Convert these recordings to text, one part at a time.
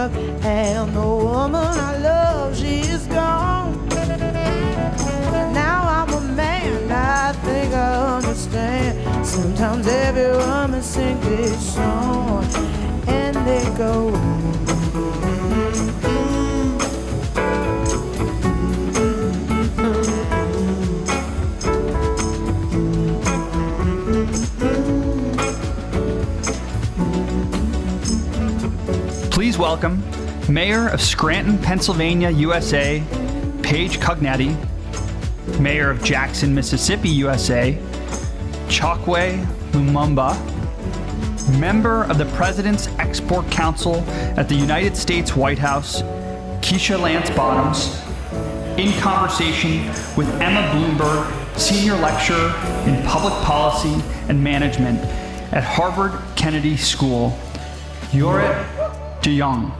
love, and the woman I love, she is gone. Now I'm a man, I think I understand. Sometimes every woman sings this song, and they go. Please welcome Mayor of Scranton, Pennsylvania, USA, Paige Cognetti, Mayor of Jackson, Mississippi, USA, Chokwe Lumumba, Member of the President's Export Council at the United States White House, Keisha Lance Bottoms, in conversation with Emma Bloomberg, Senior Lecturer in Public Policy and Management at Harvard Kennedy School, Jorrit Jong.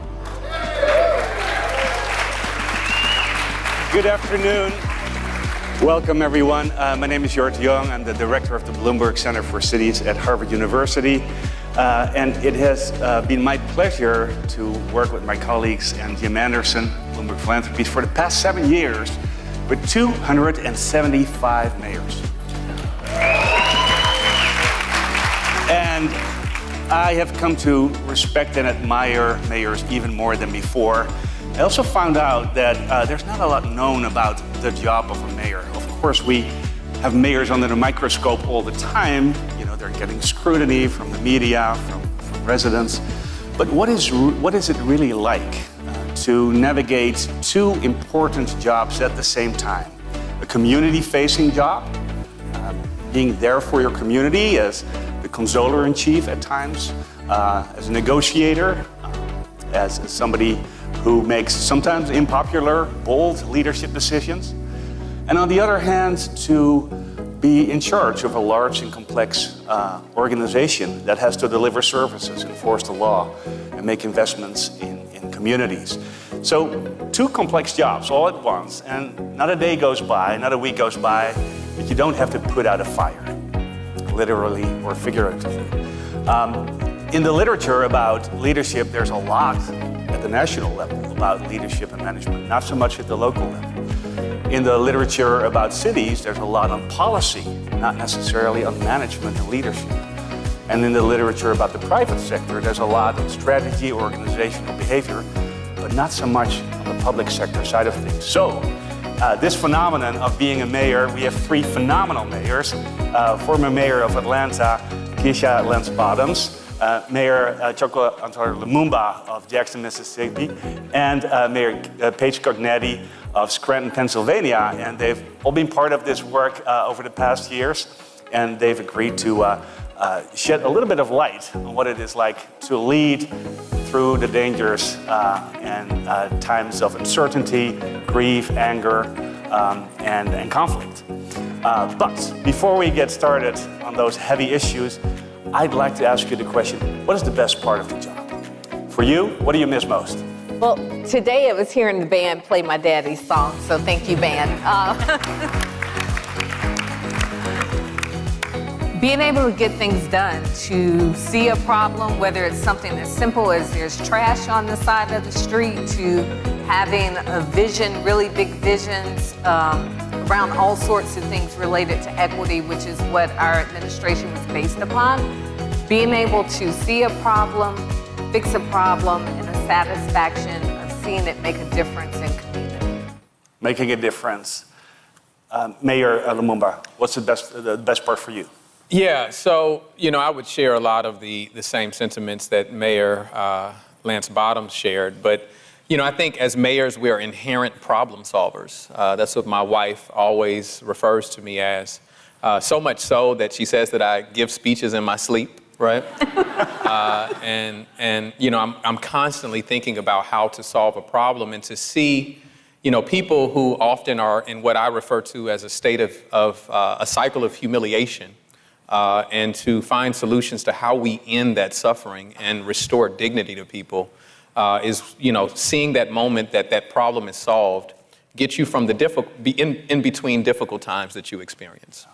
Good afternoon. Welcome, everyone. My name is Jorrit Jong. I'm the director of the Bloomberg Center for Cities at Harvard University. And it has been my pleasure to work with my colleagues and Jim Anderson, Bloomberg Philanthropies, for the past 7 years with 275 mayors. And I have come to respect and admire mayors even more than before. I also found out that there's not a lot known about the job of a mayor. Of course, we have mayors under the microscope all the time. You know, they're getting scrutiny from the media, from residents. But what is it really like to navigate two important jobs at the same time? A community-facing job, being there for your community as the consoler-in-chief at times, as a negotiator, as somebody who makes sometimes unpopular, bold leadership decisions. And on the other hand, to be in charge of a large and complex organization that has to deliver services, enforce the law, and make investments in communities. So, two complex jobs all at once, and not a day goes by, not a week goes by, that you don't have to put out a fire, literally or figuratively. In the literature about leadership, there's a lot at the national level about leadership and management, not so much at the local level. In the literature about cities, there's a lot on policy, not necessarily on management and leadership. And in the literature about the private sector, there's a lot on strategy, organizational behavior, but not so much on the public sector side of things. So, this phenomenon of being a mayor, we have three phenomenal mayors. Former mayor of Atlanta, Keisha Lance Bottoms, Mayor Chokwe Lumumba of Jackson, Mississippi, and Mayor Paige Cognetti of Scranton, Pennsylvania. And they've all been part of this work over the past years, and they've agreed to shed a little bit of light on what it is like to lead through the dangers and times of uncertainty, grief, anger, and conflict. But before we get started on those heavy issues, I'd like to ask you the question, what is the best part of the job? For you, what do you miss most? Well, today it was hearing the band play my daddy's song, so thank you, band. Being able to get things done, to see a problem, whether it's something as simple as there's trash on the side of the street, to having a vision, really big visions around all sorts of things related to equity, which is what our administration was based upon. Being able to see a problem, fix a problem, and a satisfaction of seeing it make a difference in community. Making a difference. Mayor Lumumba, what's the best part for you? Yeah, so, I would share a lot of the same sentiments that Mayor Lance Bottoms shared, but, I think as mayors, we are inherent problem solvers. That's what my wife always refers to me as, so much so that she says that I give speeches in my sleep, right? I'm constantly thinking about how to solve a problem and to see, people who often are in what I refer to as a state of a cycle of humiliation. And to find solutions to how we end that suffering and restore dignity to people is, seeing that moment that problem is solved, gets you from the in between difficult times that you experience.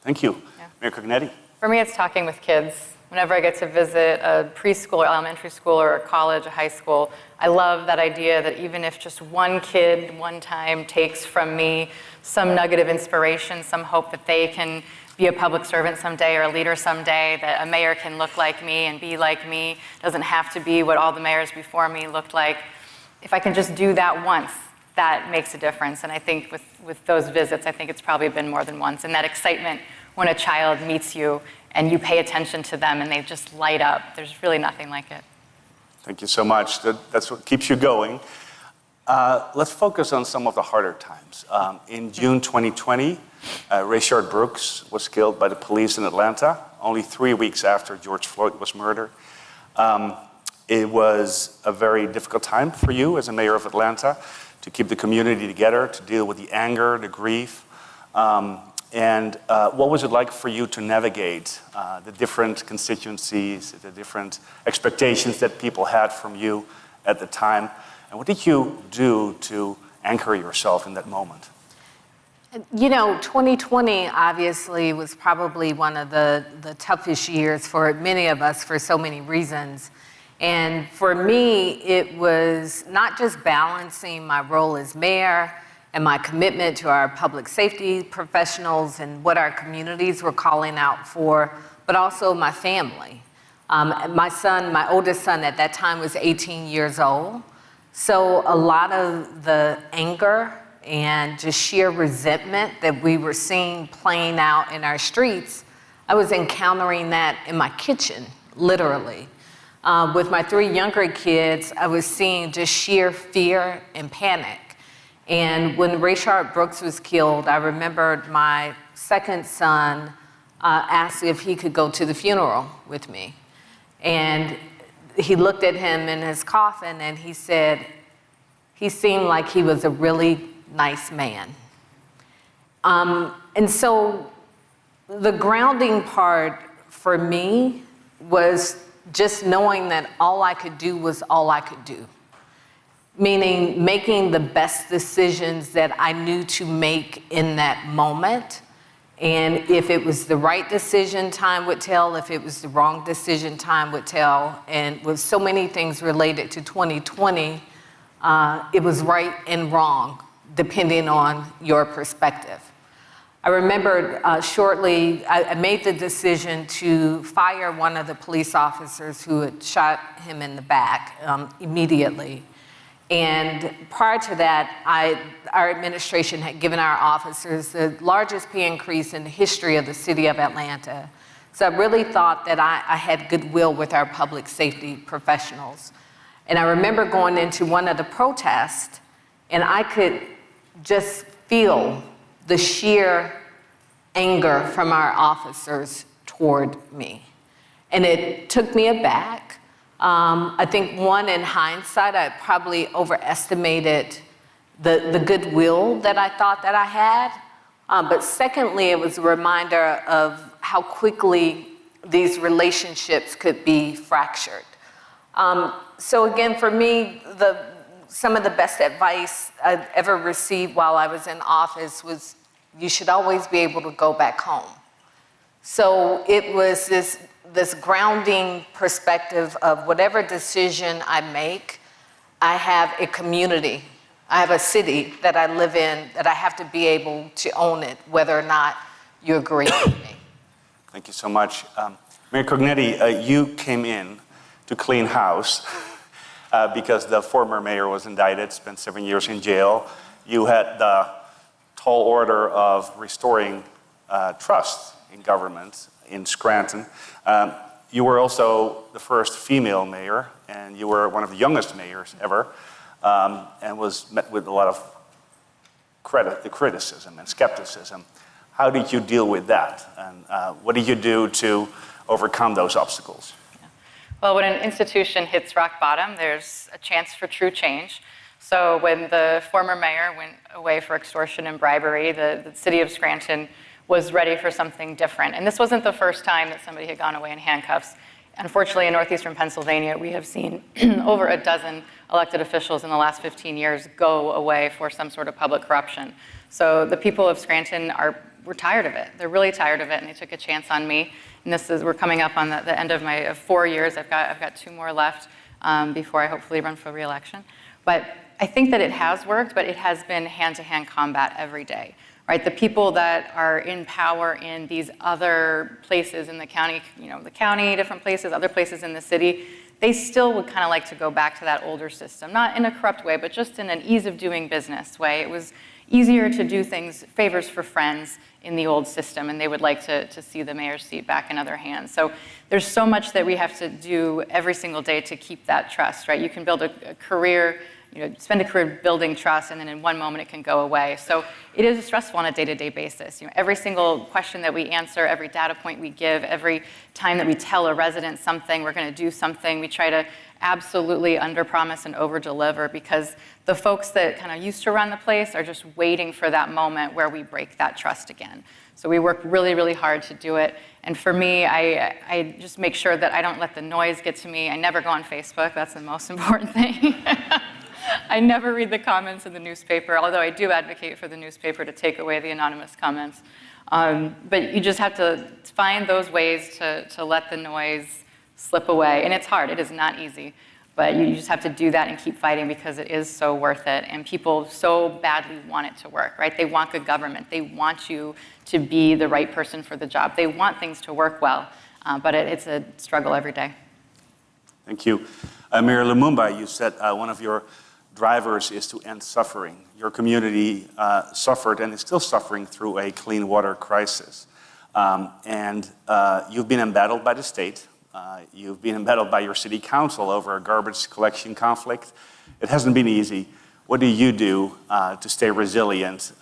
Thank you. Yeah. Mayor Cognetti. For me, it's talking with kids whenever I get to visit a preschool or elementary school or a college, a high school, I love that idea that even if just one kid one time takes from me some nugget of inspiration, some hope that they can be a public servant someday or a leader someday, that a mayor can look like me and be like me, doesn't have to be what all the mayors before me looked like. If I can just do that once, that makes a difference. And I think with those visits, I think it's probably been more than once. And that excitement when a child meets you and you pay attention to them and they just light up, there's really nothing like it. Thank you so much. That's what keeps you going. Let's focus on some of the harder times. In June 2020, Rayshard Brooks was killed by the police in Atlanta, only 3 weeks after George Floyd was murdered. It was a very difficult time for you as a mayor of Atlanta to keep the community together, to deal with the anger, the grief. And what was it like for you to navigate the different constituencies, the different expectations that people had from you at the time? And what did you do to anchor yourself in that moment? 2020 obviously was probably one of the toughest years for many of us for so many reasons. And for me, it was not just balancing my role as mayor and my commitment to our public safety professionals and what our communities were calling out for, but also my family. My oldest son at that time was 18 years old. So a lot of the anger and just sheer resentment that we were seeing playing out in our streets, I was encountering that in my kitchen, literally. With my 3 younger kids, I was seeing just sheer fear and panic. And when Rayshard Brooks was killed, I remembered my second son asked if he could go to the funeral with me. And he looked at him in his coffin and he said, he seemed like he was a really nice man. And so the grounding part for me was just knowing that all I could do was all I could do. Meaning making the best decisions that I knew to make in that moment. And if it was the right decision, time would tell. If it was the wrong decision, time would tell. And with so many things related to 2020, it was right and wrong, depending on your perspective. I remember shortly, I made the decision to fire one of the police officers who had shot him in the back immediately. And prior to that, our administration had given our officers the largest pay increase in the history of the city of Atlanta. So I really thought that I had goodwill with our public safety professionals. And I remember going into one of the protests, and I could just feel the sheer anger from our officers toward me. And it took me aback. I think in hindsight, I probably overestimated the goodwill that I thought that I had. But secondly, it was a reminder of how quickly these relationships could be fractured. So again, for me, some of the best advice I've ever received while I was in office was, you should always be able to go back home. So it was this grounding perspective of whatever decision I make, I have a community, I have a city that I live in, that I have to be able to own it, whether or not you agree with me. Thank you so much. Mayor Cognetti, you came in to clean house because the former mayor was indicted, spent 7 years in jail. You had the tall order of restoring trust in government in Scranton. You were also the first female mayor, and you were one of the youngest mayors ever, and was met with a lot of criticism and skepticism. How did you deal with that? And what did you do to overcome those obstacles? Well, when an institution hits rock bottom, there's a chance for true change. So when the former mayor went away for extortion and bribery, the city of Scranton was ready for something different. And this wasn't the first time that somebody had gone away in handcuffs. Unfortunately, in northeastern Pennsylvania, we have seen over a dozen elected officials in the last 15 years go away for some sort of public corruption. So the people of Scranton are were tired of it. They're really tired of it, and they took a chance on me. And we're coming up on the end of my 4 years. I've got 2 more left before I hopefully run for re-election. But I think that it has worked, but it has been hand-to-hand combat every day, right? The people that are in power in these other places in the county, the county, different places, other places in the city, they still would kind of like to go back to that older system, not in a corrupt way, but just in an ease of doing business way. It was easier to do favors for friends in the old system, and they would like to see the mayor's seat back in other hands. So there's so much that we have to do every single day to keep that trust, right? You can build a career, spend a career building trust, and then in one moment it can go away. So it is stressful on a day-to-day basis. Every single question that we answer, every data point we give, every time that we tell a resident something, we're going to do something, we try to absolutely underpromise and overdeliver, because the folks that kind of used to run the place are just waiting for that moment where we break that trust again. So we work really, really hard to do it. And for me, I just make sure that I don't let the noise get to me. I never go on Facebook. That's the most important thing. I never read the comments in the newspaper, although I do advocate for the newspaper to take away the anonymous comments. But you just have to find those ways to let the noise slip away. And it's hard. It is not easy. But you just have to do that and keep fighting, because it is so worth it. And people so badly want it to work, right? They want good government. They want you to be the right person for the job. They want things to work well. But it's a struggle every day. Thank you. Mayor Lumumba, you said one of your drivers is to end suffering. Your community suffered and is still suffering through a clean water crisis. And you've been embattled by the state. You've been embattled by your city council over a garbage collection conflict. It hasn't been easy. What do you do to stay resilient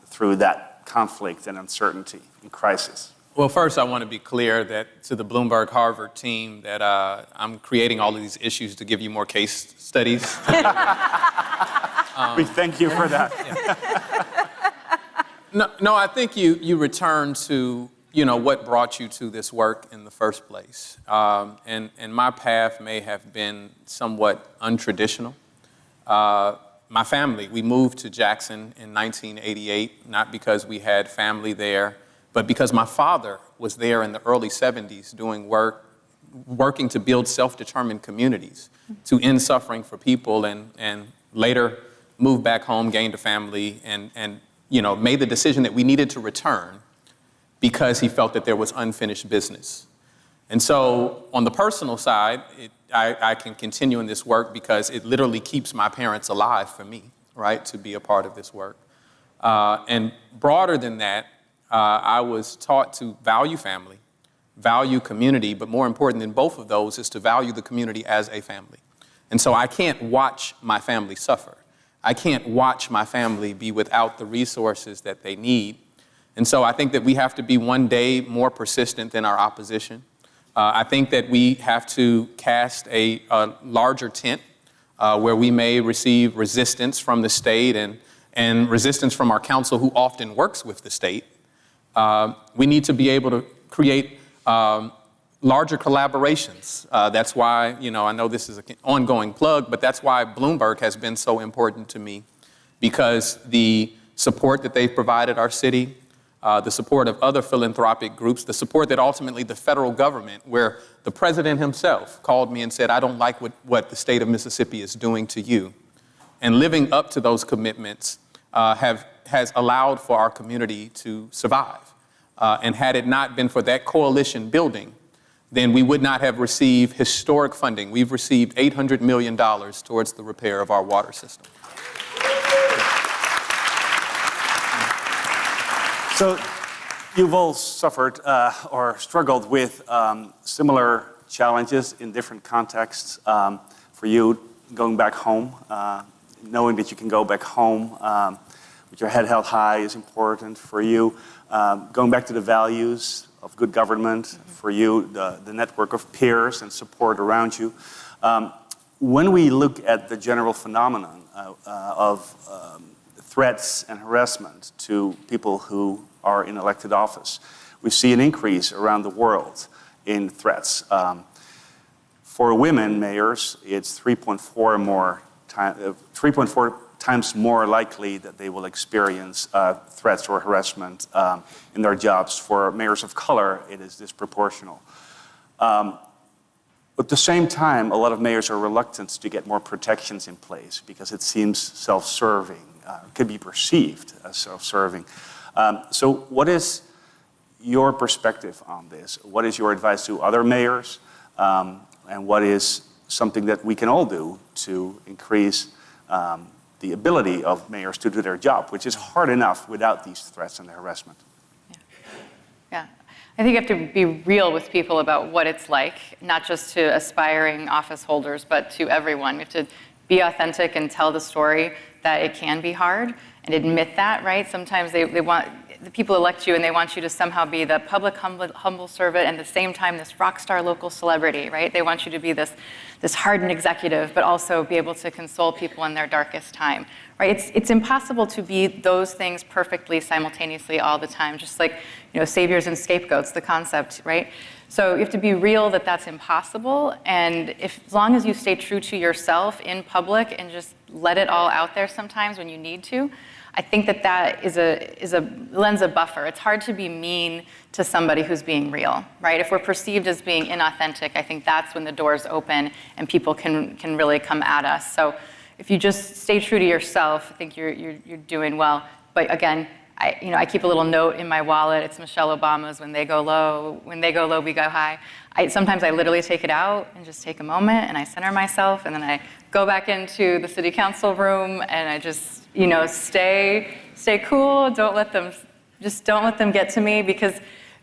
through that conflict and uncertainty and crisis? Well, first, I want to be clear that to the Bloomberg Harvard team that I'm creating all of these issues to give you more case studies. We thank you for that. Yeah. No, I think you return to what brought you to this work in the first place. And my path may have been somewhat untraditional. My family, we moved to Jackson in 1988, not because we had family there, but because my father was there in the early 70s doing working to build self-determined communities, to end suffering for people, and later moved back home, gained a family, and made the decision that we needed to return because he felt that there was unfinished business. And so on the personal side, I can continue in this work because it literally keeps my parents alive for me, right, to be a part of this work. And broader than that, I was taught to value family, value community, but more important than both of those is to value the community as a family. And so I can't watch my family suffer. I can't watch my family be without the resources that they need. And so I think that we have to be one day more persistent than our opposition. I think that we have to cast a larger tent where we may receive resistance from the state and resistance from our council, who often works with the state. We need to be able to create larger collaborations. That's why, I know this is an ongoing plug, but that's why Bloomberg has been so important to me, because the support that they've provided our city, the support of other philanthropic groups, the support that ultimately the federal government, where the president himself called me and said, I don't like what the state of Mississippi is doing to you. And living up to those commitments has allowed for our community to survive. And had it not been for that coalition building, then we would not have received historic funding. We've received $800 million towards the repair of our water system. So you've all suffered or struggled with similar challenges in different contexts. For you, going back home, knowing that you can go back home with your head held high is important for you. Going back to the values of good government, for you, the network of peers and support around you. When we look at the general phenomenon of threats and harassment to people who are in elected office, we see an increase around the world in threats. For women mayors, it's 3.4 times more likely that they will experience threats or harassment in their jobs. For mayors of color, it is disproportional. At the same time, a lot of mayors are reluctant to get more protections in place because it seems self-serving, could be perceived as self-serving. So what is your perspective on this? What is your advice to other mayors? And what is something that we can all do to increase the ability of mayors to do their job, which is hard enough without these threats and harassment? Yeah. I think you have to be real with people about what it's like, not just to aspiring office holders, but to everyone. You have to be authentic and tell the story that it can be hard and admit that, right? Sometimes they want, the people elect you and they want you to somehow be the public humble servant and at the same time this rock star local celebrity, right? They want you to be this hardened executive, but also be able to console people in their darkest time, right? It's impossible to be those things perfectly simultaneously all the time, just like, saviors and scapegoats, the concept, right? So you have to be real that that's impossible, and as long as you stay true to yourself in public and just let it all out there sometimes when you need to, I think that lends a buffer. It's hard to be mean to somebody who's being real, right? If we're perceived as being inauthentic, I think that's when the doors open and people can really come at us. So if you just stay true to yourself, I think you're doing well. But again, I keep a little note in my wallet. It's Michelle Obama's, when they go low, we go high. Sometimes I literally take it out and just take a moment and I center myself and then I go back into the city council room and I just, stay cool. Don't let them get to me because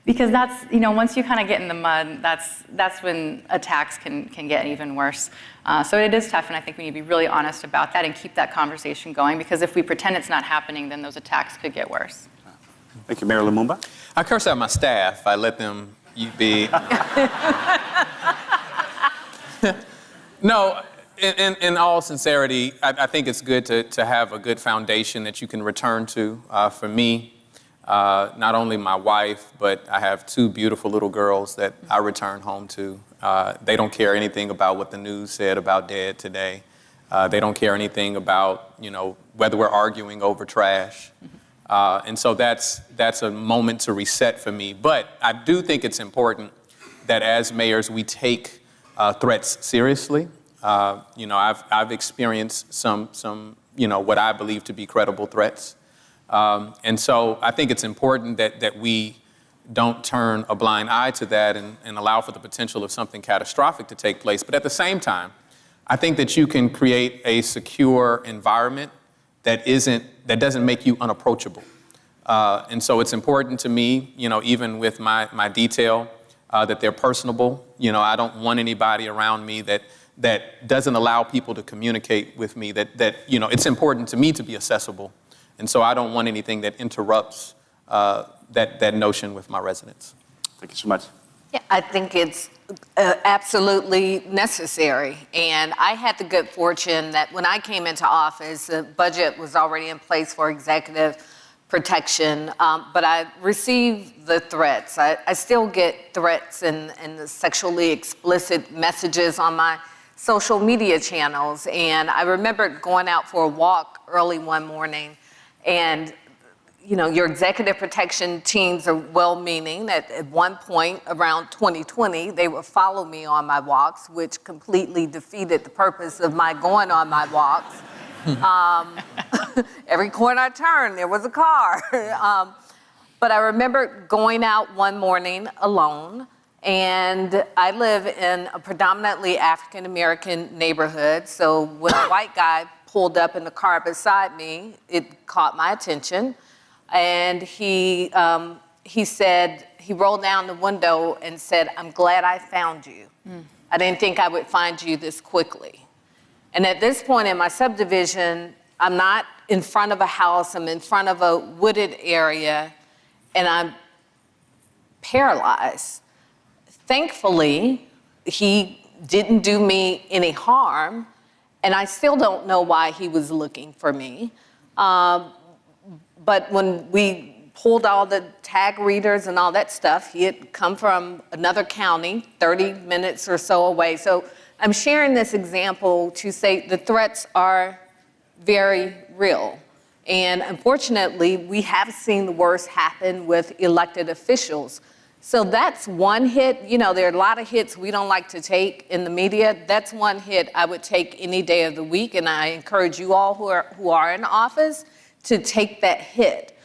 that's, once you kind of get in the mud, that's when attacks can get even worse. So it is tough, and I think we need to be really honest about that and keep that conversation going, because if we pretend it's not happening, then those attacks could get worse. Thank you, Mayor Lumumba. I curse out my staff. I let them be. No, in all sincerity, I think it's good to have a good foundation that you can return to. For me, not only my wife, but I have two beautiful little girls that I return home to. They don't care anything about what the news said about Dad today. They don't care anything about, whether we're arguing over trash. And so that's a moment to reset for me. But I do think it's important that as mayors, we take threats seriously. I've experienced some what I believe to be credible threats. And so I think it's important that we don't turn a blind eye to that and allow for the potential of something catastrophic to take place. But at the same time, I think that you can create a secure environment that doesn't make you unapproachable. And so it's important to me, even with my detail, that they're personable. I don't want anybody around me that doesn't allow people to communicate with me, that it's important to me to be accessible. And so I don't want anything that interrupts that notion with my residents. Thank you so much. Yeah, I think it's absolutely necessary. And I had the good fortune that when I came into office, the budget was already in place for executive protection, but I received the threats. I still get threats and the sexually explicit messages on my social media channels. And I remember going out for a walk early one morning, and your executive protection teams are well-meaning. At one point around 2020, they would follow me on my walks, which completely defeated the purpose of my going on my walks. Every corner I turned, there was a car. But I remember going out one morning alone, and I live in a predominantly African-American neighborhood, so when a white guy pulled up in the car beside me, it caught my attention. And he said, he rolled down the window and said, "I'm glad I found you. I didn't think I would find you this quickly." And at this point in my subdivision, I'm not in front of a house, I'm in front of a wooded area, and I'm paralyzed. Thankfully, he didn't do me any harm, and I still don't know why he was looking for me. But when we pulled all the tag readers and all that stuff, he had come from another county, 30 minutes or so away. So I'm sharing this example to say the threats are very real. And unfortunately, we have seen the worst happen with elected officials. So that's one hit. You know, there are a lot of hits we don't like to take in the media. That's one hit I would take any day of the week, and I encourage you all who are in office to take that hit.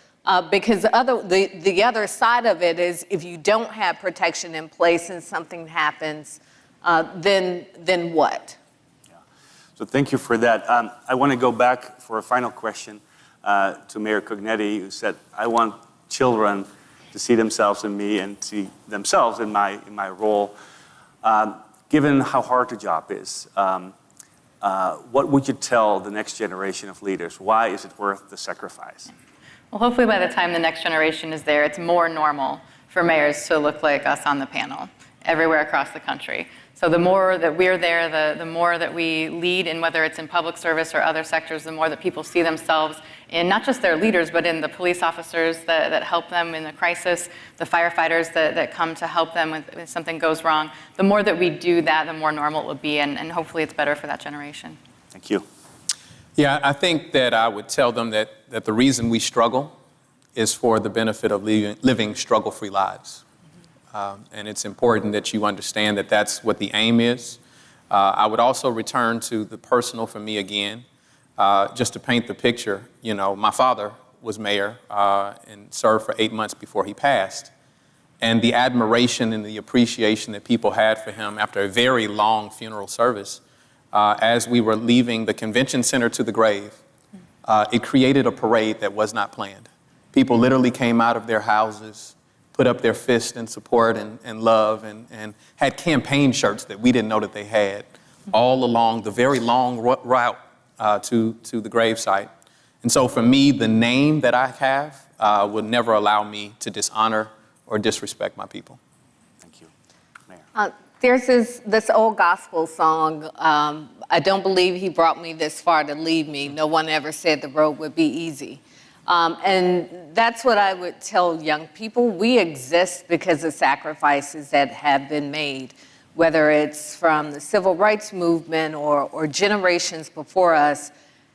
Because the other side of it is if you don't have protection in place and something happens, then what? Yeah. So thank you for that. I want to go back for a final question to Mayor Cognetti, who said, I want children to see themselves in me and see themselves in my role. Given how hard the job is, what would you tell the next generation of leaders? Why is it worth the sacrifice? Well, hopefully by the time the next generation is there, it's more normal for mayors to look like us on the panel everywhere across the country. So the more that we're there, the more that we lead in whether it's in public service or other sectors, the more that people see themselves in not just their leaders, but in the police officers that help them in the crisis, the firefighters that come to help them when something goes wrong. The more that we do that, the more normal it will be, and hopefully it's better for that generation. Thank you. Yeah, I think that I would tell them that the reason we struggle is for the benefit of living struggle-free lives. And it's important that you understand that that's what the aim is. I would also return to the personal for me again, just to paint the picture. You know, my father was mayor and served for 8 months before he passed. And the admiration and the appreciation that people had for him after a very long funeral service, as we were leaving the convention center to the grave, it created a parade that was not planned. People literally came out of their houses, put up their fist in support and love, and had campaign shirts that we didn't know that they had all along the very long route to the gravesite. And so for me, the name that I have would never allow me to dishonor or disrespect my people. Thank you. Mayor. There's this old gospel song, I don't believe he brought me this far to leave me. No one ever said the road would be easy. And that's what I would tell young people. We exist because of sacrifices that have been made, whether it's from the civil rights movement or generations before us.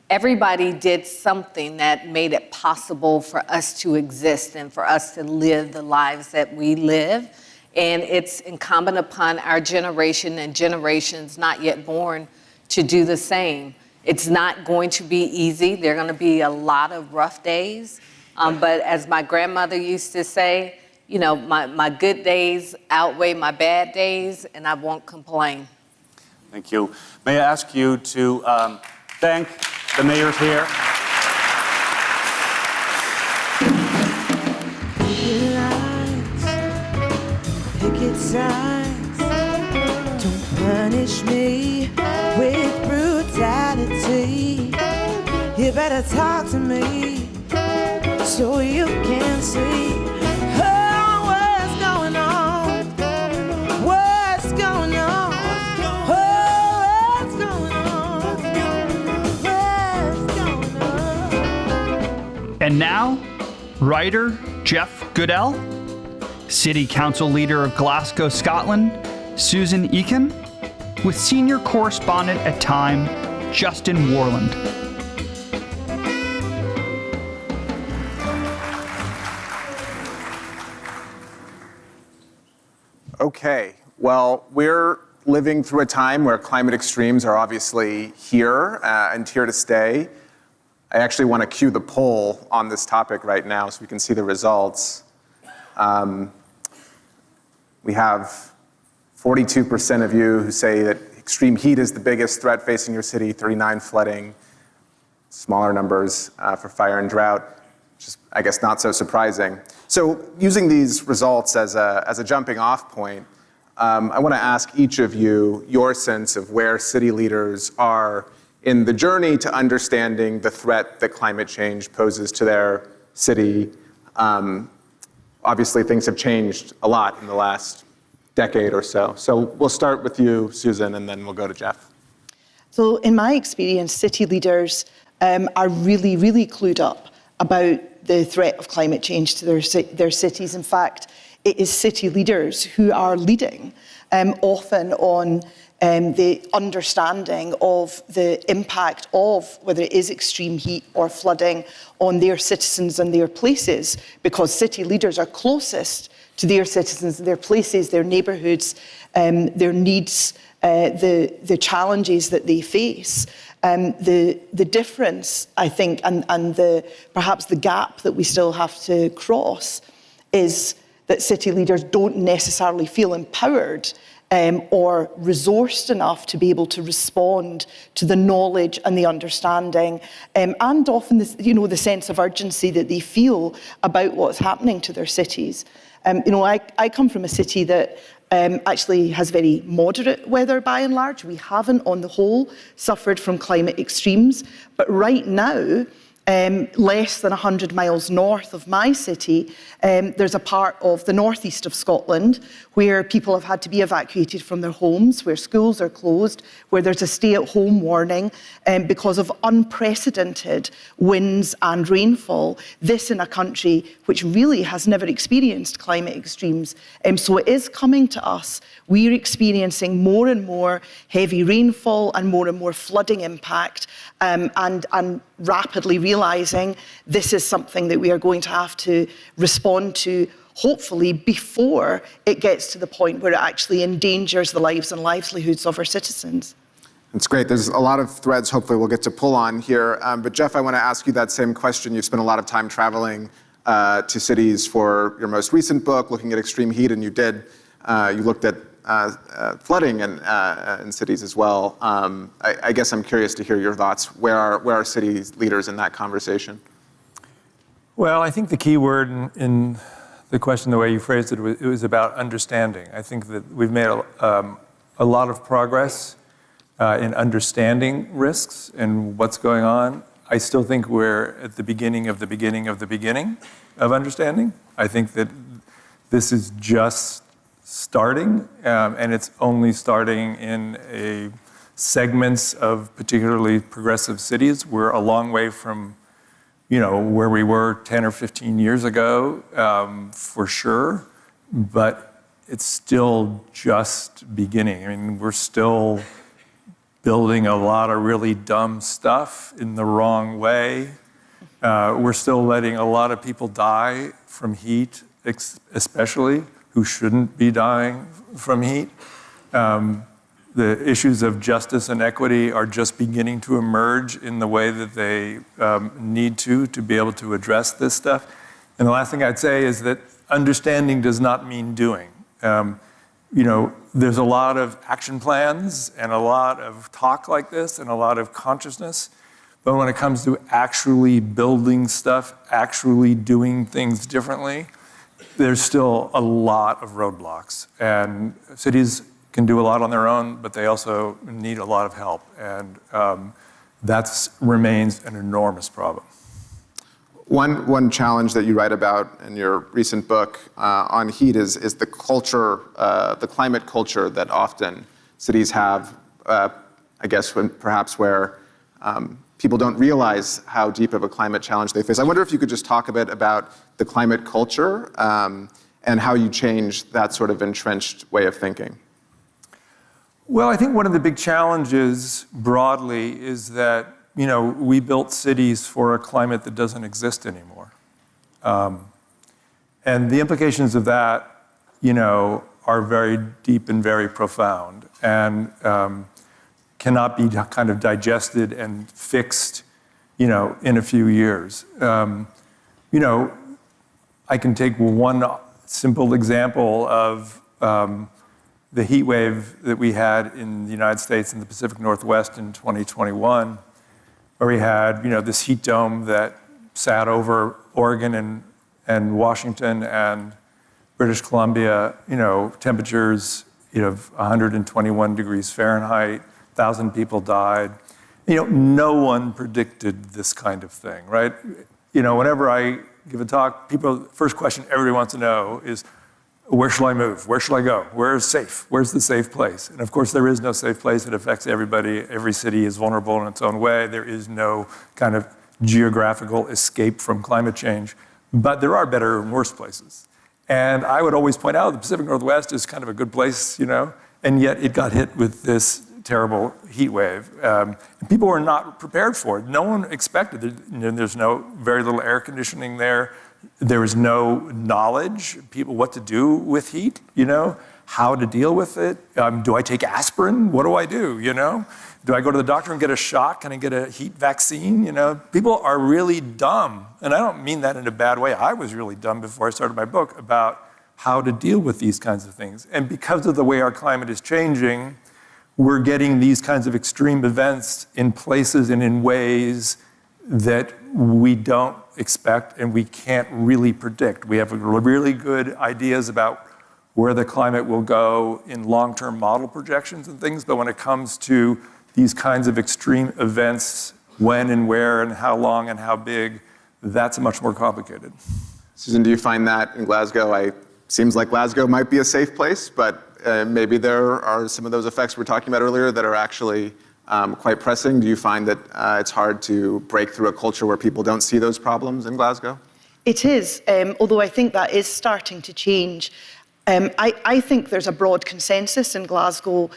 Everybody did something that made it possible for us to exist and for us to live the lives that we live. And it's incumbent upon our generation and generations not yet born to do the same. It's not going to be easy. There are going to be a lot of rough days. But as my grandmother used to say, you know, my good days outweigh my bad days, and I won't complain. Thank you. May I ask you to thank the mayors here? Picket signs, don't punish me with brutality. You better talk to me so you can see what's going on, what's going on, what's going on, what's going on. And now, writer Jeff Goodell, City Council Leader of Glasgow, Scotland, Susan Aitken, with Senior Correspondent at Time, Justin Worland. Okay, well, we're living through a time where climate extremes are obviously here and here to stay. I actually want to cue the poll on this topic right now so we can see the results. We have 42% of you who say that extreme heat is the biggest threat facing your city, 39% flooding, smaller numbers for fire and drought, which is, I guess, not so surprising. So using these results as a jumping off point, I want to ask each of you your sense of where city leaders are in the journey to understanding the threat that climate change poses to their city. Obviously, things have changed a lot in the last decade or so. So we'll start with you, Susan, and then we'll go to Jeff. So in my experience, city leaders are really, really clued up about the threat of climate change to their cities. In fact, it is city leaders who are leading, often on the understanding of the impact of whether it is extreme heat or flooding on their citizens and their places, because city leaders are closest to their citizens, their places, their neighbourhoods, their needs, the challenges that they face. The difference, I think, and perhaps the gap that we still have to cross is that city leaders don't necessarily feel empowered or resourced enough to be able to respond to the knowledge and the understanding, and often the sense of urgency that they feel about what's happening to their cities. I come from a city that actually has very moderate weather by and large. We haven't, on the whole, suffered from climate extremes, but right now, less than 100 miles north of my city, there's a part of the northeast of Scotland where people have had to be evacuated from their homes, where schools are closed, where there's a stay-at-home warning because of unprecedented winds and rainfall. This in a country which really has never experienced climate extremes. So it is coming to us. We're experiencing more and more heavy rainfall and more flooding impact, and rapidly realising this is something that we are going to have to respond to, hopefully before it gets to the point where it actually endangers the lives and livelihoods of our citizens. That's great. There's a lot of threads hopefully we'll get to pull on here. But Jeff, I want to ask you that same question. You've spent a lot of time traveling to cities for your most recent book, looking at extreme heat, and you looked at flooding in cities as well. I guess I'm curious to hear your thoughts. Where are city leaders in that conversation? Well, I think the key word in the question, the way you phrased it was about understanding. I think that we've made a lot of progress in understanding risks and what's going on. I still think we're at the beginning of the beginning of the beginning of understanding. I think that this is just starting, and it's only starting in segments of particularly progressive cities. We're a long way from, where we were 10 or 15 years ago, for sure, but it's still just beginning. I mean, we're still building a lot of really dumb stuff in the wrong way. We're still letting a lot of people die from heat, especially, who shouldn't be dying from heat. The issues of justice and equity are just beginning to emerge in the way that they need to be able to address this stuff. And the last thing I'd say is that understanding does not mean doing. There's a lot of action plans and a lot of talk like this and a lot of consciousness, but when it comes to actually building stuff, actually doing things differently, there's still a lot of roadblocks. And cities can do a lot on their own, but they also need a lot of help. And that remains an enormous problem. One challenge that you write about in your recent book on heat is the culture, the climate culture that often cities have, I guess, where people don't realize how deep of a climate challenge they face. I wonder if you could just talk a bit about the climate culture and how you change that sort of entrenched way of thinking. Well, I think one of the big challenges broadly is that, we built cities for a climate that doesn't exist anymore. And the implications of that, are very deep and very profound and cannot be kind of digested and fixed, in a few years. I can take one simple example of the heat wave that we had in the United States in the Pacific Northwest in 2021, where we had, this heat dome that sat over Oregon and Washington and British Columbia, temperatures, 121 degrees Fahrenheit, 1,000 people died. No one predicted this kind of thing, right? Whenever I give a talk, first question everybody wants to know is, where shall I move? Where shall I go? Where is safe? Where's the safe place? And of course, there is no safe place. It affects everybody. Every city is vulnerable in its own way. There is no kind of geographical escape from climate change. But there are better and worse places. And I would always point out the Pacific Northwest is kind of a good place, and yet it got hit with this terrible heat wave. And people were not prepared for it. No one expected it. There's very little air conditioning there. There was no knowledge, people, what to do with heat, how to deal with it. Do I take aspirin? What do I do, Do I go to the doctor and get a shot? Can I get a heat vaccine? People are really dumb. And I don't mean that in a bad way. I was really dumb before I started my book about how to deal with these kinds of things. And because of the way our climate is changing, we're getting these kinds of extreme events in places and in ways that we don't expect and we can't really predict. We have really good ideas about where the climate will go in long-term model projections and things, but when it comes to these kinds of extreme events, when and where and how long and how big, that's much more complicated. Susan, do you find that in Glasgow? Seems like Glasgow might be a safe place, but maybe there are some of those effects we were talking about earlier that are actually quite pressing. Do you find that it's hard to break through a culture where people don't see those problems in Glasgow? It is, although I think that is starting to change. I think there's a broad consensus in Glasgow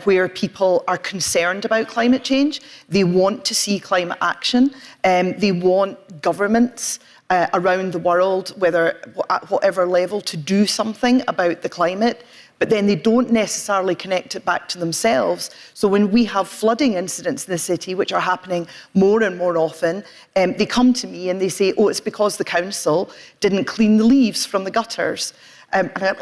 where people are concerned about climate change. They want to see climate action. They want governments around the world, at whatever level, to do something about the climate. But then they don't necessarily connect it back to themselves. So when we have flooding incidents in the city, which are happening more and more often, they come to me and they say, oh, it's because the council didn't clean the leaves from the gutters.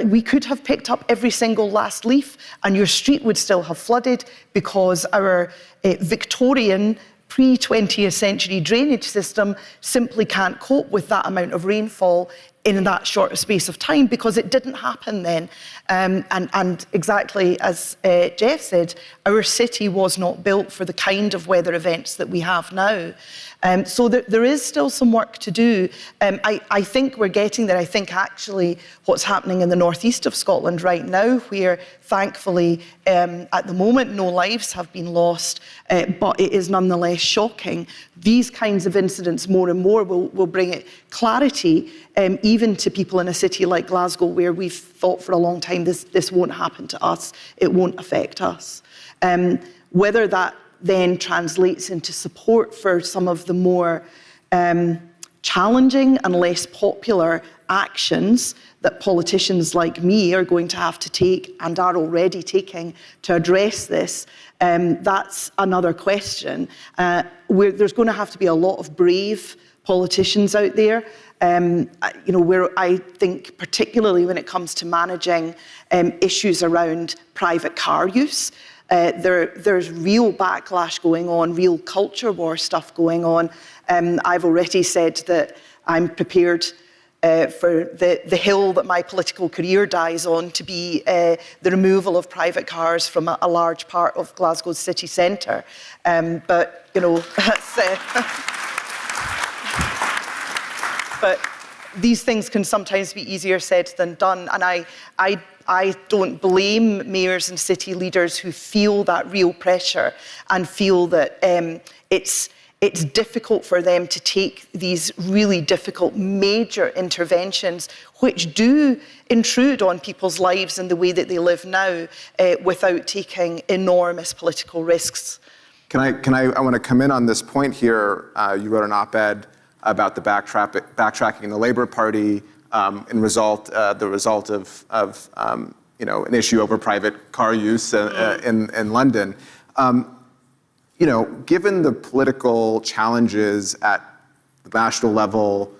We could have picked up every single last leaf and your street would still have flooded because our Victorian pre-20th century drainage system simply can't cope with that amount of rainfall in that short a space of time because it didn't happen then. And exactly as Jeff said, our city was not built for the kind of weather events that we have now. So there is still some work to do. I think we're getting there. I think actually what's happening in the northeast of Scotland right now, where thankfully at the moment no lives have been lost, but it is nonetheless shocking. These kinds of incidents more and more will bring it clarity even to people in a city like Glasgow, where we've thought for a long time this won't happen to us, it won't affect us. Whether that then translates into support for some of the more challenging and less popular actions that politicians like me are going to have to take and are already taking to address this, that's another question. There's going to have to be a lot of brave politicians out there, where I think particularly when it comes to managing issues around private car use, there's real backlash going on, real culture war stuff going on. I've already said that I'm prepared for the hill that my political career dies on to be the removal of private cars from a large part of Glasgow's city centre. But but these things can sometimes be easier said than done, and I don't blame mayors and city leaders who feel that real pressure and feel that it's difficult for them to take these really difficult major interventions which do intrude on people's lives and the way that they live now without taking enormous political risks. I want to come in on this point here. You wrote an op-ed about the backtracking in the Labour Party, the result of an issue over private car use in London. Given the political challenges at the national level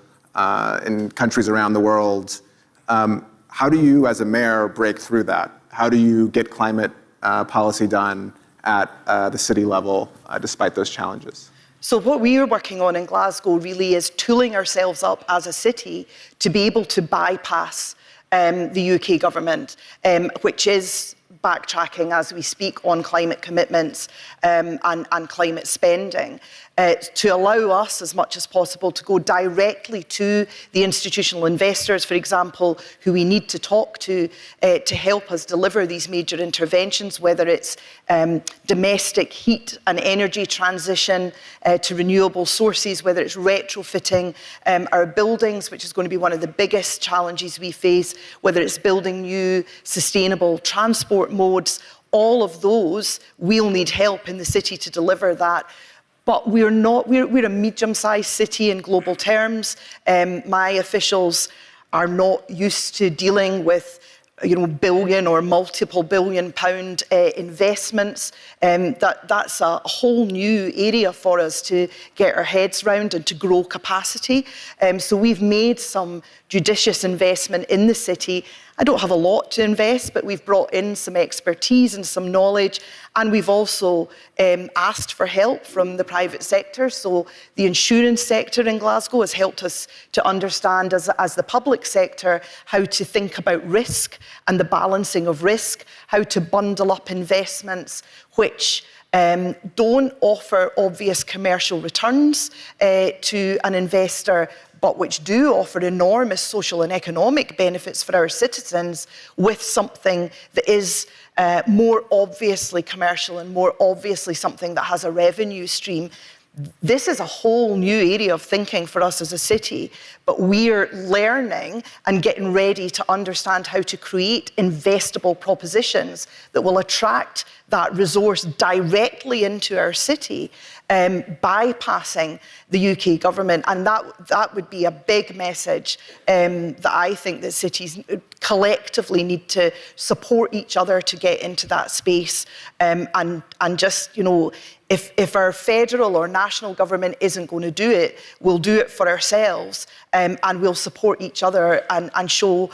in countries around the world, how do you, as a mayor, break through that? How do you get climate policy done at the city level despite those challenges? So what we are working on in Glasgow really is tooling ourselves up as a city to be able to bypass the UK government, which is backtracking as we speak on climate commitments and climate spending. to allow us as much as possible to go directly to the institutional investors, for example, who we need to talk to help us deliver these major interventions, whether it's domestic heat and energy transition to renewable sources, whether it's retrofitting our buildings, which is going to be one of the biggest challenges we face, whether it's building new sustainable transport modes. All of those, we'll need help in the city to deliver that. But we're a medium-sized city in global terms. My officials are not used to dealing with billion or multiple billion pound investments. That's a whole new area for us to get our heads around and to grow capacity. So we've made some judicious investment in the city. I don't have a lot to invest, but we've brought in some expertise and some knowledge, and we've also asked for help from the private sector. So the insurance sector in Glasgow has helped us to understand, as the public sector, how to think about risk and the balancing of risk, how to bundle up investments which don't offer obvious commercial returns to an investor, but which do offer enormous social and economic benefits for our citizens, with something that is more obviously commercial and more obviously something that has a revenue stream. This is a whole new area of thinking for us as a city, but we're learning and getting ready to understand how to create investable propositions that will attract that resource directly into our city, bypassing the UK government. And that would be a big message that I think that cities collectively need to support each other to get into that space. And just, if our federal or national government isn't going to do it, we'll do it for ourselves, and we'll support each other and show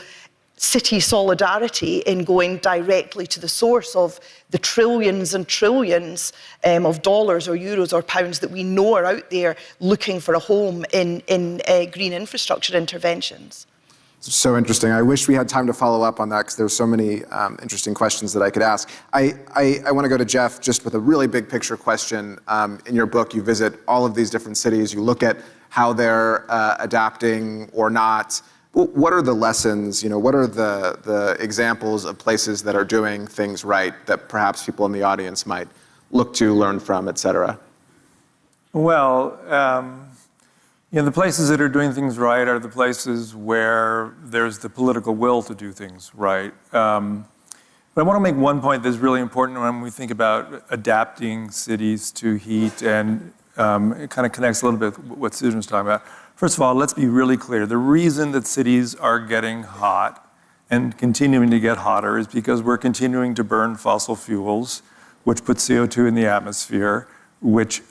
city solidarity in going directly to the source of the trillions and trillions of dollars or euros or pounds that we know are out there looking for a home in green infrastructure interventions. So interesting. I wish we had time to follow up on that, because there's so many interesting questions that I could ask. I want to go to Jeff just with a really big picture question. In your book, you visit all of these different cities. You look at how they're adapting or not. What are the lessons? What are the examples of places that are doing things right that perhaps people in the audience might look to, learn from, et cetera? Well, the places that are doing things right are the places where there's the political will to do things right. But I want to make one point that's really important when we think about adapting cities to heat, and it kind of connects a little bit with what Susan was talking about. First of all, let's be really clear. The reason that cities are getting hot and continuing to get hotter is because we're continuing to burn fossil fuels, which put CO2 in the atmosphere, which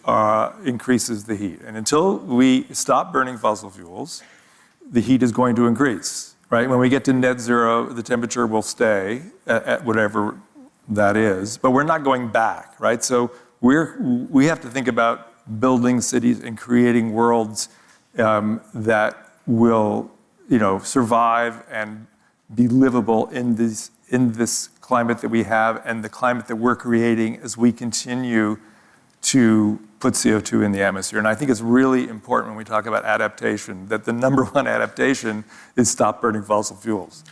increases the heat. And until we stop burning fossil fuels, the heat is going to increase, right? When we get to net zero, the temperature will stay at whatever that is, but we're not going back, right? So we have to think about building cities and creating worlds that will, survive and be livable in this climate that we have, and the climate that we're creating as we continue to put CO2 in the atmosphere. And I think it's really important when we talk about adaptation that the number one adaptation is stop burning fossil fuels.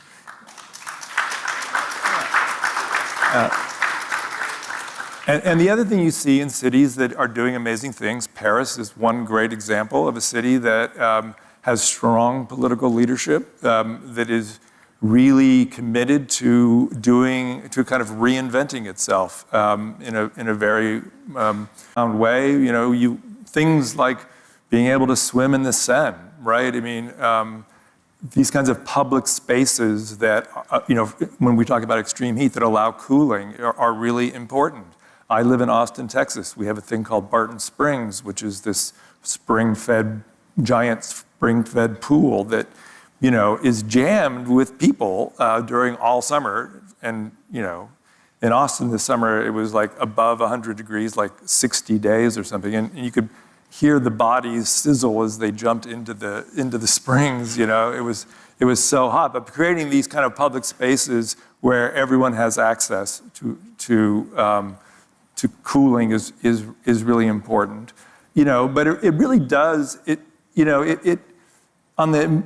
And the other thing you see in cities that are doing amazing things, Paris is one great example of a city that has strong political leadership, that is really committed to kind of reinventing itself in a very profound way. Things like being able to swim in the Seine, right? I mean, these kinds of public spaces that, when we talk about extreme heat, that allow cooling are really important. I live in Austin, Texas. We have a thing called Barton Springs, which is this giant spring-fed pool that, is jammed with people during all summer. And, in Austin this summer, it was like above 100 degrees, like 60 days or something. And you could hear the bodies sizzle as they jumped into the springs. It was so hot. But creating these kind of public spaces where everyone has access to cooling is really important. but it really does, on the,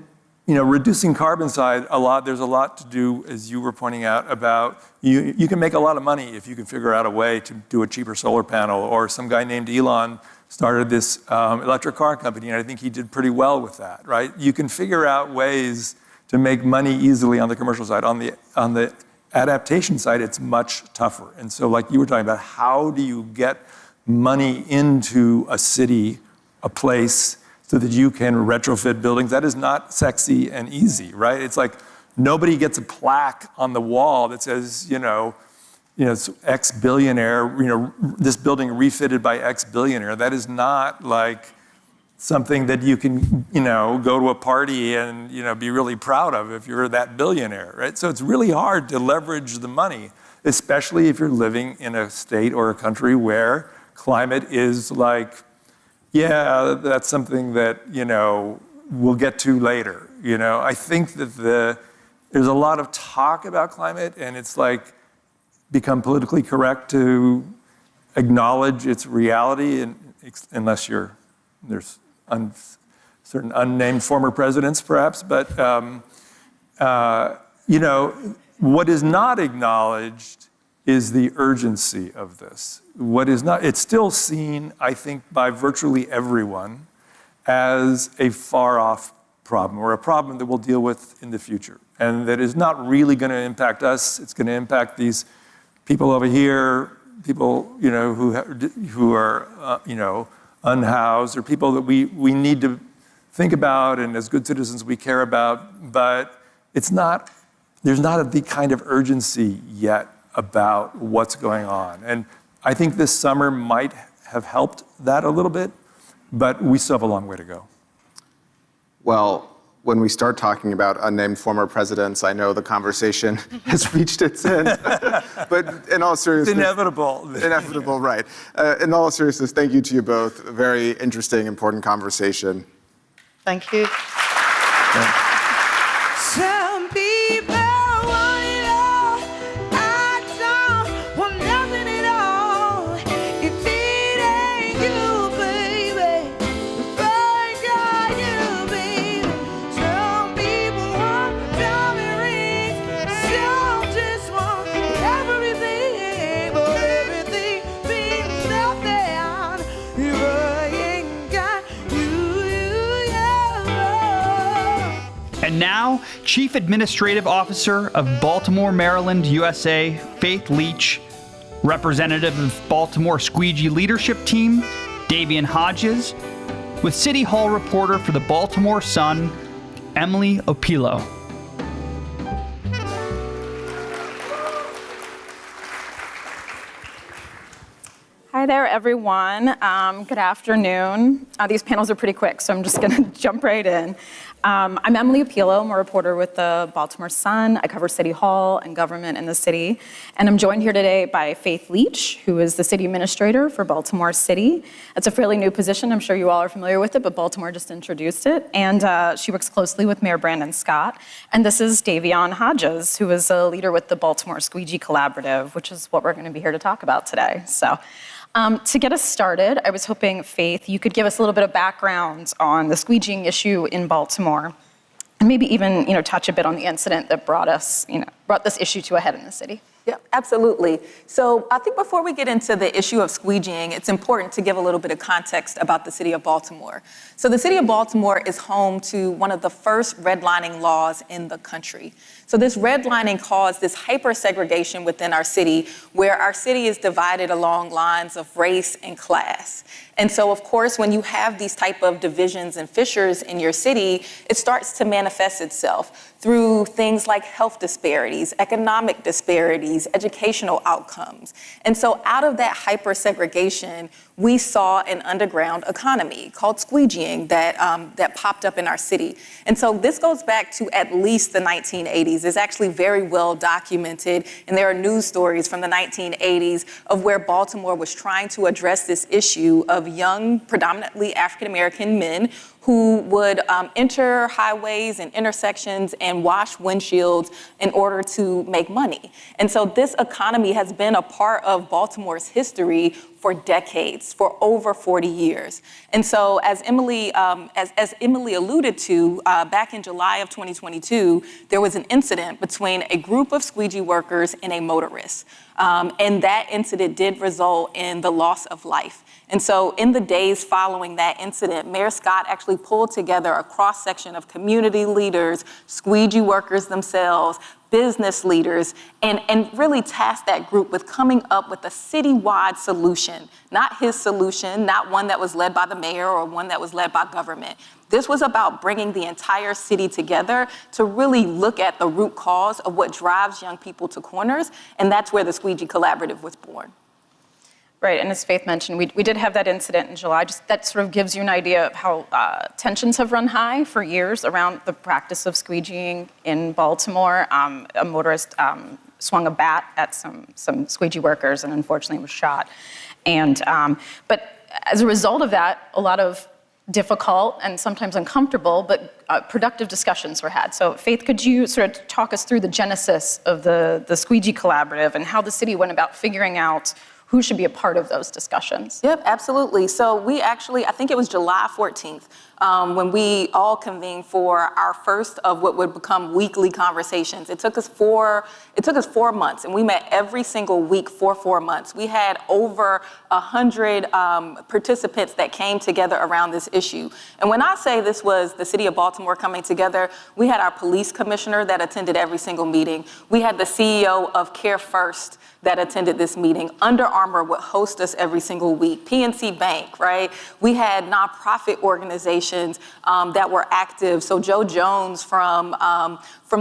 reducing carbon side, there's a lot to do, as you were pointing out, about you can make a lot of money if you can figure out a way to do a cheaper solar panel, or some guy named Elon started this electric car company, and I think he did pretty well with that, right? You can figure out ways to make money easily on the commercial side. On the adaptation side, it's much tougher. And so like you were talking about, how do you get money into a city, a place, so that you can retrofit buildings? That is not sexy and easy, right? It's like nobody gets a plaque on the wall that says, it's X billionaire, this building refitted by X billionaire. That is not like something that you can, go to a party and, be really proud of if you're that billionaire, right? So it's really hard to leverage the money, especially if you're living in a state or a country where climate is like, yeah, that's something that, we'll get to later. I think that there's a lot of talk about climate, and it's like become politically correct to acknowledge its reality, unless there's certain unnamed former presidents, perhaps. But, what is not acknowledged is the urgency of this. It's still seen, I think, by virtually everyone as a far-off problem, or a problem that we'll deal with in the future, and that is not really going to impact us. It's going to impact these people over here, people who are unhoused, or people that we need to think about, and as good citizens we care about. But there's not the kind of urgency yet about what's going on. And I think this summer might have helped that a little bit, but we still have a long way to go. Well, when we start talking about unnamed former presidents, I know the conversation has reached its end. But in all seriousness... It's inevitable. Inevitable, right. In all seriousness, thank you to you both. A very interesting, important conversation. Thank you. Some people want it all. I don't want nothing at all. If it ain't you, baby, if I ain't got you, baby. Some people want diamond rings. Some just want everything, but everything means nothing if I ain't got you, yeah. And now, Chief Administrative Officer of Baltimore, Maryland, USA, Faith Leach, Representative of Baltimore Squeegee Leadership Team, Davion Hodges, with City Hall reporter for the Baltimore Sun, Emily Opilo. Hi there, everyone. Good afternoon. These panels are pretty quick, so I'm just going to jump right in. I'm Emily Opilo. I'm a reporter with the Baltimore Sun. I cover City Hall and government in the city. And I'm joined here today by Faith Leach, who is the city administrator for Baltimore City. It's a fairly new position. I'm sure you all are familiar with it, but Baltimore just introduced it. And she works closely with Mayor Brandon Scott. And this is Davion Hodges, who is a leader with the Baltimore Squeegee Collaborative, which is what we're going to be here to talk about today. So. To get us started, I was hoping, Faith, you could give us a little bit of background on the squeegeeing issue in Baltimore, and maybe even, touch a bit on the incident that brought this issue to a head in the city. Yeah, absolutely. So I think before we get into the issue of squeegeeing, it's important to give a little bit of context about the city of Baltimore. So the city of Baltimore is home to one of the first redlining laws in the country. So this redlining caused this hyper-segregation within our city, where our city is divided along lines of race and class. And so, of course, when you have these type of divisions and fissures in your city, it starts to manifest itself through things like health disparities, economic disparities, educational outcomes. And so out of that hyper-segregation, we saw an underground economy called squeegeeing that popped up in our city. And so this goes back to at least the 1980s. It's actually very well documented, and there are news stories from the 1980s of where Baltimore was trying to address this issue of young, predominantly African-American men who would enter highways and intersections and wash windshields in order to make money. And so this economy has been a part of Baltimore's history for decades, for over 40 years. And so as Emily alluded to, back in July of 2022, there was an incident between a group of squeegee workers and a motorist. And that incident did result in the loss of life. And so in the days following that incident, Mayor Scott actually pulled together a cross-section of community leaders, squeegee workers themselves, business leaders, and really tasked that group with coming up with a citywide solution, not his solution, not one that was led by the mayor or one that was led by government. This was about bringing the entire city together to really look at the root cause of what drives young people to corners, and that's where the Squeegee Collaborative was born. Right, and as Faith mentioned, we did have that incident in July. Just that sort of gives you an idea of how tensions have run high for years around the practice of squeegeeing in Baltimore. A motorist swung a bat at some squeegee workers and unfortunately was shot. And but as a result of that, a lot of difficult and sometimes uncomfortable, but productive discussions were had. So Faith, could you sort of talk us through the genesis of the Squeegee Collaborative and how the city went about figuring out who should be a part of those discussions? Yep, absolutely. So we actually, I think it was July 14th, when we all convened for our first of what would become weekly conversations. It took us 4 months, and we met every single week for 4 months. We had over 100 participants that came together around this issue. And when I say this was the city of Baltimore coming together, we had our police commissioner that attended every single meeting. We had the CEO of Care First that attended this meeting. Under Armour would host us every single week. PNC Bank, right? We had nonprofit organizations that were active. So Joe Jones from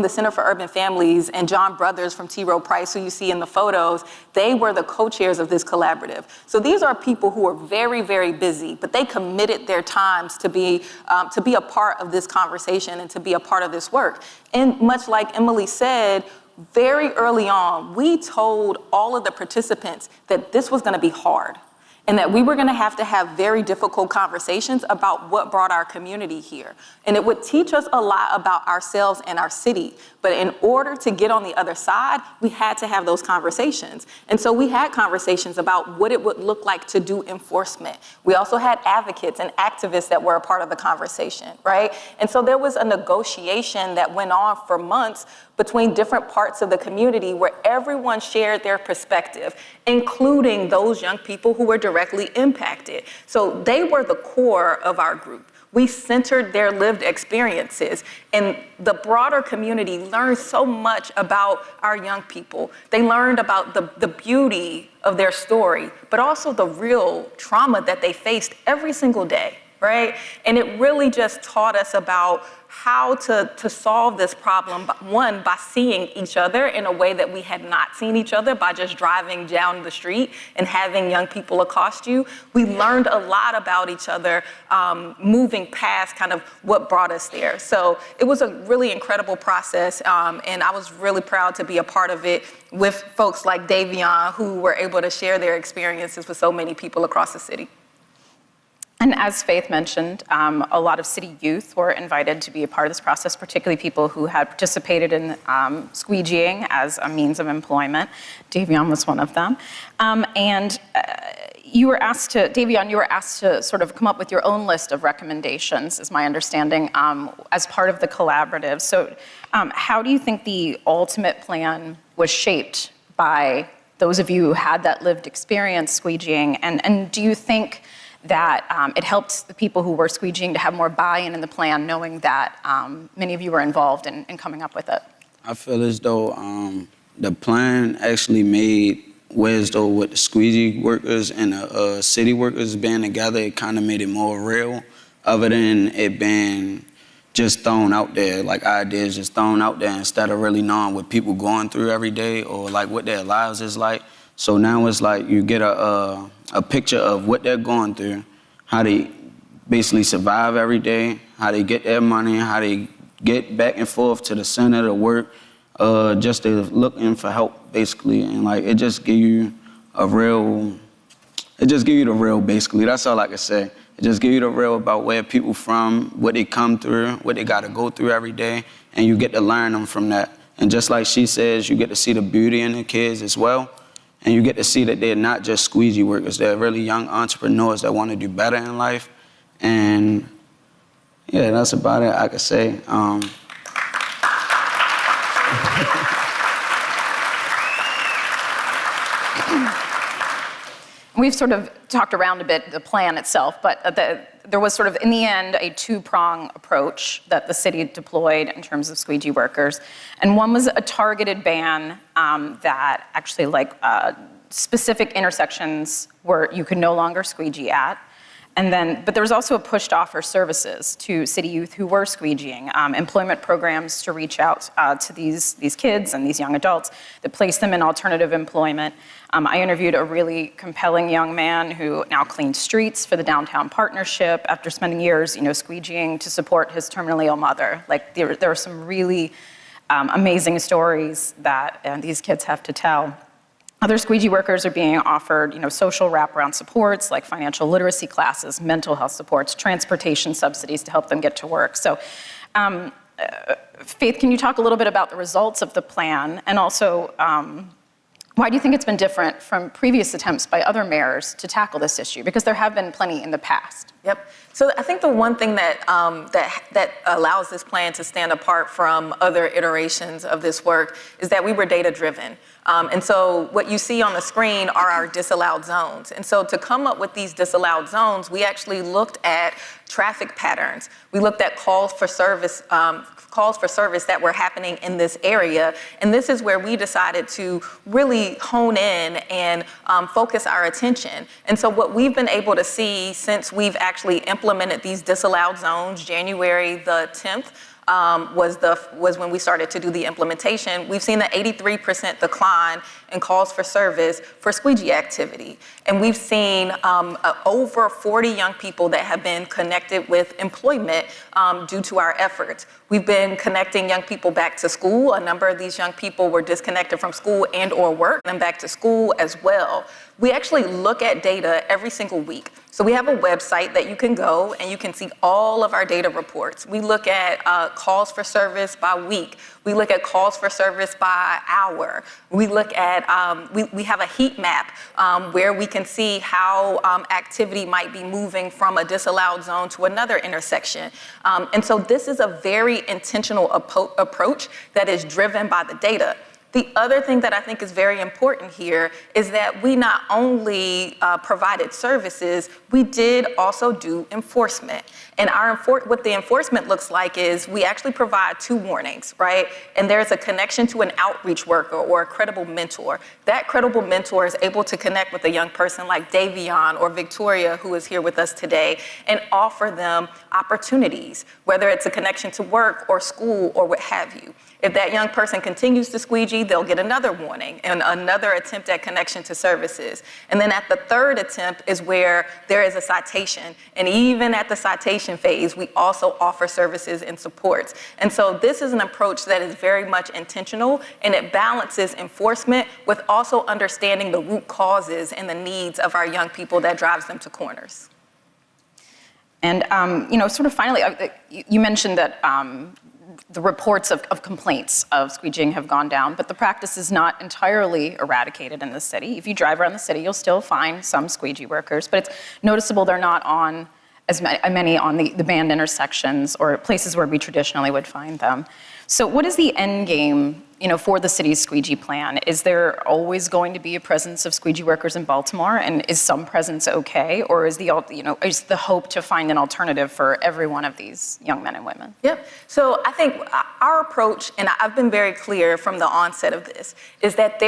the Center for Urban Families and John Brothers from T. Rowe Price, who you see in the photos, they were the co-chairs of this collaborative. So these are people who are very, very busy, but they committed their times to be a part of this conversation and to be a part of this work. And much like Emily said, very early on, we told all of the participants that this was going to be hard and that we were going to have very difficult conversations about what brought our community here. And it would teach us a lot about ourselves and our city. But in order to get on the other side, we had to have those conversations. And so we had conversations about what it would look like to do enforcement. We also had advocates and activists that were a part of the conversation, right? And so there was a negotiation that went on for months between different parts of the community where everyone shared their perspective, including those young people who were directly impacted. So they were the core of our group. We centered their lived experiences, and the broader community learned so much about our young people. They learned about the beauty of their story, but also the real trauma that they faced every single day, right? And it really just taught us about how to solve this problem, one, by seeing each other in a way that we had not seen each other by just driving down the street and having young people accost you. We learned a lot about each other, moving past kind of what brought us there. So it was a really incredible process, and I was really proud to be a part of it with folks like Davion, who were able to share their experiences with so many people across the city. And as Faith mentioned, a lot of city youth were invited to be a part of this process, particularly people who had participated in squeegeeing as a means of employment. Davion was one of them. And you were asked to, Davion, you were asked to sort of come up with your own list of recommendations, is my understanding, as part of the collaborative. So how do you think the ultimate plan was shaped by those of you who had that lived experience squeegeeing? And do you think that it helped the people who were squeegeeing to have more buy-in in the plan, knowing that many of you were involved in coming up with it? I feel as though the plan actually made as though with the squeegee workers and the city workers being together, it kind of made it more real, other than it being just thrown out there, like ideas just thrown out there instead of really knowing what people going through every day or like what their lives is like. So now it's like you get a picture of what they're going through, how they basically survive every day, how they get their money, how they get back and forth to the center to work, just to looking for help basically. And like, it just give you the real basically. That's all I can say. It just give you the real about where people from, what they come through, what they gotta go through every day, and you get to learn them from that. And just like she says, you get to see the beauty in the kids as well. And you get to see that they're not just squeegee workers. They're really young entrepreneurs that want to do better in life. And yeah, that's about it, I could say. We've sort of talked around a bit the plan itself, but there was sort of, in the end, a two-prong approach that the city deployed in terms of squeegee workers. And one was a targeted ban that actually, specific intersections where you could no longer squeegee at. But there was also a push to offer services to city youth who were squeegeeing, employment programs to reach out to these kids and these young adults that place them in alternative employment. I interviewed a really compelling young man who now cleans streets for the Downtown Partnership after spending years, squeegeeing to support his terminally ill mother. There are some really amazing stories that these kids have to tell. Other squeegee workers are being offered, social wraparound supports like financial literacy classes, mental health supports, transportation subsidies to help them get to work. So, Faith, can you talk a little bit about the results of the plan, and also why do you think it's been different from previous attempts by other mayors to tackle this issue? Because there have been plenty in the past. Yep. So I think the one thing that allows this plan to stand apart from other iterations of this work is that we were data-driven. And so what you see on the screen are our disallowed zones. And so to come up with these disallowed zones, we actually looked at traffic patterns. We looked at calls for service that were happening in this area. And this is where we decided to really hone in and focus our attention. And so what we've been able to see since we've actually implemented these disallowed zones, January the 10th, was when we started to do the implementation. We've seen an 83% decline in calls for service for squeegee activity. And we've seen over 40 young people that have been connected with employment due to our efforts. We've been connecting young people back to school. A number of these young people were disconnected from school and or work, and back to school as well. We actually look at data every single week. So we have a website that you can go and you can see all of our data reports. We look at calls for service by week. We look at calls for service by hour. We look at, we have a heat map where we can see how activity might be moving from a disallowed zone to another intersection. And so this is a very intentional approach that is driven by the data. The other thing that I think is very important here is that we not only provided services, we did also do enforcement. And what the enforcement looks like is we actually provide 2 warnings, right? And there's a connection to an outreach worker or a credible mentor. That credible mentor is able to connect with a young person like Davion or Victoria, who is here with us today, and offer them opportunities, whether it's a connection to work or school or what have you. If that young person continues to squeegee, they'll get another warning and another attempt at connection to services. And then at the 3rd attempt is where there is a citation. And even at the citation phase, we also offer services and supports. And so this is an approach that is very much intentional, and it balances enforcement with also understanding the root causes and the needs of our young people that drives them to corners. And, sort of finally, you mentioned that the reports of complaints of squeegeeing have gone down, but the practice is not entirely eradicated in the city. If you drive around the city, you'll still find some squeegee workers, but it's noticeable they're not on as many on the banned intersections or places where we traditionally would find them. So what is the end game, for the city's squeegee plan? Is there always going to be a presence of squeegee workers in Baltimore, and is some presence okay, or is is the hope to find an alternative for every one of these young men and women? Yep. So I think our approach, and I've been very clear from the onset of this, is that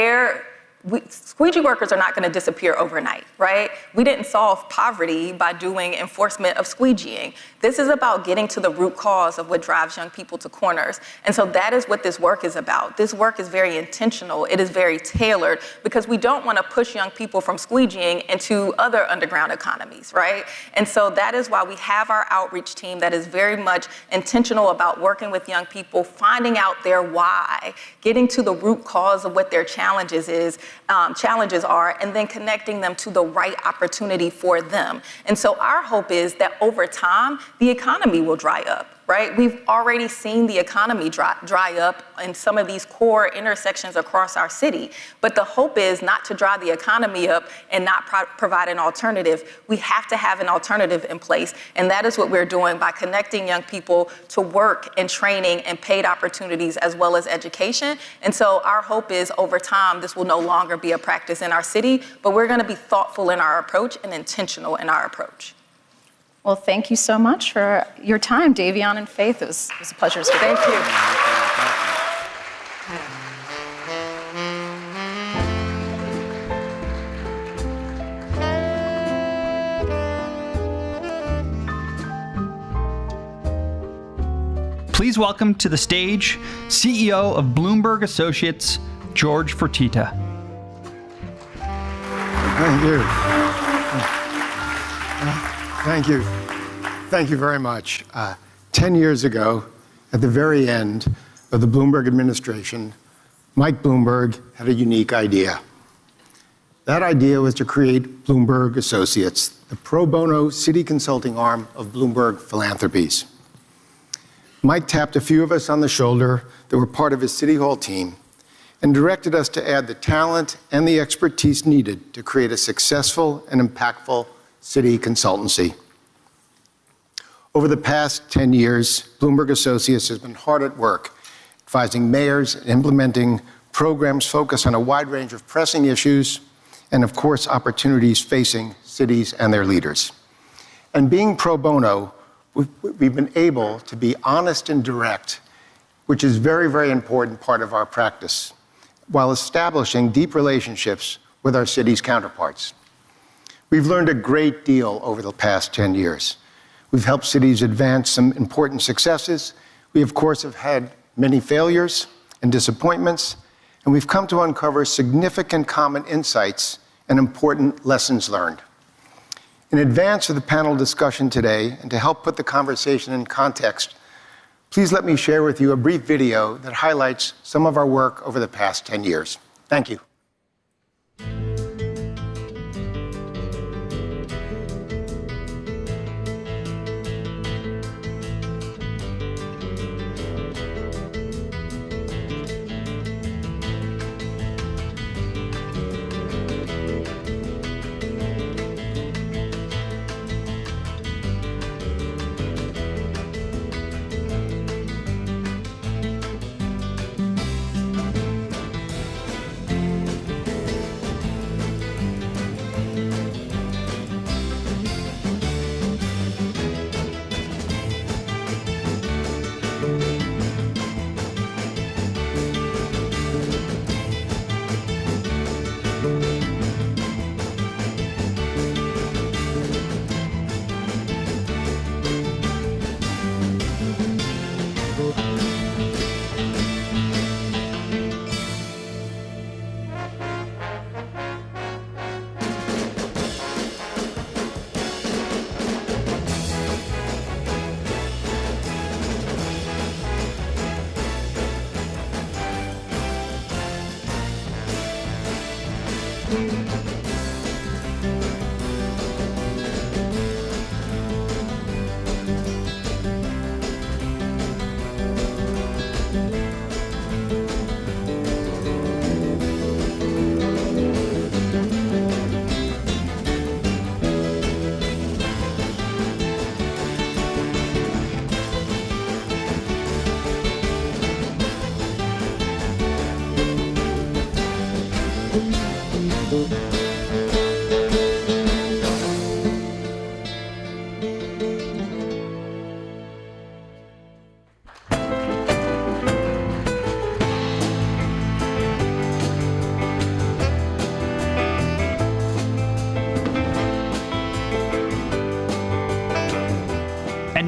squeegee workers are not going to disappear overnight, right? We didn't solve poverty by doing enforcement of squeegeeing. This is about getting to the root cause of what drives young people to corners. And so that is what this work is about. This work is very intentional. It is very tailored because we don't want to push young people from squeegeeing into other underground economies, right? And so that is why we have our outreach team that is very much intentional about working with young people, finding out their why, getting to the root cause of what their challenges are, and then connecting them to the right opportunity for them. And so our hope is that over time, the economy will dry up. right? We've already seen the economy dry up in some of these core intersections across our city. But the hope is not to dry the economy up and not provide an alternative. We have to have an alternative in place. And that is what we're doing by connecting young people to work and training and paid opportunities as well as education. And so our hope is over time, this will no longer be a practice in our city, but we're going to be thoughtful in our approach and intentional in our approach. Well, thank you so much for your time, Davion and Faith. It was a pleasure. Thank you. Please welcome to the stage CEO of Bloomberg Associates, George Fertitta. Thank you. Thank you. Thank you very much. 10 years ago, at the very end of the Bloomberg administration, Mike Bloomberg had a unique idea. That idea was to create Bloomberg Associates, the pro bono city consulting arm of Bloomberg Philanthropies. Mike tapped a few of us on the shoulder that were part of his City Hall team and directed us to add the talent and the expertise needed to create a successful and impactful city consultancy. Over the past 10 years, Bloomberg Associates has been hard at work advising mayors and implementing programs focused on a wide range of pressing issues and, of course, opportunities facing cities and their leaders. And being pro bono, we've been able to be honest and direct, which is a very, very important part of our practice, while establishing deep relationships with our city's counterparts. We've learned a great deal over the past 10 years. We've helped cities advance some important successes. We, of course, have had many failures and disappointments, and we've come to uncover significant common insights and important lessons learned. In advance of the panel discussion today, and to help put the conversation in context, please let me share with you a brief video that highlights some of our work over the past 10 years. Thank you.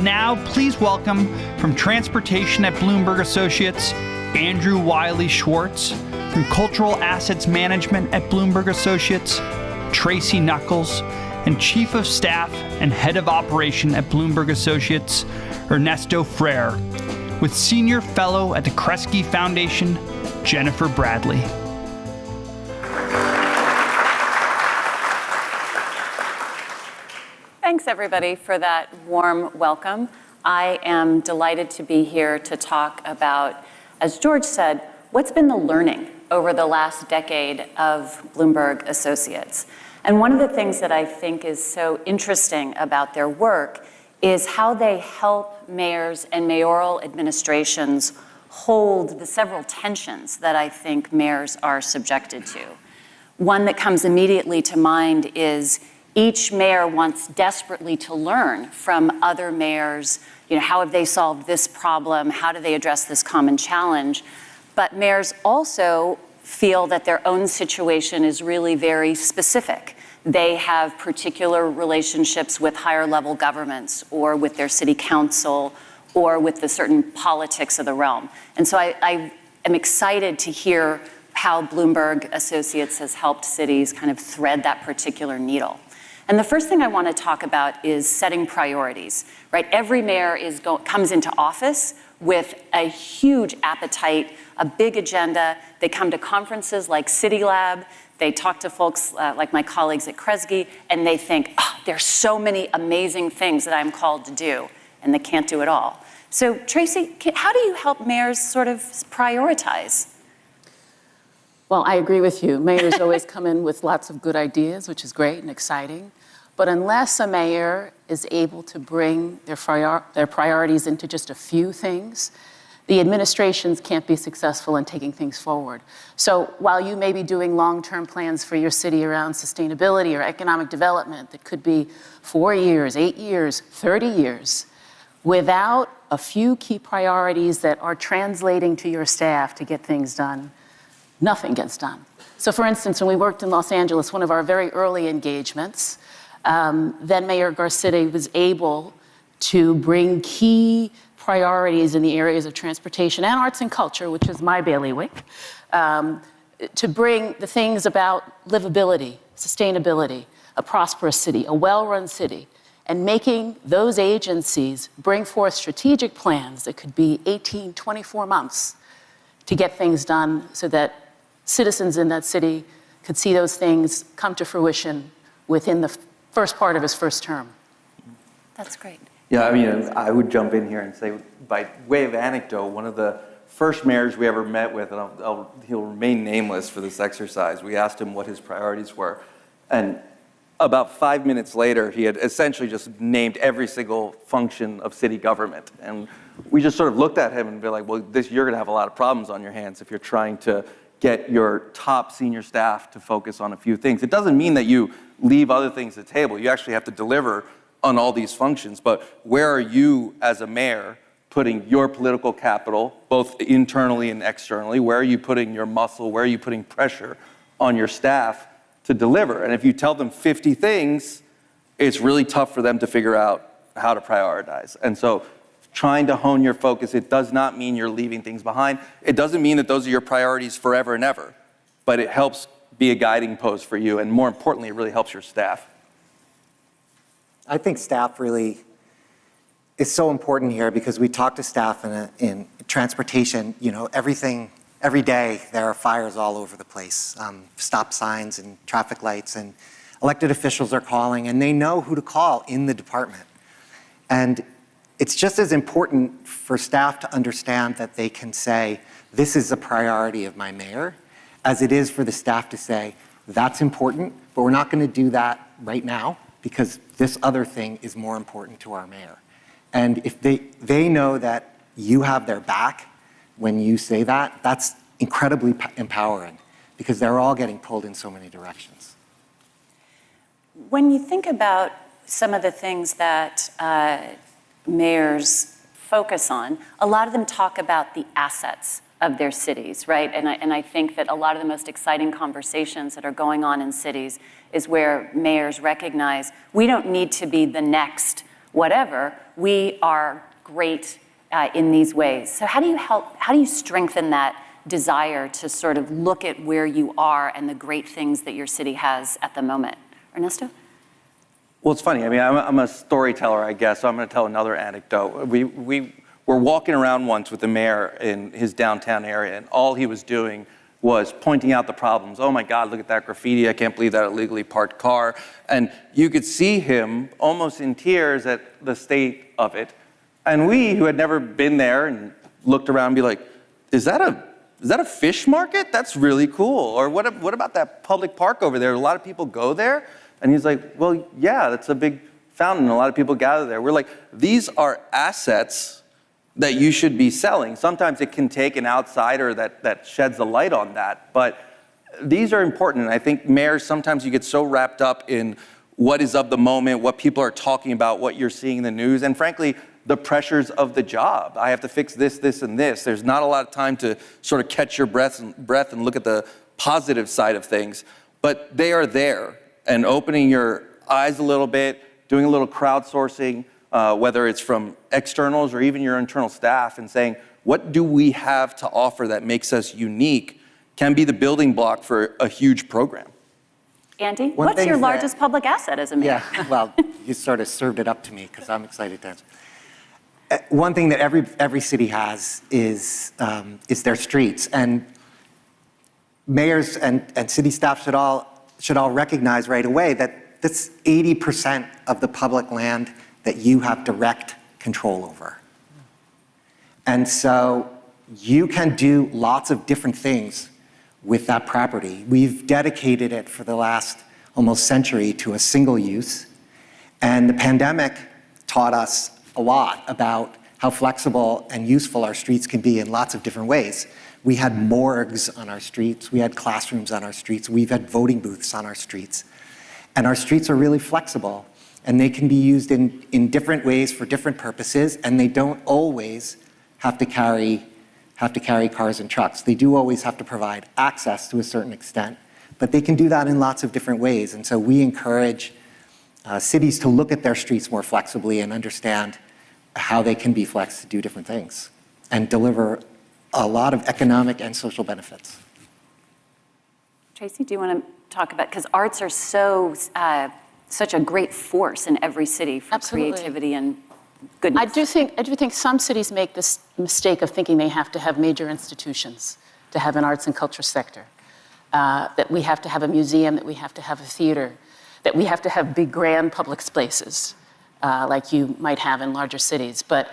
And now, please welcome from Transportation at Bloomberg Associates, Andrew Wiley-Schwartz, from Cultural Assets Management at Bloomberg Associates, Tracey Knuckles, and Chief of Staff and Head of Operation at Bloomberg Associates, Ernesto Frere, with Senior Fellow at the Kresge Foundation, Jennifer Bradley. Thanks, everybody, for that warm welcome. I am delighted to be here to talk about, as George said, what's been the learning over the last decade of Bloomberg Associates. And one of the things that I think is so interesting about their work is how they help mayors and mayoral administrations hold the several tensions that I think mayors are subjected to. One that comes immediately to mind is each mayor wants desperately to learn from other mayors, how have they solved this problem? How do they address this common challenge? But mayors also feel that their own situation is really very specific. They have particular relationships with higher level governments or with their city council or with the certain politics of the realm. And so I am excited to hear how Bloomberg Associates has helped cities kind of thread that particular needle. And the first thing I want to talk about is setting priorities, right? Every mayor comes into office with a huge appetite, a big agenda. They come to conferences like CityLab. They talk to folks like my colleagues at Kresge, and they think, there's so many amazing things that I'm called to do, and they can't do it all. So Tracey, how do you help mayors sort of prioritize? Well, I agree with you. Mayors always come in with lots of good ideas, which is great and exciting. But unless a mayor is able to bring their priorities into just a few things, the administrations can't be successful in taking things forward. So while you may be doing long-term plans for your city around sustainability or economic development that could be 4 years, 8 years, 30 years, without a few key priorities that are translating to your staff to get things done, nothing gets done. So for instance, when we worked in Los Angeles, one of our very early engagements, then Mayor Garcetti was able to bring key priorities in the areas of transportation and arts and culture, which is my bailiwick, to bring the things about livability, sustainability, a prosperous city, a well-run city, and making those agencies bring forth strategic plans that could be 18, 24 months to get things done so that citizens in that city could see those things come to fruition within the first part of his first term. That's great. Yeah, I mean, I would jump in here and say, by way of anecdote, one of the first mayors we ever met with, and he'll remain nameless for this exercise, we asked him what his priorities were. And about 5 minutes later, he had essentially just named every single function of city government. And we just sort of looked at him and be like, well, you're gonna have a lot of problems on your hands if you're trying to get your top senior staff to focus on a few things. It doesn't mean that you leave other things at the table. You actually have to deliver on all these functions. But where are you as a mayor putting your political capital, both internally and externally? Where are you putting your muscle? Where are you putting pressure on your staff to deliver? And if you tell them 50 things, it's really tough for them to figure out how to prioritize. And so trying to hone your focus, it does not mean you're leaving things behind. It doesn't mean that those are your priorities forever and ever, but it helps be a guiding post for you. And more importantly, it really helps your staff. I think staff really is so important here because we talk to staff in transportation, every day there are fires all over the place, stop signs and traffic lights, and elected officials are calling and they know who to call in the department. And it's just as important for staff to understand that they can say, this is a priority of my mayor, as it is for the staff to say, that's important, but we're not going to do that right now because this other thing is more important to our mayor. And if they know that you have their back when you say that, that's incredibly empowering because they're all getting pulled in so many directions. When you think about some of the things that mayors focus on, a lot of them talk about the assets of their cities, right? And I think that a lot of the most exciting conversations that are going on in cities is where mayors recognize we don't need to be the next whatever, we are great in these ways. So how do you strengthen that desire to sort of look at where you are and the great things that your city has at the moment? Ernesto? Well, it's funny. I mean, I'm a storyteller, I guess, so I'm going to tell another anecdote. We were walking around once with the mayor in his downtown area, and all he was doing was pointing out the problems. Oh my God, look at that graffiti. I can't believe that illegally parked car. And you could see him almost in tears at the state of it. And we, who had never been there and looked around and be like, is that a fish market? That's really cool. Or what about that public park over there? A lot of people go there? And he's like, well, yeah, that's a big fountain. A lot of people gather there. We're like, these are assets that you should be selling. Sometimes it can take an outsider that sheds a light on that. But these are important. And I think mayors, sometimes you get so wrapped up in what is of the moment, what people are talking about, what you're seeing in the news, and frankly, the pressures of the job. I have to fix this, this, and this. There's not a lot of time to sort of catch your breath and look at the positive side of things. But they are there, and opening your eyes a little bit, doing a little crowdsourcing, whether it's from externals or even your internal staff, and saying, what do we have to offer that makes us unique, can be the building block for a huge program. Andy, what's your largest public asset as a mayor? Yeah, well, you sort of served it up to me because I'm excited to answer. One thing that every city has is their streets, and mayors and city staff should all recognize right away that that's 80% of the public land that you have direct control over. And so you can do lots of different things with that property. We've dedicated it for the last almost century to a single use, and the pandemic taught us a lot about how flexible and useful our streets can be in lots of different ways. We had morgues on our streets, we had classrooms on our streets, we've had voting booths on our streets. And our streets are really flexible, and they can be used in different ways for different purposes, and they don't always have to carry cars and trucks. They do always have to provide access to a certain extent, but they can do that in lots of different ways. And so we encourage cities to look at their streets more flexibly and understand how they can be flexed to do different things and deliver a lot of economic and social benefits. Tracey, do you want to talk about, because arts are such a great force in every city for creativity and goodness. I do think some cities make this mistake of thinking they have to have major institutions to have an arts and culture sector, that we have to have a museum, that we have to have a theater, that we have to have big grand public spaces like you might have in larger cities. But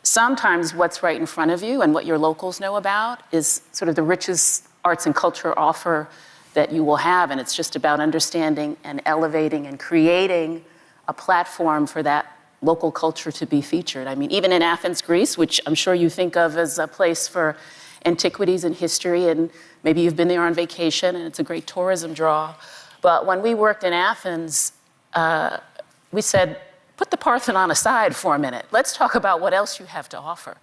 sometimes what's right in front of you and what your locals know about is sort of the richest arts and culture offer that you will have, and it's just about understanding and elevating and creating a platform for that local culture to be featured. I mean, even in Athens, Greece, which I'm sure you think of as a place for antiquities and history, and maybe you've been there on vacation and it's a great tourism draw. But when we worked in Athens, we said, put the Parthenon aside for a minute. Let's talk about what else you have to offer.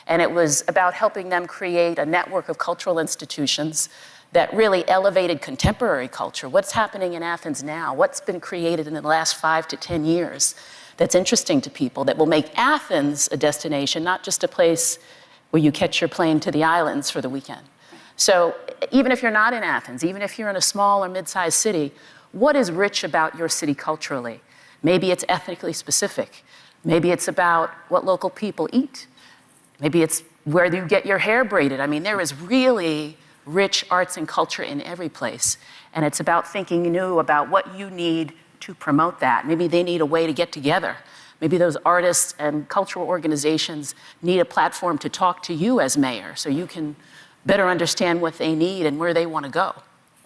And it was about helping them create a network of cultural institutions that really elevated contemporary culture. What's happening in Athens now? What's been created in the last 5 to 10 years that's interesting to people, that will make Athens a destination, not just a place where you catch your plane to the islands for the weekend. So even if you're not in Athens, even if you're in a small or mid-sized city, what is rich about your city culturally? Maybe it's ethnically specific. Maybe it's about what local people eat. Maybe it's where you get your hair braided. I mean, there is really rich arts and culture in every place. And it's about thinking new about what you need to promote that. Maybe they need a way to get together. Maybe those artists and cultural organizations need a platform to talk to you as mayor so you can better understand what they need and where they want to go.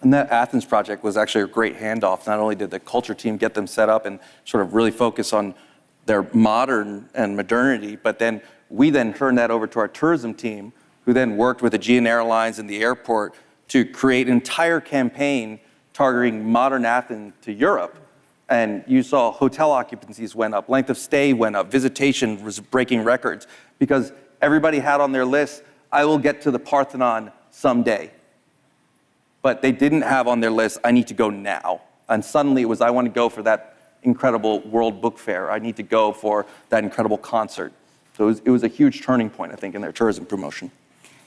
And that Athens project was actually a great handoff. Not only did the culture team get them set up and sort of really focus on their modern and modernity, but then we then turned that over to our tourism team, who then worked with Aegean Airlines and the airport to create an entire campaign targeting modern Athens to Europe. And you saw hotel occupancies went up, length of stay went up, visitation was breaking records, because everybody had on their list, I will get to the Parthenon someday. But they didn't have on their list, I need to go now. And suddenly it was, I want to go for that incredible World Book Fair. I need to go for that incredible concert. So it was a huge turning point, I think, in their tourism promotion.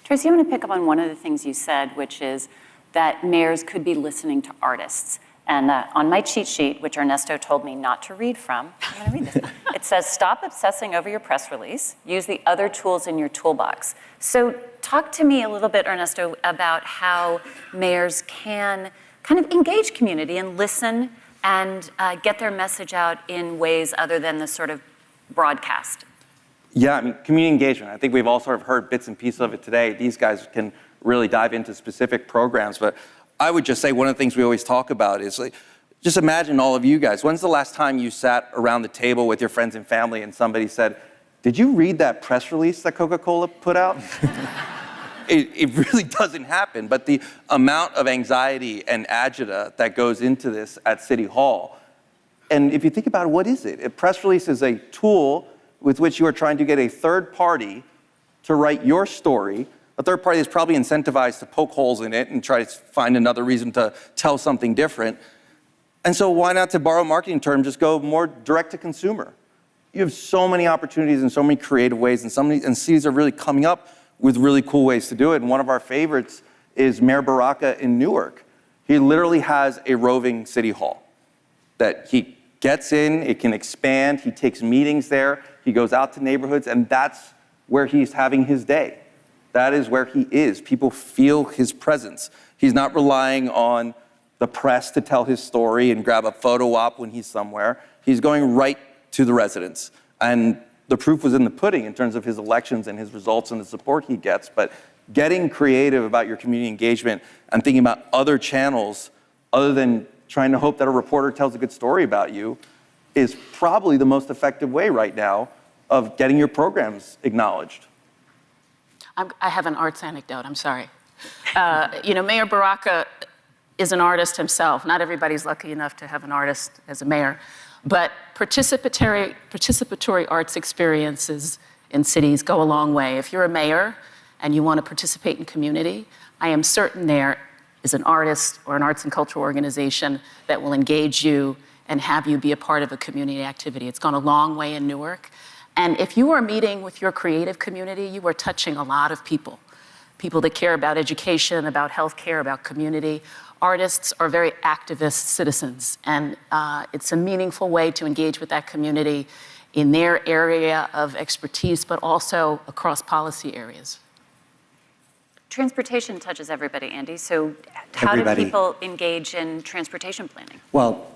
Tracey, I'm going to pick up on one of the things you said, which is that mayors could be listening to artists. And on my cheat sheet, which Ernesto told me not to read from, I'm going to read this. It says, stop obsessing over your press release. Use the other tools in your toolbox. So talk to me a little bit, Ernesto, about how mayors can kind of engage community and listen and get their message out in ways other than the sort of broadcast. Yeah, I mean, community engagement. I think we've all sort of heard bits and pieces of it today. These guys can really dive into specific programs, but I would just say one of the things we always talk about is like, just imagine all of you guys. When's the last time you sat around the table with your friends and family and somebody said, did you read that press release that Coca-Cola put out? It really doesn't happen, but the amount of anxiety and agita that goes into this at City Hall, and if you think about it, what is it? A press release is a tool with which you are trying to get a third party to write your story, a third party that's probably incentivized to poke holes in it and try to find another reason to tell something different. And so why not, to borrow a marketing term, just go more direct to consumer? You have so many opportunities and so many creative ways, and cities are really coming up with really cool ways to do it. And one of our favorites is Mayor Baraka in Newark. He literally has a roving city hall that he gets in, it can expand, he takes meetings there, he goes out to neighborhoods, and that's where he's having his day. That is where he is. People feel his presence. He's not relying on the press to tell his story and grab a photo op when he's somewhere. He's going right to the residents. And the proof was in the pudding in terms of his elections and his results and the support he gets. But getting creative about your community engagement and thinking about other channels other than trying to hope that a reporter tells a good story about you is probably the most effective way right now of getting your programs acknowledged. I have an arts anecdote, I'm sorry. Mayor Baraka is an artist himself. Not everybody's lucky enough to have an artist as a mayor. But participatory arts experiences in cities go a long way. If you're a mayor and you want to participate in community, I am certain there is an artist or an arts and cultural organization that will engage you and have you be a part of a community activity. It's gone a long way in Newark. And if you are meeting with your creative community, you are touching a lot of people. People that care about education, about healthcare, about community. Artists are very activist citizens, and it's a meaningful way to engage with that community in their area of expertise, but also across policy areas. Transportation touches everybody, Andy. So how do people engage in transportation planning? Well,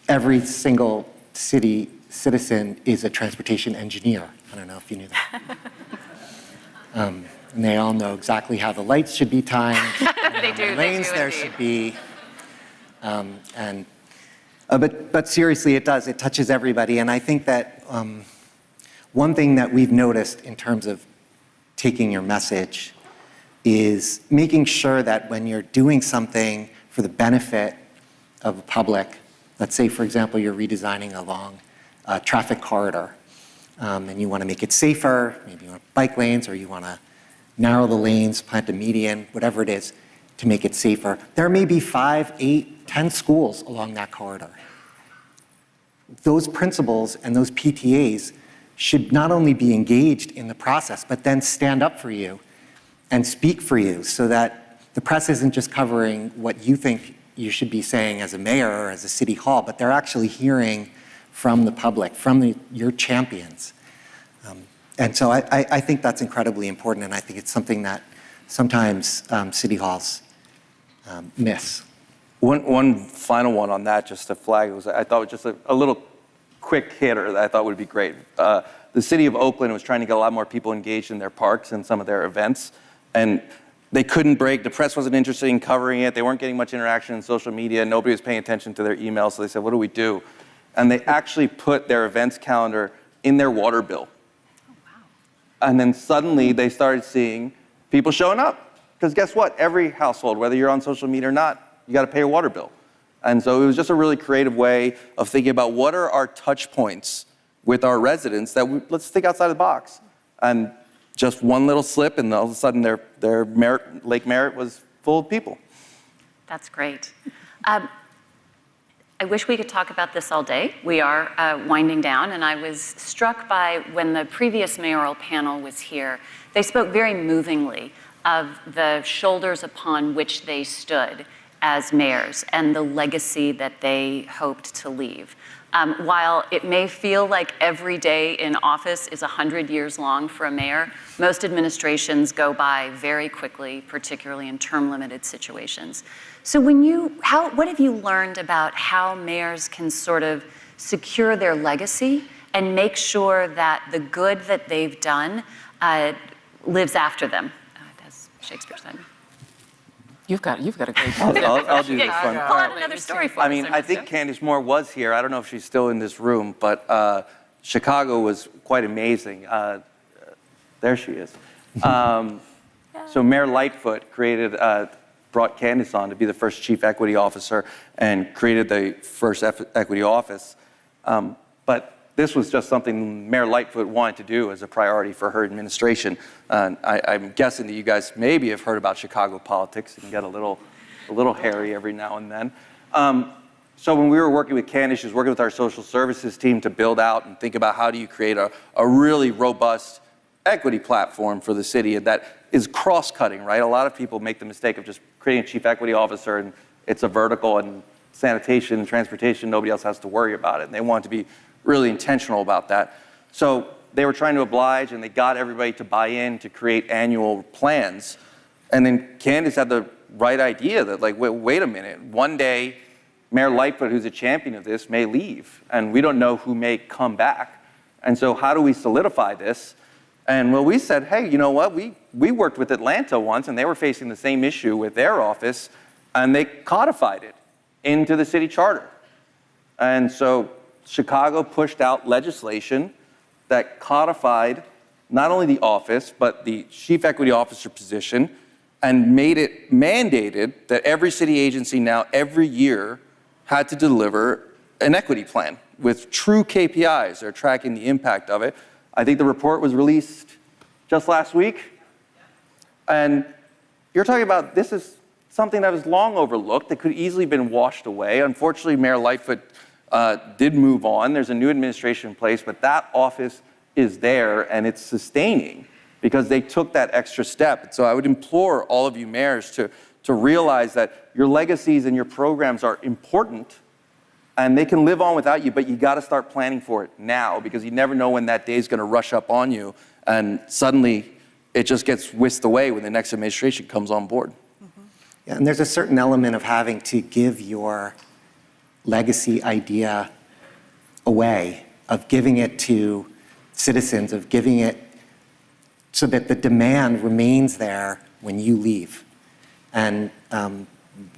every single city citizen is a transportation engineer. I don't know if you knew that. And they all know exactly how the lights should be timed, They do, the lanes they do there indeed. should be. But seriously, it does. It touches everybody. And I think that one thing that we've noticed in terms of taking your message is making sure that when you're doing something for the benefit of the public, let's say, for example, you're redesigning a long traffic corridor, and you want to make it safer, maybe you want bike lanes, or you want to narrow the lanes, plant a median, whatever it is, to make it safer. There may be 5, 8, 10 schools along that corridor. Those principals and those PTAs should not only be engaged in the process, but then stand up for you and speak for you so that the press isn't just covering what you think you should be saying as a mayor or as a city hall, but they're actually hearing from the public, from your champions. And so I think that's incredibly important, and I think it's something that sometimes city halls miss. One final one on that, just to flag, was I thought just a little quick hitter that I thought would be great. The city of Oakland was trying to get a lot more people engaged in their parks and some of their events, and they couldn't break. The press wasn't interested in covering it. They weren't getting much interaction in social media. Nobody was paying attention to their emails, so they said, what do we do? And they actually put their events calendar in their water bill. And then suddenly they started seeing people showing up. Because guess what? Every household, whether you're on social media or not, you got to pay your water bill. And so it was just a really creative way of thinking about what are our touch points with our residents that let's think outside the box. And just one little slip, and all of a sudden their Lake Merritt was full of people. That's great. I wish we could talk about this all day. We are winding down, and I was struck by when the previous mayoral panel was here, they spoke very movingly of the shoulders upon which they stood as mayors and the legacy that they hoped to leave. While it may feel like every day in office is 100 years long for a mayor, most administrations go by very quickly, particularly in term-limited situations. So what have you learned about how mayors can sort of secure their legacy and make sure that the good that they've done lives after them, as Shakespeare said. You've got a great I'll do this one. Pull out another story for us. I mean, I think Candace Moore was here. I don't know if she's still in this room, but Chicago was quite amazing. There she is. So Mayor Lightfoot brought Candace on to be the first chief equity officer and created the first equity office. But this was just something Mayor Lightfoot wanted to do as a priority for her administration. I'm guessing that you guys maybe have heard about Chicago politics. It can get a little hairy every now and then. So when we were working with Candace, she was working with our social services team to build out and think about how do you create a really robust equity platform for the city that is cross-cutting, right? A lot of people make the mistake of just creating a chief equity officer and it's a vertical, and sanitation and transportation, nobody else has to worry about it. And they want to be really intentional about that. So they were trying to oblige, and they got everybody to buy in to create annual plans. And then Candace had the right idea that, like, wait a minute, one day Mayor Lightfoot, who's a champion of this, may leave, and we don't know who may come back. And so how do we solidify this? And well, we said, hey, you know what? We worked with Atlanta once, and they were facing the same issue with their office, and they codified it into the city charter. And so Chicago pushed out legislation that codified not only the office, but the chief equity officer position, and made it mandated that every city agency now every year had to deliver an equity plan with true KPIs. They're tracking the impact of it. I think the report was released just last week. And you're talking about, this is something that was long overlooked, that could easily have been washed away. Unfortunately, Mayor Lightfoot did move on. There's a new administration in place, but that office is there and it's sustaining because they took that extra step. And so I would implore all of you mayors to realize that your legacies and your programs are important and they can live on without you, but you gotta start planning for it now because you never know when that day is gonna rush up on you and suddenly it just gets whisked away when the next administration comes on board. Yeah, and there's a certain element of having to give your legacy idea away, of giving it to citizens, of giving it so that the demand remains there when you leave. And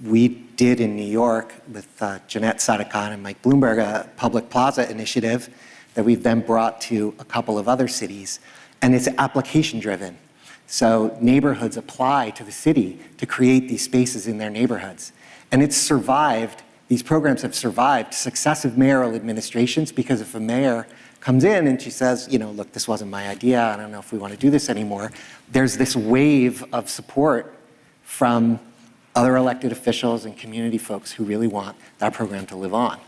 we did in New York with Jeanette Sadekhan and Mike Bloomberg a public plaza initiative that we've then brought to a couple of other cities, and it's application driven. So neighborhoods apply to the city to create these spaces in their neighborhoods. And it's survived, these programs have survived successive mayoral administrations because if a mayor comes in and she says, you know, look, this wasn't my idea, I don't know if we want to do this anymore, there's this wave of support from other elected officials and community folks who really want that program to live on.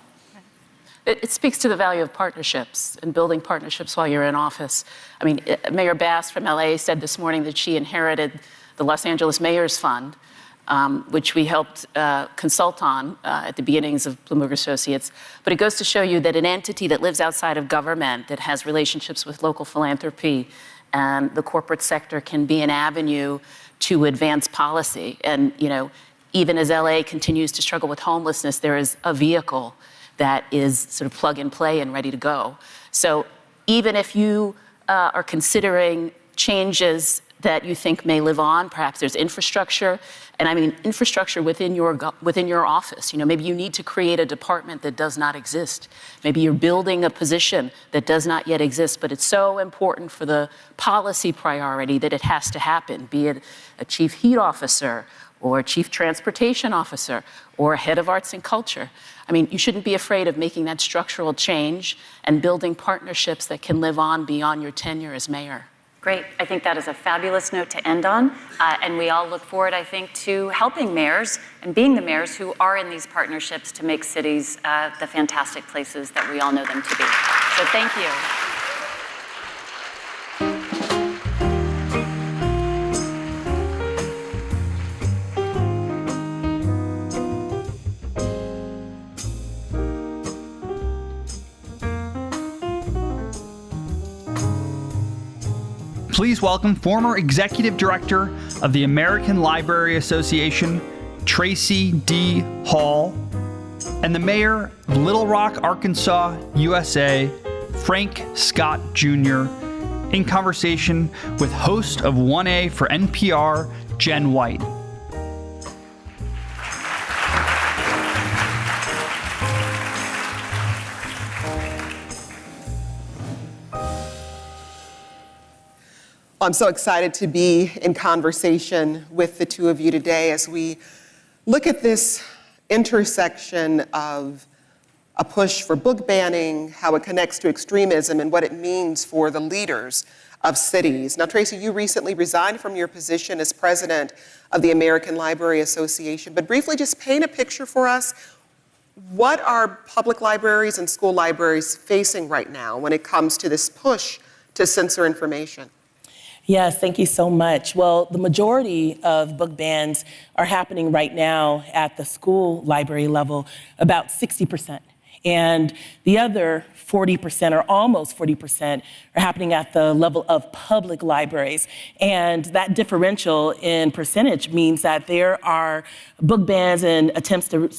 It speaks to the value of partnerships and building partnerships while you're in office. I mean, Mayor Bass from LA said this morning that she inherited the Los Angeles Mayor's Fund, which we helped consult on at the beginnings of Bloomberg Associates. But it goes to show you that an entity that lives outside of government, that has relationships with local philanthropy and the corporate sector can be an avenue to advance policy. And, you know, even as LA continues to struggle with homelessness, there is a vehicle that is sort of plug and play and ready to go. So even if you are considering changes that you think may live on, perhaps there's infrastructure, and I mean infrastructure within your office. You know, maybe you need to create a department that does not exist. Maybe you're building a position that does not yet exist, but it's so important for the policy priority that it has to happen, be it a chief heat officer or a chief transportation officer or a head of arts and culture. I mean, you shouldn't be afraid of making that structural change and building partnerships that can live on beyond your tenure as mayor. Great. I think that is a fabulous note to end on. And we all look forward, I think, to helping mayors and being the mayors who are in these partnerships to make cities the fantastic places that we all know them to be. So thank you. Please welcome former executive director of the American Library Association, Tracey D. Hall, and the mayor of Little Rock, Arkansas, USA, Frank Scott Jr., in conversation with host of 1A for NPR, Jen White. I'm so excited to be in conversation with the two of you today as we look at this intersection of a push for book banning, how it connects to extremism, and what it means for the leaders of cities. Now, Tracey, you recently resigned from your position as president of the American Library Association, but briefly just paint a picture for us. What are public libraries and school libraries facing right now when it comes to this push to censor information? Yes, thank you so much. Well, the majority of book bans are happening right now at the school library level, about 60%. And the other 40%, or almost 40%, are happening at the level of public libraries. And that differential in percentage means that there are book bans and attempts to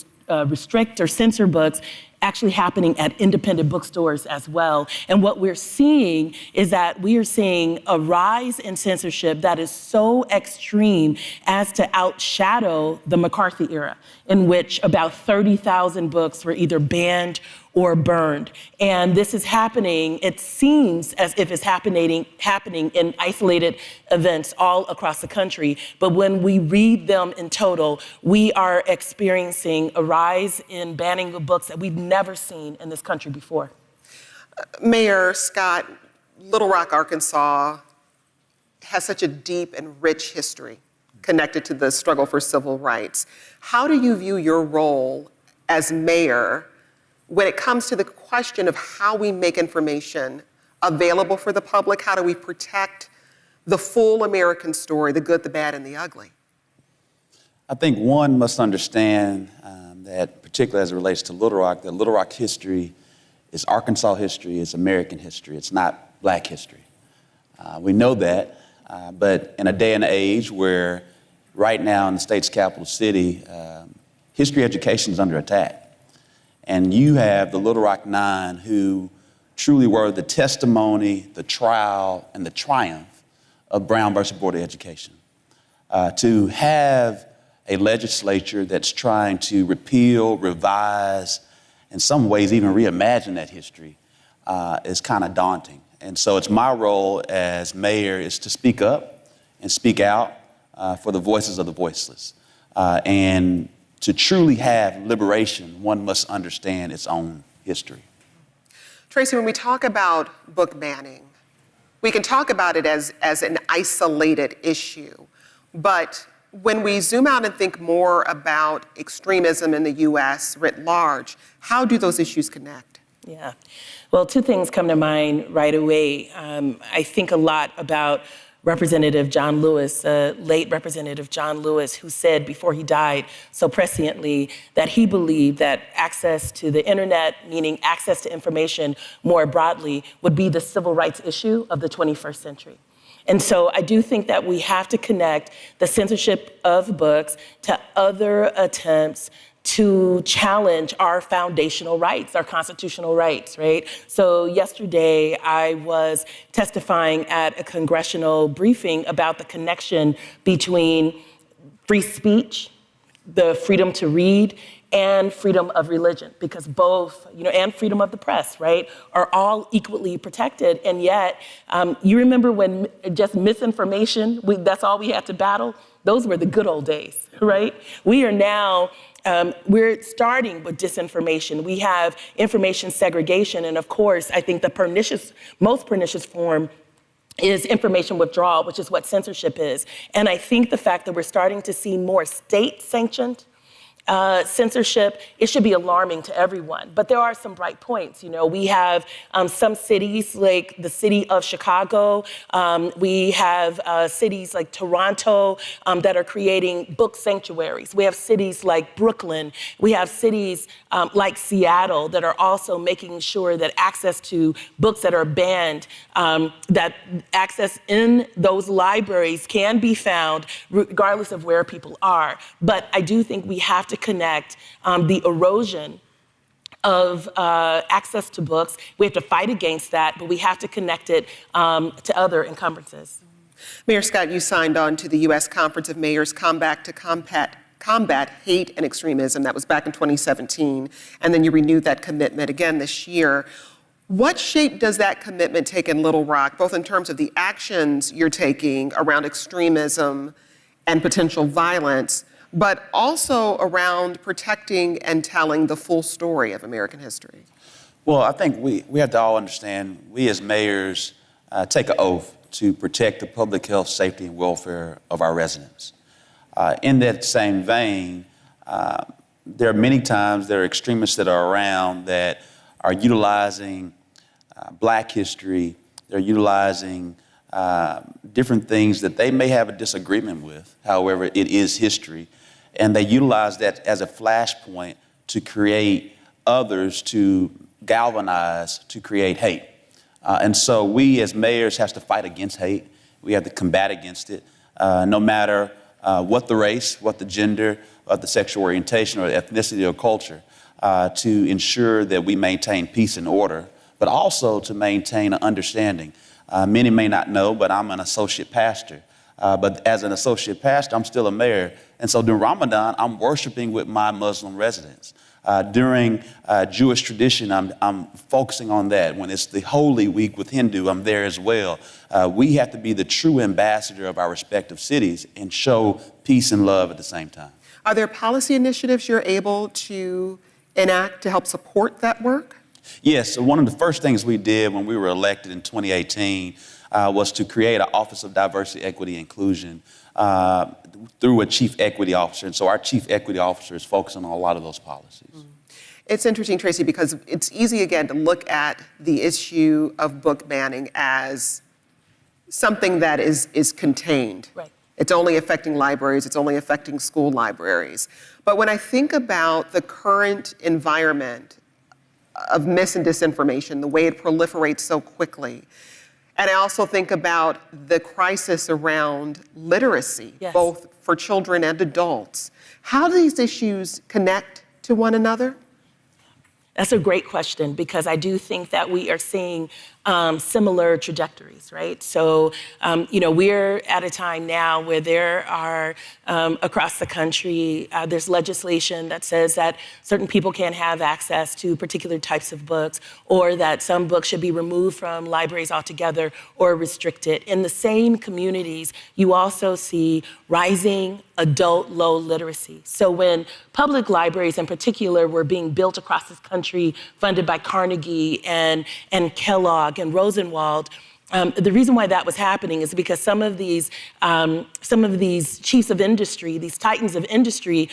restrict or censor books actually happening at independent bookstores as well. And what we're seeing is that we are seeing a rise in censorship that is so extreme as to outshadow the McCarthy era, in which about 30,000 books were either banned or burned. And this is happening, it seems as if it's happening in isolated events all across the country. But when we read them in total, we are experiencing a rise in banning of books that we've never seen in this country before. Mayor Scott, Little Rock, Arkansas has such a deep and rich history connected to the struggle for civil rights. How do you view your role as mayor when it comes to the question of how we make information available for the public? How do we protect the full American story, the good, the bad, and the ugly? I think one must understand that, particularly as it relates to Little Rock, that Little Rock history is Arkansas history, it's American history, it's not Black history. We know that, but in a day and age where right now in the state's capital city, history education is under attack. And you have the Little Rock Nine who truly were the testimony, the trial, and the triumph of Brown versus Board of Education. To have a legislature that's trying to repeal, revise, in some ways even reimagine that history is kind of daunting. And so it's my role as mayor is to speak up and speak out for the voices of the voiceless. And to truly have liberation, one must understand its own history. Tracey, when we talk about book banning, we can talk about it as an isolated issue, but when we zoom out and think more about extremism in the U.S. writ large, how do those issues connect? Yeah, well, two things come to mind right away. I think a lot about Representative John Lewis, late Representative John Lewis, who said before he died so presciently that he believed that access to the internet, meaning access to information more broadly, would be the civil rights issue of the 21st century. And so I do think that we have to connect the censorship of books to other attempts to challenge our foundational rights, our constitutional rights, right? So yesterday I was testifying at a congressional briefing about the connection between free speech, the freedom to read, and freedom of religion, because both, and freedom of the press, right, are all equally protected. And yet, you remember when just misinformation, that's all we had to battle? Those were the good old days, right? We are now, we're starting with disinformation. We have information segregation. And of course, I think the most pernicious form is information withdrawal, which is what censorship is. And I think the fact that we're starting to see more state-sanctioned censorship, it should be alarming to everyone. But there are some bright points. We have some cities like the city of Chicago. We have cities like Toronto that are creating book sanctuaries. We have cities like Brooklyn. We have cities like Seattle that are also making sure that access to books that are banned, that access in those libraries can be found regardless of where people are. But I do think we have to connect the erosion of access to books. We have to fight against that, but we have to connect it to other encumbrances. Mayor Scott, you signed on to the U.S. Conference of Mayors Combat Hate and Extremism. That was back in 2017. And then you renewed that commitment again this year. What shape does that commitment take in Little Rock, both in terms of the actions you're taking around extremism and potential violence, but also around protecting and telling the full story of American history? Well, I think we have to all understand, we as mayors take an oath to protect the public health, safety, and welfare of our residents. In that same vein, there are many times there are extremists that are around that are utilizing Black history, they're utilizing different things that they may have a disagreement with, however, it is history, and they utilize that as a flashpoint to create others, to galvanize, to create hate. And so we as mayors have to fight against hate. We have to combat against it, no matter what the race, what the gender, what the sexual orientation or ethnicity or culture, to ensure that we maintain peace and order, but also to maintain an understanding. Many may not know, but I'm an associate pastor. But as an associate pastor, I'm still a mayor. And so during Ramadan, I'm worshiping with my Muslim residents. During Jewish tradition, I'm focusing on that. When it's the Holy Week with Hindu, I'm there as well. We have to be the true ambassador of our respective cities and show peace and love at the same time. Are there policy initiatives you're able to enact to help support that work? Yes, so one of the first things we did when we were elected in 2018 was to create an Office of Diversity, Equity, and Inclusion through a Chief Equity Officer. And so our Chief Equity Officer is focusing on a lot of those policies. It's interesting, Tracey, because it's easy, again, to look at the issue of book banning as something that is contained. Right. It's only affecting libraries, it's only affecting school libraries. But when I think about the current environment of mis and disinformation, the way it proliferates so quickly, and I also think about the crisis around literacy, Yes. both for children and adults. How do these issues connect to one another? That's a great question, because I do think that we are seeing similar trajectories, right? So, we're at a time now where there are, across the country, there's legislation that says that certain people can't have access to particular types of books, or that some books should be removed from libraries altogether or restricted. In the same communities, you also see rising adult low literacy. So when public libraries in particular were being built across this country, funded by Carnegie and Kellogg and Rosenwald, the reason why that was happening is because some of these chiefs of industry, these titans of industry,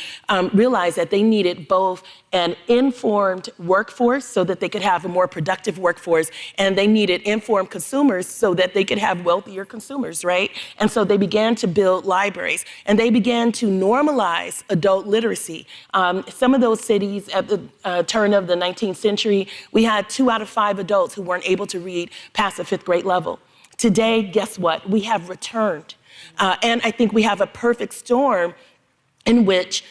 realized that they needed both an informed workforce so that they could have a more productive workforce, and they needed informed consumers so that they could have wealthier consumers, right? And so they began to build libraries, and they began to normalize adult literacy. Some of those cities at the turn of the 19th century, we had 2 out of 5 adults who weren't able to read past the 5th grade level. Today, guess what? We have returned. And I think we have a perfect storm in which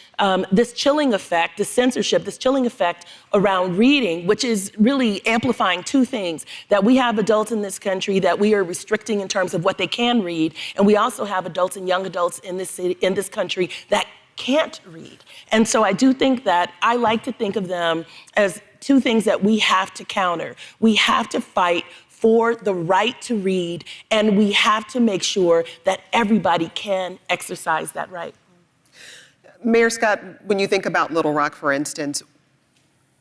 this chilling effect, this censorship, this chilling effect around reading, which is really amplifying 2 things, that we have adults in this country that we are restricting in terms of what they can read, and we also have adults and young adults in this city, in this country that can't read. And so I do think that I like to think of them as 2 things that we have to counter. We have to fight for the right to read, and we have to make sure that everybody can exercise that right. Mayor Scott, when you think about Little Rock, for instance,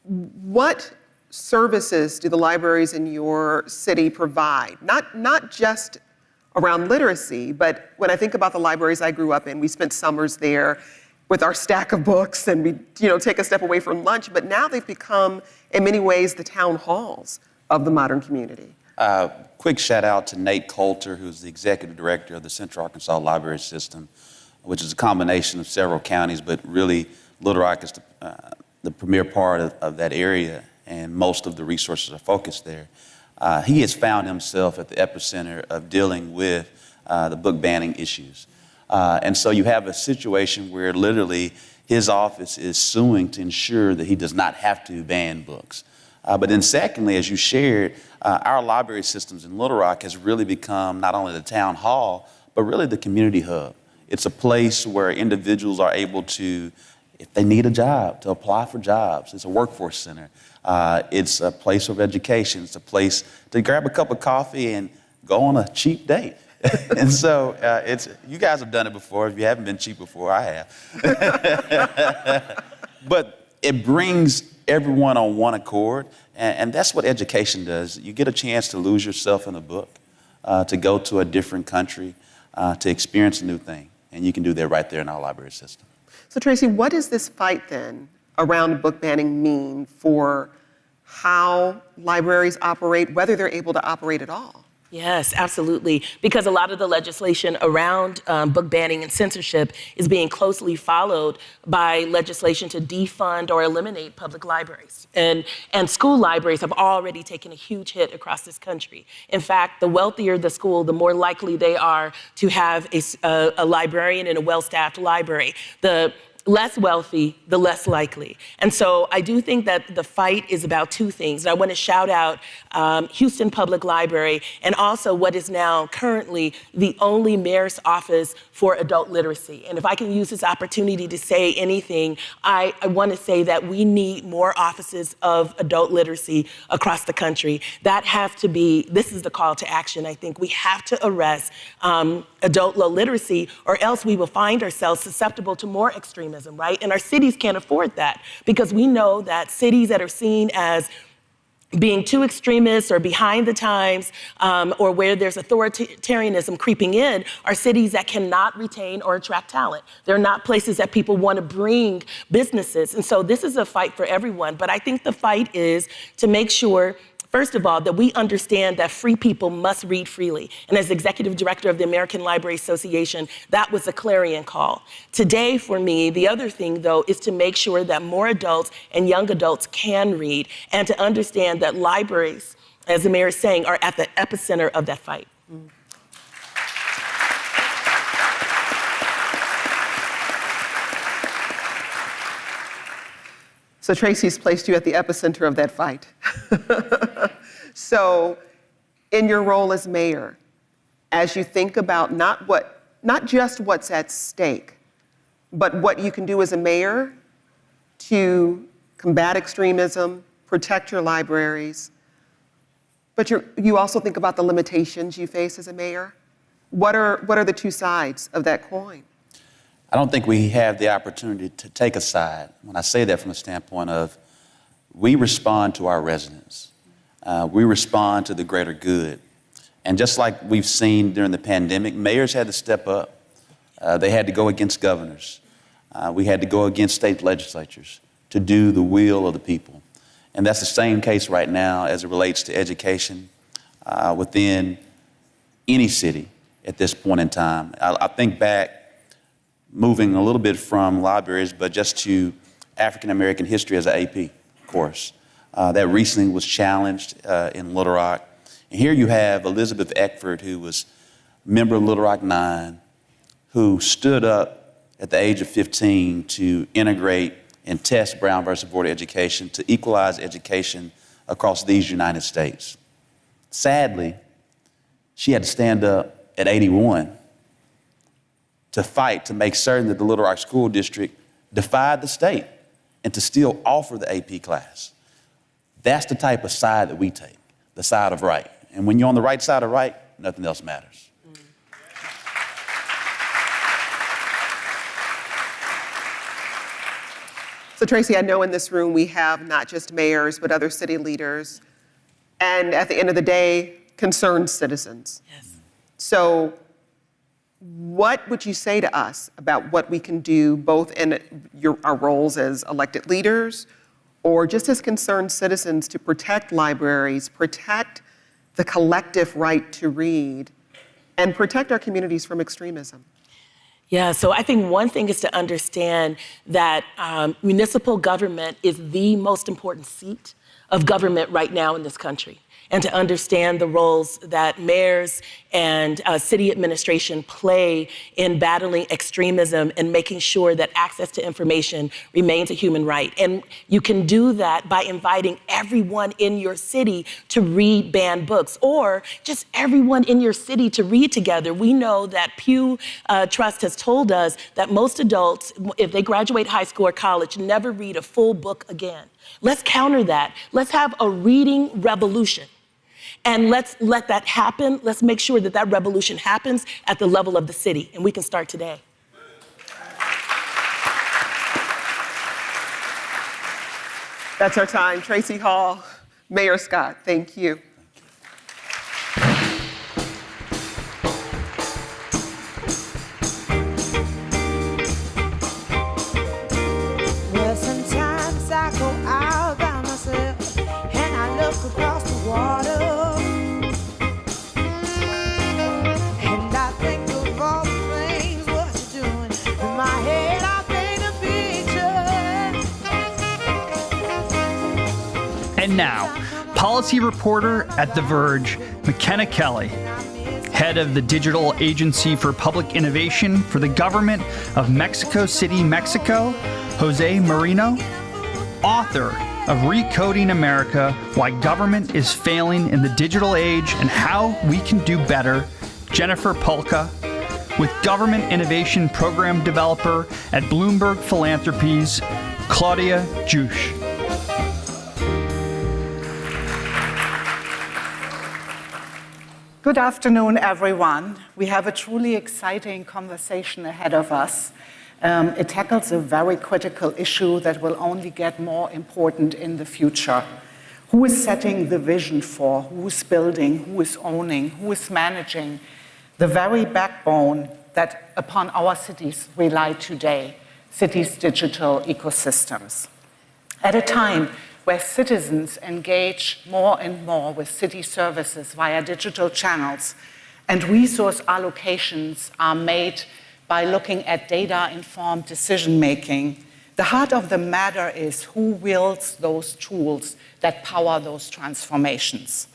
what services do the libraries in your city provide? Not just around literacy, but when I think about the libraries I grew up in, we spent summers there with our stack of books, and we take a step away from lunch, but now they've become, in many ways, the town halls of the modern community. Quick shout out to Nate Coulter, who's the executive director of the Central Arkansas Library System, which is a combination of several counties, but really Little Rock is the premier part of that area, and most of the resources are focused there. He has found himself at the epicenter of dealing with the book banning issues. And so you have a situation where literally his office is suing to ensure that he does not have to ban books. But then secondly, as you shared, our library systems in Little Rock has really become not only the town hall, but really the community hub. It's a place where individuals are able to, if they need a job, to apply for jobs. It's a workforce center. It's a place of education. It's a place to grab a cup of coffee and go on a cheap date. And so you guys have done it before. If you haven't been cheap before, I have. But it brings everyone on one accord, and that's what education does. You get a chance to lose yourself in a book, to go to a different country, to experience a new thing, and you can do that right there in our library system. So Tracey, what does this fight then around book banning mean for how libraries operate, whether they're able to operate at all? Yes, absolutely. Because a lot of the legislation around book banning and censorship is being closely followed by legislation to defund or eliminate public libraries. And school libraries have already taken a huge hit across this country. In fact, the wealthier the school, the more likely they are to have a librarian in a well-staffed library. The less wealthy, the less likely. And so I do think that the fight is about two things. And I want to shout out Houston Public Library and also what is now currently the only mayor's office for adult literacy. And if I can use this opportunity to say anything, I want to say that we need more offices of adult literacy across the country. That have to be, this is the call to action, I think. We have to arrest adult low literacy, or else we will find ourselves susceptible to more extremism, right? And our cities can't afford that, because we know that cities that are seen as being too extremist or behind the times, or where there's authoritarianism creeping in, are cities that cannot retain or attract talent. They're not places that people want to bring businesses. And so this is a fight for everyone. But I think the fight is to make sure, first of all, that we understand that free people must read freely. And as executive director of the American Library Association, that was a clarion call. Today, for me, the other thing, though, is to make sure that more adults and young adults can read, and to understand that libraries, as the mayor is saying, are at the epicenter of that fight. So Tracey's placed you at the epicenter of that fight. So in your role as mayor, as you think about not just what's at stake, but what you can do as a mayor to combat extremism, protect your libraries, but you also think about the limitations you face as a mayor. What are the two sides of that coin? I don't think we have the opportunity to take a side. When I say that from a standpoint of, we respond to our residents. We respond to the greater good. And just like we've seen during the pandemic, mayors had to step up. They had to go against governors. We had to go against state legislatures to do the will of the people. And that's the same case right now as it relates to education within any city at this point in time. I think back, moving a little bit from libraries, but just to African American history as an AP course. That recently was challenged in Little Rock. And here you have Elizabeth Eckford, who was a member of Little Rock 9, who stood up at the age of 15 to integrate and test Brown versus Board of Education to equalize education across these United States. Sadly, she had to stand up at 81 to fight to make certain that the Little Rock School District defied the state and to still offer the AP class. That's the type of side that we take, the side of right. And when you're on the right side of right, nothing else matters. So Tracey, I know in this room we have not just mayors, but other city leaders, and at the end of the day, concerned citizens. Yes. So what would you say to us about what we can do both in our roles as elected leaders or just as concerned citizens to protect libraries, protect the collective right to read, and protect our communities from extremism? Yeah, so I think one thing is to understand that municipal government is the most important seat of government right now in this country. and to understand the roles that mayors and city administration play in battling extremism and making sure that access to information remains a human right. And you can do that by inviting everyone in your city to read banned books, or just everyone in your city to read together. We know that Pew Trust has told us that most adults, if they graduate high school or college, never read a full book again. Let's counter that. Let's have a reading revolution. And let's let that happen. Let's make sure that that revolution happens at the level of the city. And we can start today. That's our time. Tracey Hall, Mayor Scott, thank you. Well, sometimes I go out by myself and I look across the water. And I think of all the things what you're doing. In my head, I paint a picture. And now, policy reporter at The Verge, McKenna Kelly, head of the Digital Agency for Public Innovation for the Government of Mexico City, Mexico, Jose Marino, author of Recoding America, Why Government is Failing in the Digital Age and How We Can Do Better, Jennifer Polka, with Government Innovation Program Developer at Bloomberg Philanthropies, Claudia Jusch. Good afternoon, everyone. We have a truly exciting conversation ahead of us. It tackles a very critical issue that will only get more important in the future. Who is setting the vision for, who is building, who is owning, who is managing the very backbone that upon our cities rely today, cities' digital ecosystems. At a time where citizens engage more and more with city services via digital channels, and resource allocations are made by looking at data-informed decision-making, the heart of the matter is who wields those tools that power those transformations.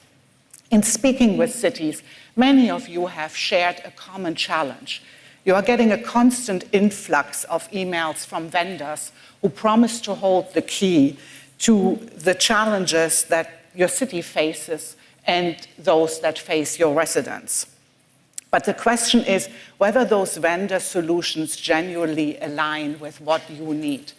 In speaking with cities, many of you have shared a common challenge. You are getting a constant influx of emails from vendors who promise to hold the key to the challenges that your city faces and those that face your residents. But the question is whether those vendor solutions genuinely align with what you need.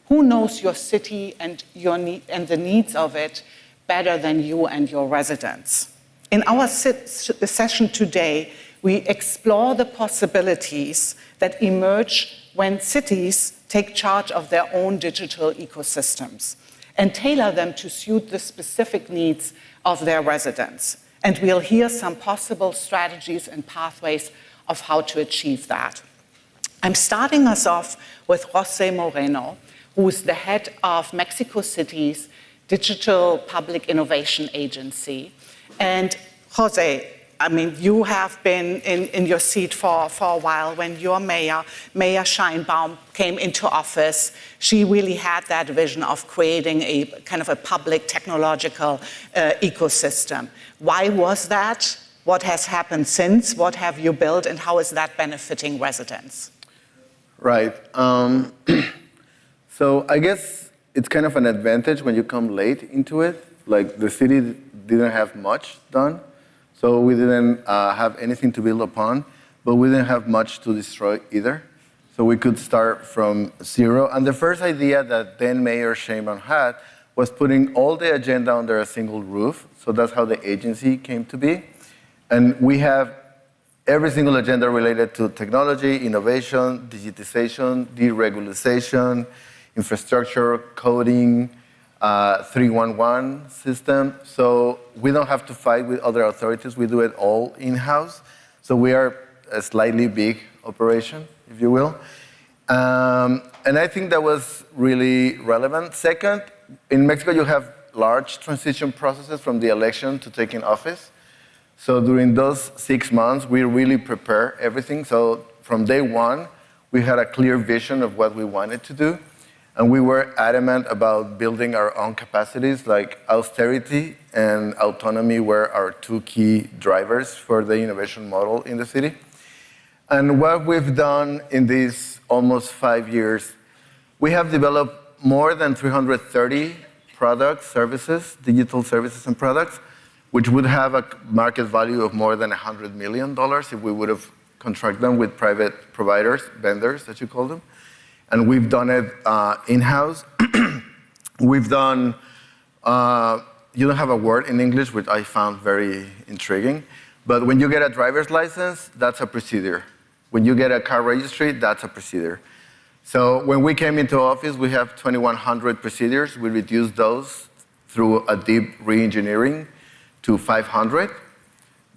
Who knows your city and the needs of it better than you and your residents? In our session today, we explore the possibilities that emerge when cities take charge of their own digital ecosystems and tailor them to suit the specific needs of their residents. And we'll hear some possible strategies and pathways of how to achieve that. I'm starting us off with Jose Moreno, who is the head of Mexico City's Digital Public Innovation Agency. And Jose, I mean, you have been in your seat for a while. When your Mayor Scheinbaum, came into office, she really had that vision of creating a kind of a public technological ecosystem. Why was that? What has happened since? What have you built, and how is that benefiting residents? Right. So I guess it's kind of an advantage when you come late into it. Like the city didn't have much done. So we didn't have anything to build upon, but we didn't have much to destroy either. So we could start from zero. And the first idea that then Mayor Sheinbaum had was putting all the agenda under a single roof. So that's how the agency came to be. And we have every single agenda related to technology, innovation, digitization, deregulation, infrastructure, coding, 311 system. So we don't have to fight with other authorities. We do it all in-house. So we are a slightly big operation, if you will. And I think that was really relevant. Second, in Mexico, you have large transition processes from the election to taking office. So during those 6 months, we really prepare everything. So from day one, we had a clear vision of what we wanted to do. And we were adamant about building our own capacities, like austerity and autonomy were our two key drivers for the innovation model in the city. And what we've done in these almost 5 years, we have developed more than 330 products, services, digital services and products, which would have a market value of more than $100 million if we would have contracted them with private providers, vendors, that you call them. And we've done it in-house. We've done, you don't have a word in English, which I found very intriguing, but when you get a driver's license, that's a procedure. When you get a car registry, that's a procedure. So when we came into office, we have 2,100 procedures. We reduced those through a deep re-engineering to 500.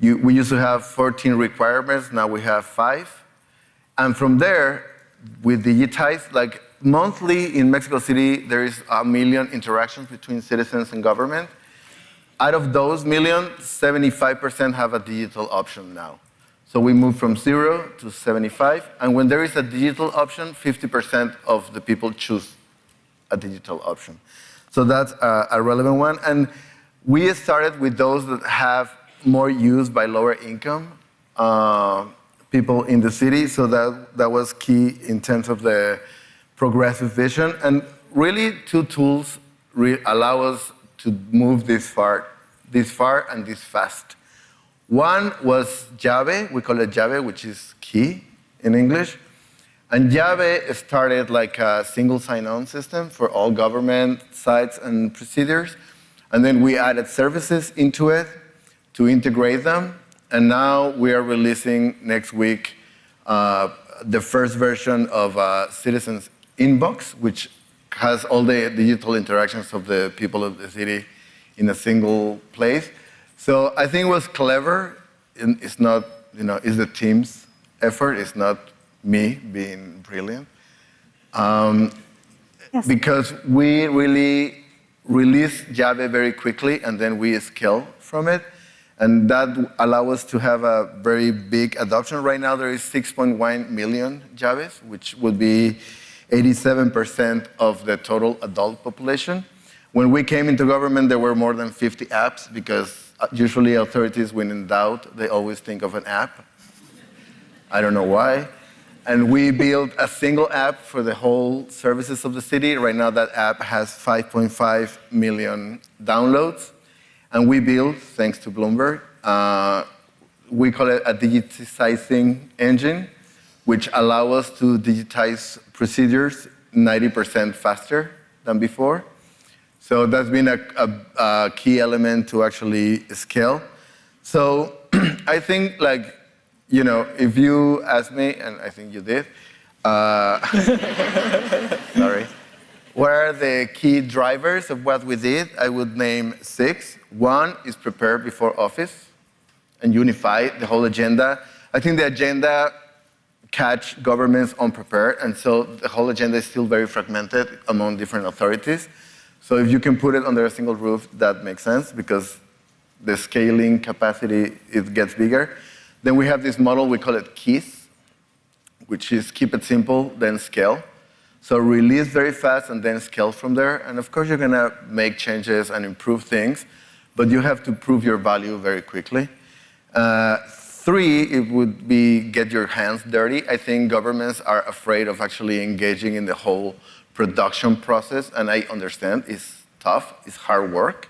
We used to have 14 requirements, now we have 5. And from there, we digitize, like monthly in Mexico City, there is 1 million interactions between citizens and government. Out of those million, 75% have a digital option now. So we moved from 0 to 75, and when there is a digital option, 50% of the people choose a digital option. So that's a relevant one. And we started with those that have more use by lower income people in the city, so that was key in terms of the progressive vision. And really, two tools allow us to move this far and this fast. One was llave, we call it llave, which is key in English. And llave started like a single sign-on system for all government sites and procedures. And then we added services into it to integrate them. And now we are releasing next week the first version of Citizens Inbox, which has all the digital interactions of the people of the city in a single place. So I think it was clever. It's not, it's the team's effort. It's not me being brilliant. Because we really released llave very quickly, and then we scale from it. And that allows us to have a very big adoption. Right now, there is 6.1 million llaves, which would be 87% of the total adult population. When we came into government, there were more than 50 apps, because usually authorities, when in doubt, they always think of an app. I don't know why. And we built a single app for the whole services of the city. Right now, that app has 5.5 million downloads. And we built, thanks to Bloomberg, we call it a digitizing engine, which allows us to digitize procedures 90% faster than before. So that's been a key element to actually scale. So I think, if you ask me, and I think you did, sorry, what are the key drivers of what we did? I would name 6. One is prepare before office and unify the whole agenda. I think the agenda catch governments unprepared, and so the whole agenda is still very fragmented among different authorities. So if you can put it under a single roof, that makes sense, because the scaling capacity, it gets bigger. Then we have this model, we call it KEYS, which is keep it simple, then scale. So release very fast and then scale from there. And of course, you're going to make changes and improve things, but you have to prove your value very quickly. 3, it would be get your hands dirty. I think governments are afraid of actually engaging in the whole production process, and I understand it's tough, it's hard work,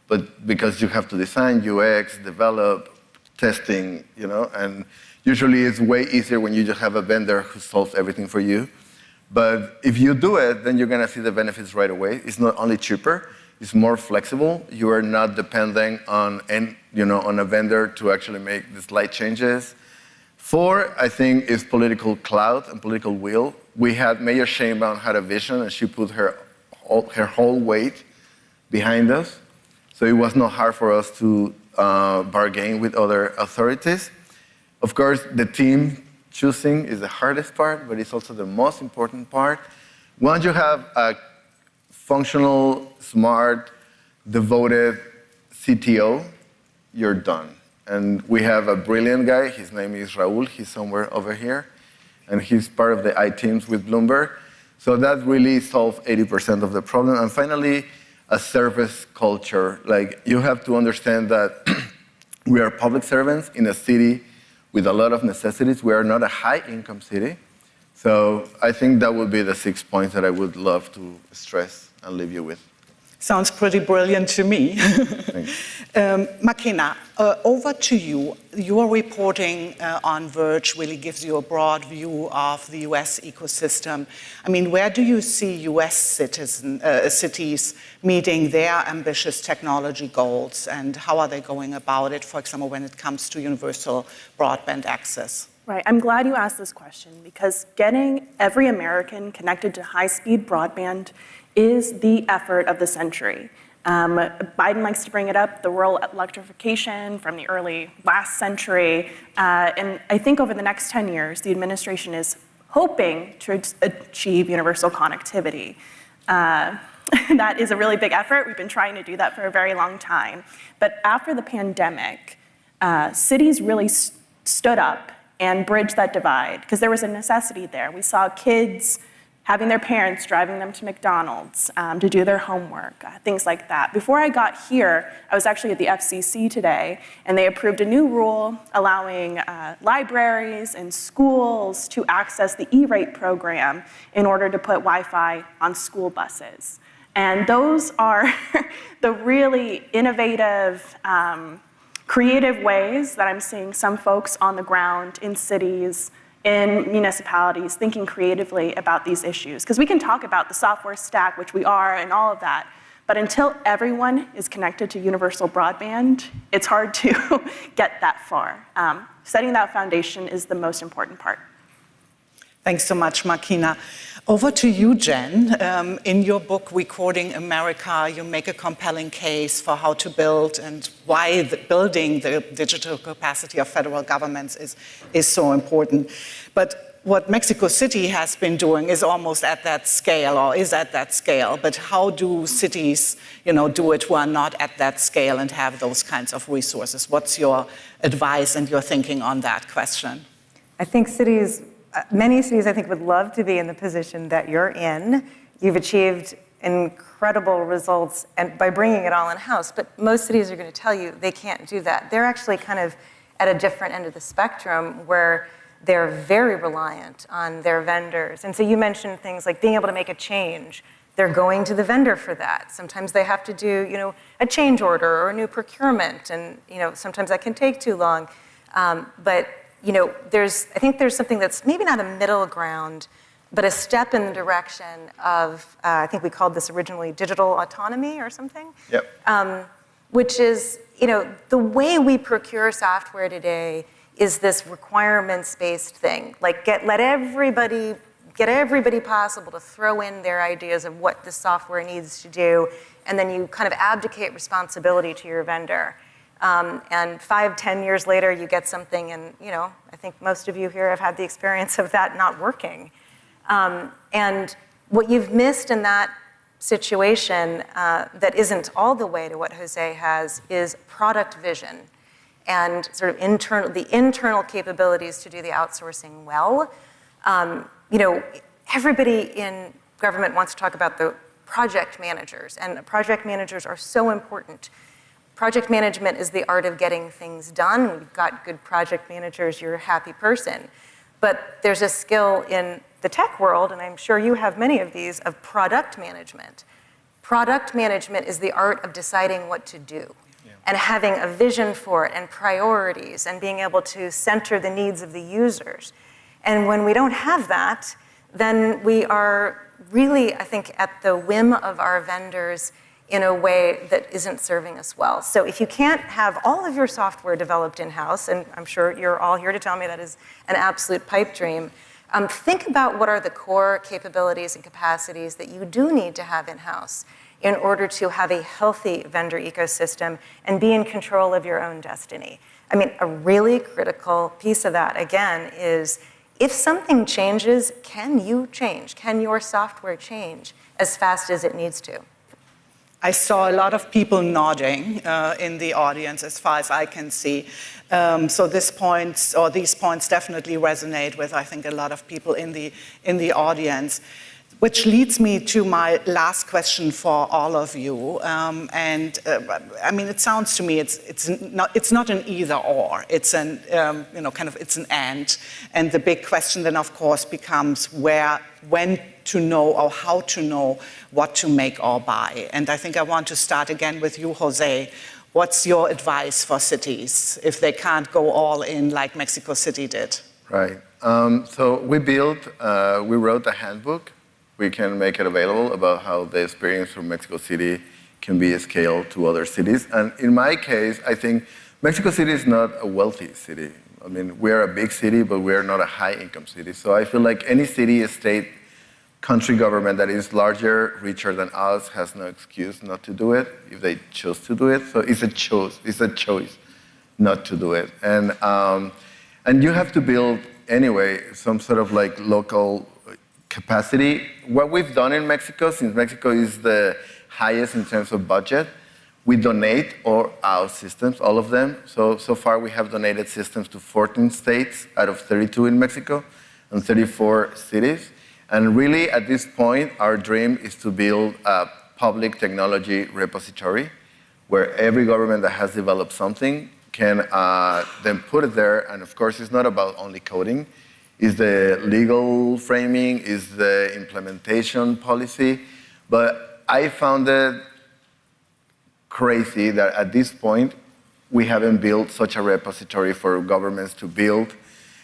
but because you have to design UX, develop, testing, and usually it's way easier when you just have a vendor who solves everything for you. But if you do it, then you're going to see the benefits right away. It's not only cheaper, it's more flexible. You are not depending on a vendor to actually make the slight changes. 4, I think, is political clout and political will. We had Mayor Sheinbaum had a vision, and she put her whole weight behind us. So it was not hard for us to bargain with other authorities. Of course, the team choosing is the hardest part, but it's also the most important part. Once you have a functional, smart, devoted CTO, you're done. And we have a brilliant guy. His name is Raul. He's somewhere over here. And he's part of the I teams with Bloomberg. So that really solves 80% of the problem. And finally, a service culture. Like, you have to understand that we are public servants in a city with a lot of necessities. We are not a high-income city. So I think that would be the 6 points that I would love to stress and leave you with. Sounds pretty brilliant to me. Makena, over to you. Your reporting on Verge really gives you a broad view of the US ecosystem. I mean, where do you see US cities meeting their ambitious technology goals, and how are they going about it, for example, when it comes to universal broadband access? Right, I'm glad you asked this question, because getting every American connected to high-speed broadband is the effort of the century. Biden likes to bring it up, the rural electrification from the early last century. And I think over the next 10 years, the administration is hoping to achieve universal connectivity. That is a really big effort. We've been trying to do that for a very long time. But after the pandemic, cities really stood up and bridged that divide, because there was a necessity there. We saw kids having their parents driving them to McDonald's to do their homework, things like that. Before I got here, I was actually at the FCC today, and they approved a new rule allowing libraries and schools to access the E-rate program in order to put Wi-Fi on school buses. And those are the really innovative, creative ways that I'm seeing some folks on the ground in cities, in municipalities, thinking creatively about these issues. Because we can talk about the software stack, which we are, and all of that, but until everyone is connected to universal broadband, it's hard to get that far. Setting that foundation is the most important part. Thanks so much, Makena. Over to you, Jen. In your book, Recording America, you make a compelling case for how to build and why building the digital capacity of federal governments is so important. But what Mexico City has been doing is almost at that scale, or is at that scale. But how do cities, do it who are not at that scale and have those kinds of resources? What's your advice and your thinking on that question? I think many cities, I think, would love to be in the position that you're in. You've achieved incredible results and by bringing it all in-house, but most cities are going to tell you they can't do that. They're actually kind of at a different end of the spectrum where they're very reliant on their vendors. And so you mentioned things like being able to make a change. They're going to the vendor for that. Sometimes they have to do, a change order or a new procurement, and sometimes that can take too long. But I think there's something that's maybe not a middle ground, but a step in the direction of, I think we called this originally digital autonomy or something. Yep. Which is, the way we procure software today is this requirements-based thing. Like get everybody possible to throw in their ideas of what the software needs to do, and then you kind of abdicate responsibility to your vendor. And 5-10 years later, you get something, and I think most of you here have had the experience of that not working. And what you've missed in that situation that isn't all the way to what Jose has is product vision and sort of the internal capabilities to do the outsourcing well. Everybody in government wants to talk about the project managers, and project managers are so important. Project management is the art of getting things done. When you've got good project managers, you're a happy person. But there's a skill in the tech world, and I'm sure you have many of these, of product management. Product management is the art of deciding what to do and having a vision for it and priorities and being able to center the needs of the users. And when we don't have that, then we are really, I think, at the whim of our vendors in a way that isn't serving us well. So if you can't have all of your software developed in-house, and I'm sure you're all here to tell me that is an absolute pipe dream, think about what are the core capabilities and capacities that you do need to have in-house in order to have a healthy vendor ecosystem and be in control of your own destiny. I mean, a really critical piece of that, again, is if something changes, can you change? Can your software change as fast as it needs to? I saw a lot of people nodding in the audience as far as I can see. So these points definitely resonate with, I think, a lot of people in the audience. Which leads me to my last question for all of you. I mean, it sounds to me it's not an either or. It's an it's an and. And the big question then, of course, becomes when to know or how to know what to make or buy. And I think I want to start again with you, Jose. What's your advice for cities if they can't go all in like Mexico City did? Right. So we wrote a handbook. We can make it available about how the experience from Mexico City can be scaled to other cities. And in my case, I think Mexico City is not a wealthy city. I mean, we're a big city, but we're not a high-income city. So I feel like any city, state, country government that is larger, richer than us has no excuse not to do it if they choose to do it. So it's a choice not to do it. And you have to build anyway some sort of like local capacity. What we've done in Mexico, since Mexico is the highest in terms of budget, we donate all our systems, all of them. So far we have donated systems to 14 states out of 32 in Mexico and 34 cities. And really, at this point, our dream is to build a public technology repository where every government that has developed something can then put it there. And of course, it's not about only coding. It's the legal framing, it's the implementation policy. But I found it crazy that at this point, we haven't built such a repository for governments to build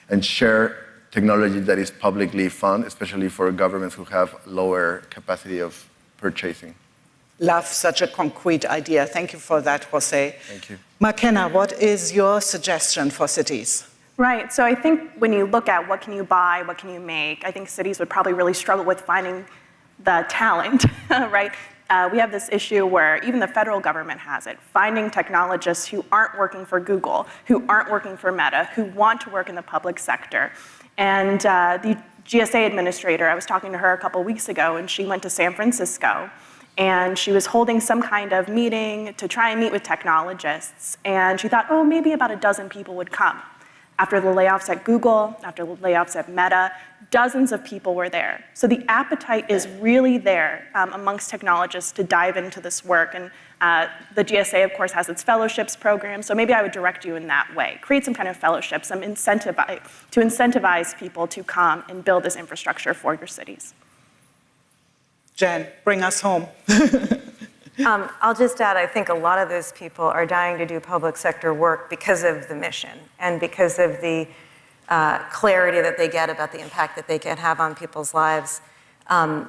and share technology that is publicly funded, especially for governments who have lower capacity of purchasing. Love such a concrete idea. Thank you for that, Jose. Thank you. McKenna, what is your suggestion for cities? Right, so I think when you look at what can you buy, what can you make, I think cities would probably really struggle with finding the talent, right? We have this issue where even the federal government has it, finding technologists who aren't working for Google, who aren't working for Meta, who want to work in the public sector. And the U.S.A. administrator, I was talking to her a couple weeks ago, and she went to San Francisco, and she was holding some kind of meeting to try and meet with technologists. And she thought, oh, maybe about a dozen people would come. After the layoffs at Google, after the layoffs at Meta, dozens of people were there. So the appetite is really there amongst technologists to dive into this work. And the GSA, of course, has its fellowships program. So maybe I would direct you in that way. Create some kind of fellowship, to incentivize people to come and build this infrastructure for your cities. Jen, bring us home. I'll just add, I think a lot of those people are dying to do public sector work because of the mission and because of the clarity that they get about the impact that they can have on people's lives. But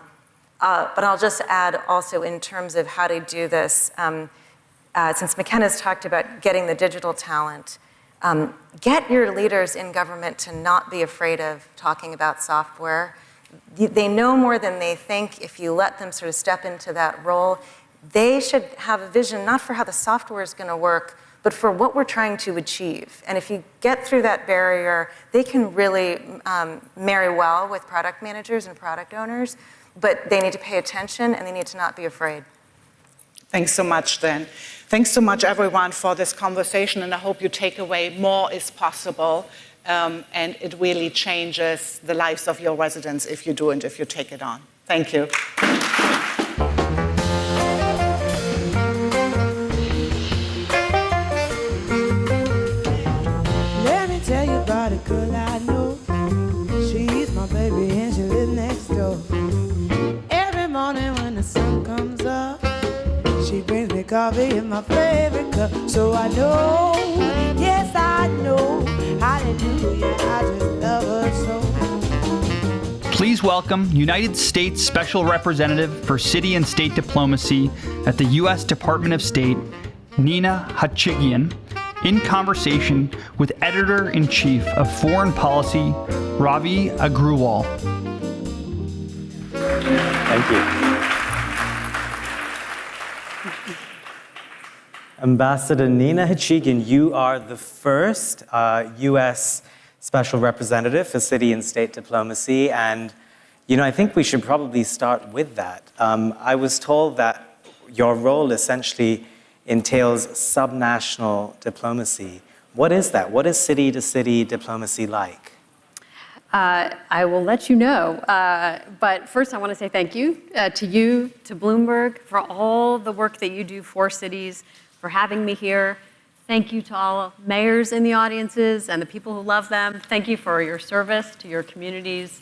I'll just add also in terms of how to do this, since McKenna's talked about getting the digital talent, get your leaders in government to not be afraid of talking about software. They know more than they think. If you let them sort of step into that role, they should have a vision not for how the software is going to work, but for what we're trying to achieve. And if you get through that barrier, they can really marry well with product managers and product owners, but they need to pay attention and they need to not be afraid. Thanks so much, then. Thanks so much, everyone, for this conversation, and I hope you take away more is possible, and it really changes the lives of your residents if you do and if you take it on. Thank you. Tell you about a girl I know. She's my baby and she lives next door. Every morning when the sun comes up, she brings me coffee in my favorite cup. So I know, yes I know, hallelujah, I just love her so. Please welcome United States Special Representative for City and State Diplomacy at the U.S. Department of State, Nina Hachigian, in conversation with Editor-in-Chief of Foreign Policy, Ravi Agrawal. Thank you. Ambassador Nina Hachigian, you are the first U.S. Special Representative for City and State Diplomacy, and I think we should probably start with that. I was told that your role essentially entails subnational diplomacy. What is that? What is city-to-city diplomacy like? I will let you know. But first, I want to say thank you, to Bloomberg, for all the work that you do for cities, for having me here. Thank you to all mayors in the audiences and the people who love them. Thank you for your service to your communities.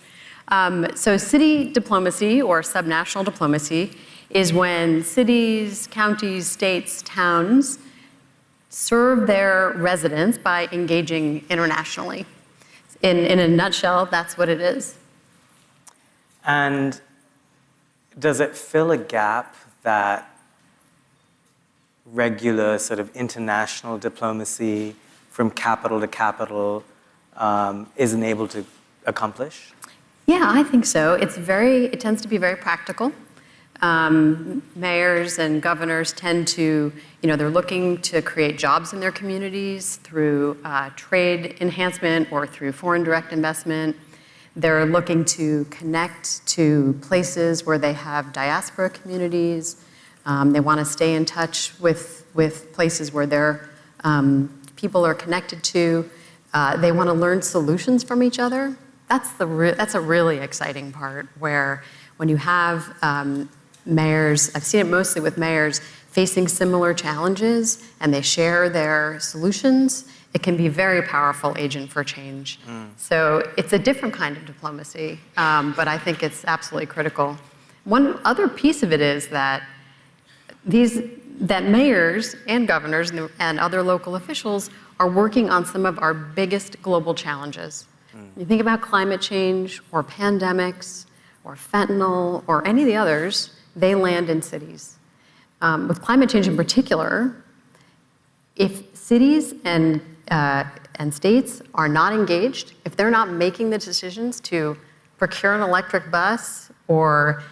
So city diplomacy, or subnational diplomacy, is when cities, counties, states, towns serve their residents by engaging internationally. In a nutshell, that's what it is. And does it fill a gap that regular sort of international diplomacy from capital to capital isn't able to accomplish? Yeah, I think so. It tends to be very practical. Mayors and governors tend to, they're looking to create jobs in their communities through trade enhancement or through foreign direct investment. They're looking to connect to places where they have diaspora communities. They want to stay in touch with places where their people are connected to. They want to learn solutions from each other. That's a really exciting part, where when you have mayors, I've seen it mostly with mayors facing similar challenges and they share their solutions, it can be a very powerful agent for change. So it's a different kind of diplomacy, but I think it's absolutely critical. One other piece of it is that mayors and governors and other local officials are working on some of our biggest global challenges. You think about climate change or pandemics or fentanyl or any of the others, they land in cities. With climate change in particular, if cities and states are not engaged, if they're not making the decisions to procure an electric bus or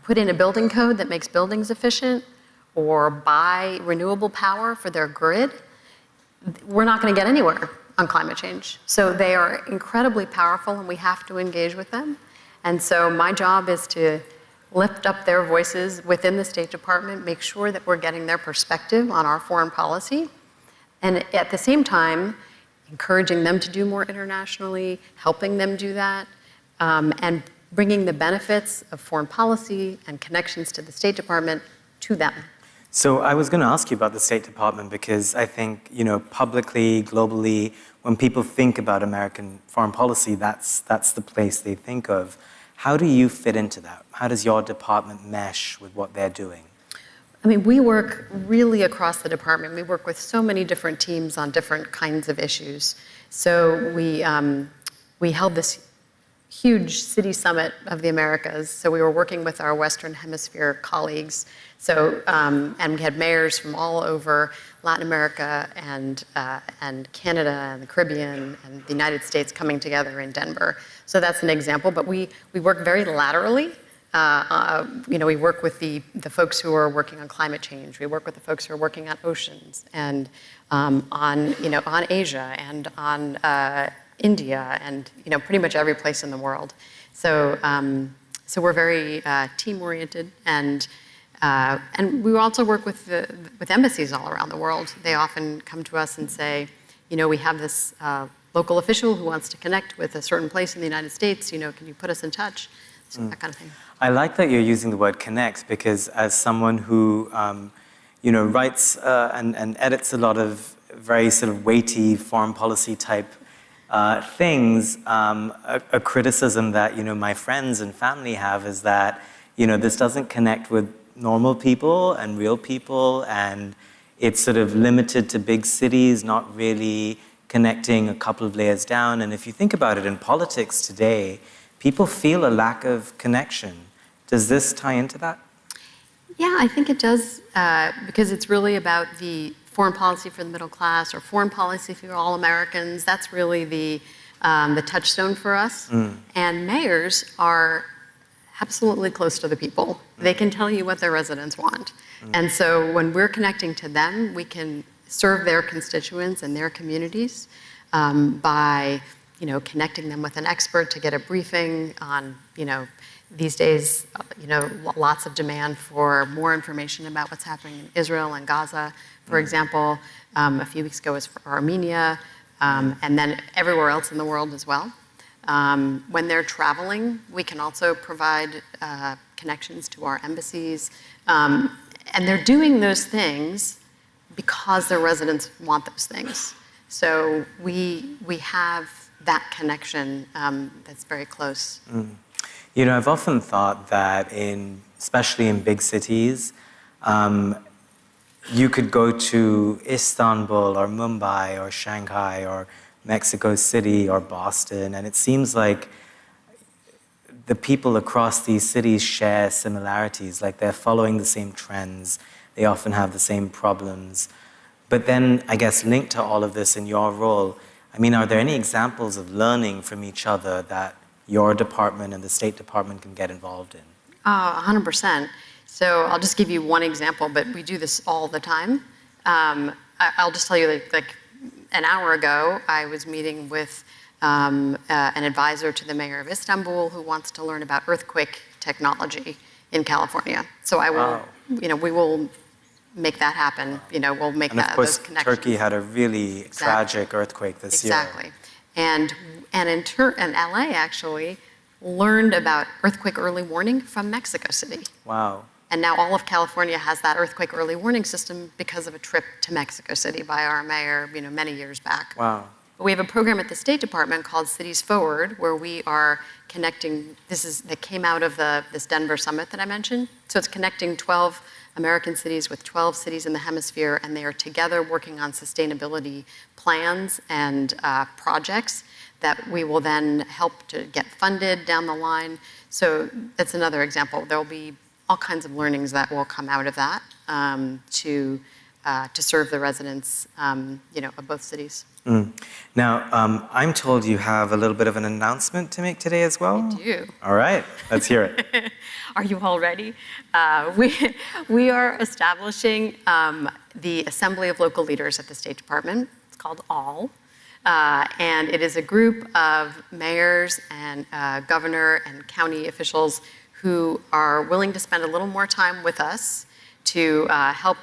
put in a building code that makes buildings efficient or buy renewable power for their grid, we're not going to get anywhere on climate change. So they are incredibly powerful and we have to engage with them. And so my job is to lift up their voices within the State Department, make sure that we're getting their perspective on our foreign policy, and at the same time, encouraging them to do more internationally, helping them do that, and bringing the benefits of foreign policy and connections to the State Department to them. So I was going to ask you about the State Department because I think, publicly, globally, when people think about American foreign policy, that's the place they think of. How do you fit into that? How does your department mesh with what they're doing? I mean, we work really across the department. We work with so many different teams on different kinds of issues. So we held this huge city summit of the Americas. So we were working with our Western Hemisphere colleagues. So, and we had mayors from all over Latin America and Canada and the Caribbean and the United States coming together in Denver. So that's an example, but we work very laterally. We work with the folks who are working on climate change. We work with the folks who are working on oceans and on Asia and on India and pretty much every place in the world. So we're very team-oriented, and we also work with embassies all around the world. They often come to us and say, we have this local official who wants to connect with a certain place in the United States. Can you put us in touch? So that kind of thing. I like that you're using the word connect, because as someone who writes and edits a lot of very sort of weighty foreign policy type things, a criticism that my friends and family have is that this doesn't connect with normal people and real people, and it's sort of limited to big cities, not really connecting a couple of layers down. And if you think about it, in politics today, people feel a lack of connection. Does this tie into that? Yeah, I think it does, because it's really about the foreign policy for the middle class or foreign policy for all Americans. That's really the touchstone for us. And mayors are absolutely close to the people. They can tell you what their residents want. And so when we're connecting to them, we can serve their constituents and their communities by connecting them with an expert to get a briefing on, these days, lots of demand for more information about what's happening in Israel and Gaza. For example, a few weeks ago was for Armenia, and then everywhere else in the world as well. When they're traveling, we can also provide connections to our embassies. And they're doing those things because their residents want those things. So we have that connection that's very close. You know, I've often thought that especially in big cities, you could go to Istanbul or Mumbai or Shanghai or Mexico City or Boston, and it seems like the people across these cities share similarities, like they're following the same trends, they often have the same problems. But then, I guess, linked to all of this in your role, I mean, are there any examples of learning from each other that your department and the State Department can get involved in? 100%. So I'll just give you one example, but we do this all the time. I'll just tell you, like an hour ago, I was meeting with an advisor to the mayor of Istanbul who wants to learn about earthquake technology in California. So I will, we will make that happen. We'll make and that, of course, those connections. Turkey had a really tragic earthquake this year. Exactly. And LA actually learned about earthquake early warning from Mexico City. Wow. And now all of California has that earthquake early warning system because of a trip to Mexico City by our mayor, many years back. Wow. We have a program at the State Department called Cities Forward, where we are connecting, that came out of this Denver summit that I mentioned. So it's connecting 12 American cities with 12 cities in the hemisphere, and they are together working on sustainability plans and projects that we will then help to get funded down the line. So that's another example. There'll be all kinds of learnings that will come out of that to serve the residents, of both cities. Now, I'm told you have a little bit of an announcement to make today as well? I do. All right, let's hear it. Are you all ready? We are establishing the Assembly of Local Leaders at the State Department. It's called ALL. And it is a group of mayors and governor and county officials who are willing to spend a little more time with us to help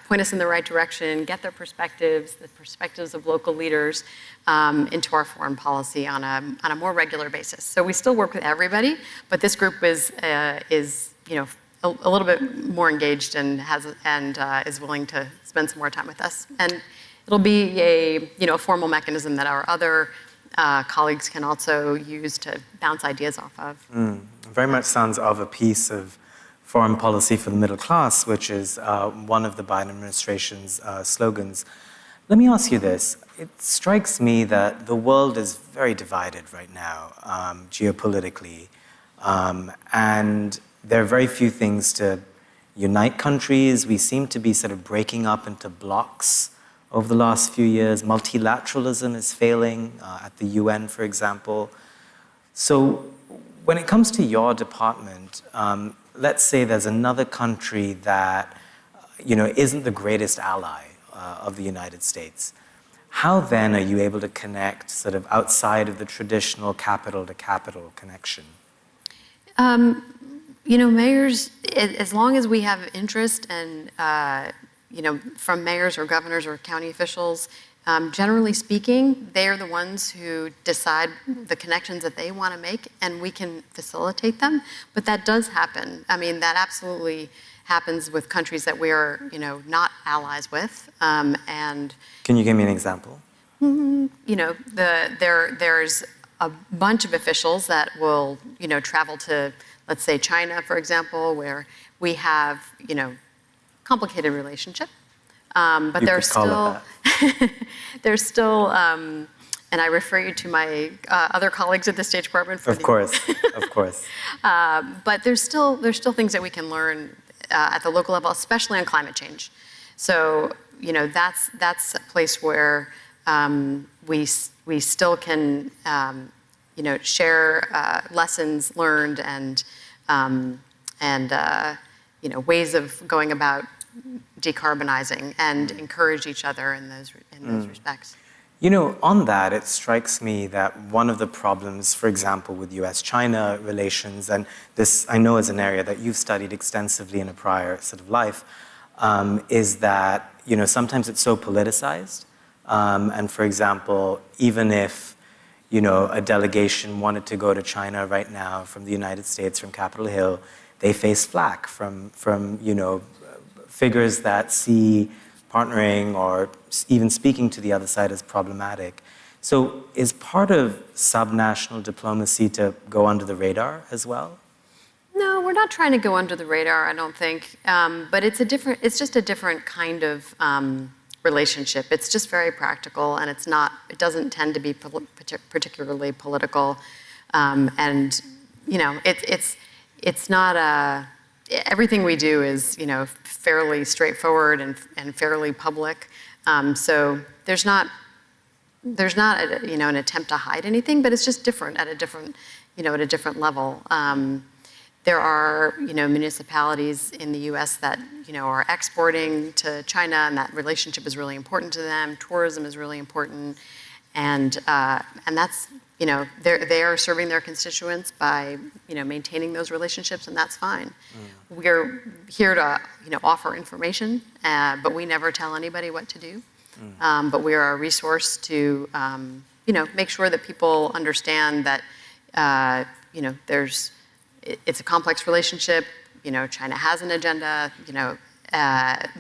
point us in the right direction, get their perspectives, the perspectives of local leaders into our foreign policy on a more regular basis. So we still work with everybody, but this group is a little bit more engaged and is willing to spend some more time with us. And it'll be a formal mechanism that our other colleagues can also use to bounce ideas off of. Very much sounds of a piece of foreign policy for the middle class, which is one of the Biden administration's slogans. Let me ask you this. It strikes me that the world is very divided right now, geopolitically, and there are very few things to unite countries. We seem to be sort of breaking up into blocks over the last few years. Multilateralism is failing at the UN, for example. So when it comes to your department, let's say there's another country that isn't the greatest ally of the United States. How then are you able to connect sort of outside of the traditional capital-to-capital connection? Mayors, as long as we have interest and from mayors or governors or county officials, generally speaking, they're the ones who decide the connections that they want to make, and we can facilitate them. But that does happen. I mean, that absolutely happens with countries that we are, not allies with. And can you give me an example? There's a bunch of officials that will, travel to, let's say, China, for example, where we have, complicated relationship. But there's still, and I refer you to my other colleagues at the State Department. Of course. But there's still things that we can learn at the local level, especially on climate change. So that's a place where we still can share lessons learned and ways of going about decarbonizing and encourage each other in those respects. On that, it strikes me that one of the problems, for example, with U.S.-China relations, and this I know is an area that you've studied extensively in a prior sort of life, is that sometimes it's so politicized. And for example, even if a delegation wanted to go to China right now from the United States, from Capitol Hill, they face flack from figures that see partnering or even speaking to the other side as problematic. So is part of subnational diplomacy to go under the radar as well? No, we're not trying to go under the radar, I don't think. But it's just a different kind of relationship. It's just very practical, and it doesn't tend to be particularly political. It's not everything we do is, fairly straightforward and fairly public. So there's not an attempt to hide anything, but it's just different at a different level. There are, municipalities in the U.S. that, are exporting to China, and that relationship is really important to them. Tourism is really important, and that's, they are serving their constituents by, maintaining those relationships, and that's fine. We're here to, offer information, but we never tell anybody what to do. But we are a resource to, make sure that people understand that, it's a complex relationship. China has an agenda.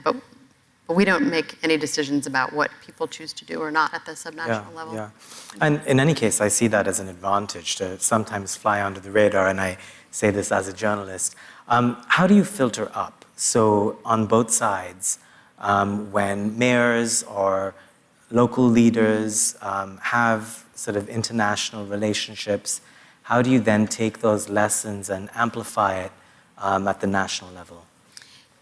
But we don't make any decisions about what people choose to do or not at the subnational level. Yeah. And in any case, I see that as an advantage to sometimes fly under the radar. And I say this as a journalist. How do you filter up? So on both sides, when mayors or local leaders have sort of international relationships, how do you then take those lessons and amplify it at the national level?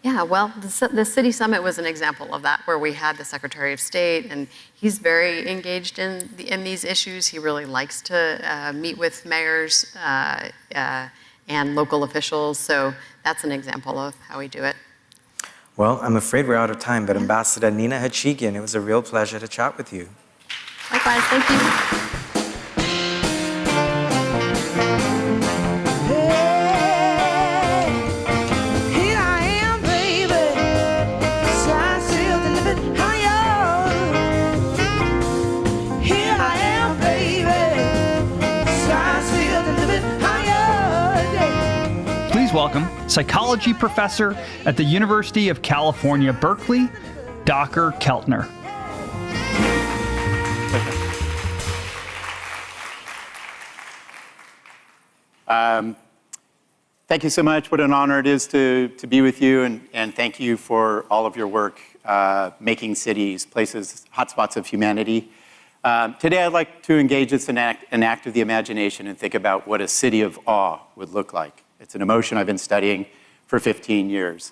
Yeah, well, the City Summit was an example of that, where we had the Secretary of State, and he's very engaged in these issues. He really likes to meet with mayors and local officials, so that's an example of how we do it. Well, I'm afraid we're out of time, but Ambassador Nina Hachigian, it was a real pleasure to chat with you. Likewise, thank you. Welcome, psychology professor at the University of California, Berkeley, Dr. Keltner. Thank you so much. What an honor it is to be with you, and thank you for all of your work making cities, places, hotspots of humanity. Today I'd like to engage as an act of the imagination and think about what a city of awe would look like. It's an emotion I've been studying for 15 years.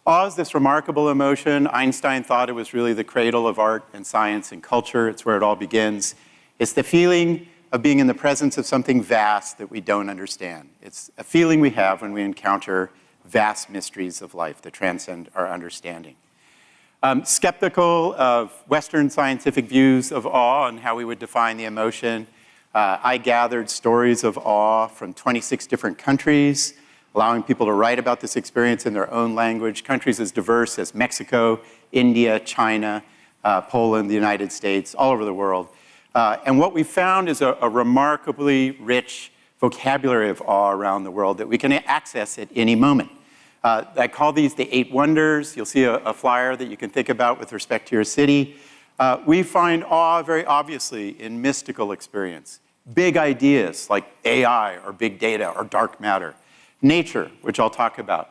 Awe is this remarkable emotion. Einstein thought it was really the cradle of art and science and culture. It's where it all begins. It's the feeling of being in the presence of something vast that we don't understand. It's a feeling we have when we encounter vast mysteries of life that transcend our understanding. Skeptical of Western scientific views of awe and how we would define the emotion. I gathered stories of awe from 26 different countries, allowing people to write about this experience in their own language. Countries as diverse as Mexico, India, China, Poland, the United States, all over the world. And what we found is a remarkably rich vocabulary of awe around the world that we can access at any moment. I call these the 8 wonders. You'll see a flyer that you can think about with respect to your city. We find awe very obviously in mystical experience. Big ideas like AI or big data or dark matter. Nature, which I'll talk about.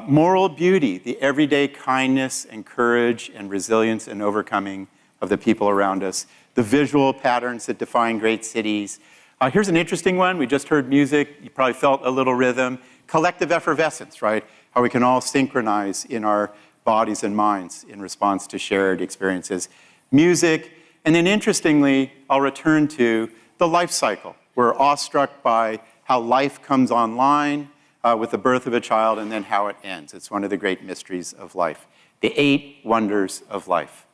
Moral beauty, the everyday kindness and courage and resilience and overcoming of the people around us. The visual patterns that define great cities. Here's an interesting one. We just heard music. You probably felt a little rhythm. Collective effervescence, right? How we can all synchronize in our bodies and minds in response to shared experiences. Music, and then interestingly, I'll return to the life cycle. We're awestruck by how life comes online with the birth of a child and then how it ends. It's one of the great mysteries of life. The 8 wonders of life.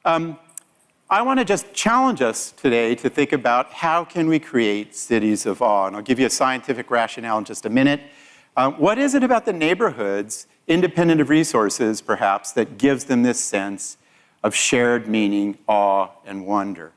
I want to just challenge us today to think about how can we create cities of awe. And I'll give you a scientific rationale in just a minute. What is it about the neighborhoods, independent of resources perhaps, that gives them this sense of shared meaning, awe, and wonder?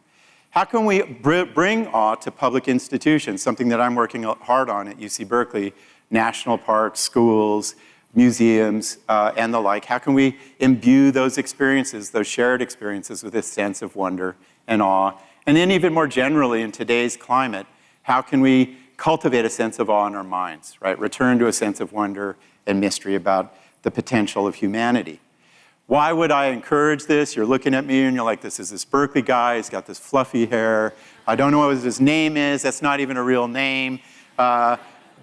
How can we bring awe to public institutions, something that I'm working hard on at UC Berkeley, national parks, schools, museums, and the like? How can we imbue those experiences, those shared experiences, with a sense of wonder and awe? And then even more generally, in today's climate, how can we cultivate a sense of awe in our minds, right? Return to a sense of wonder and mystery about the potential of humanity. Why would I encourage this? You're looking at me and you're like, this is this Berkeley guy, he's got this fluffy hair. I don't know what his name is, that's not even a real name.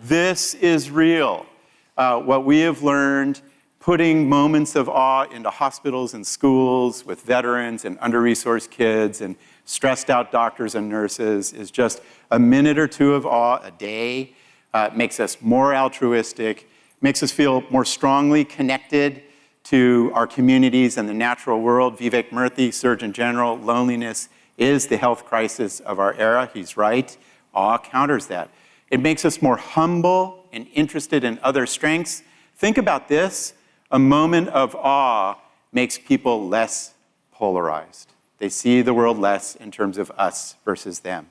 This is real. What we have learned, putting moments of awe into hospitals and schools with veterans and under-resourced kids and stressed out doctors and nurses, is just a minute or two of awe a day. It makes us more altruistic, makes us feel more strongly connected to our communities and the natural world. Vivek Murthy, Surgeon General, loneliness is the health crisis of our era. He's right. Awe counters that. It makes us more humble and interested in other strengths. Think about this. A moment of awe makes people less polarized. They see the world less in terms of us versus them.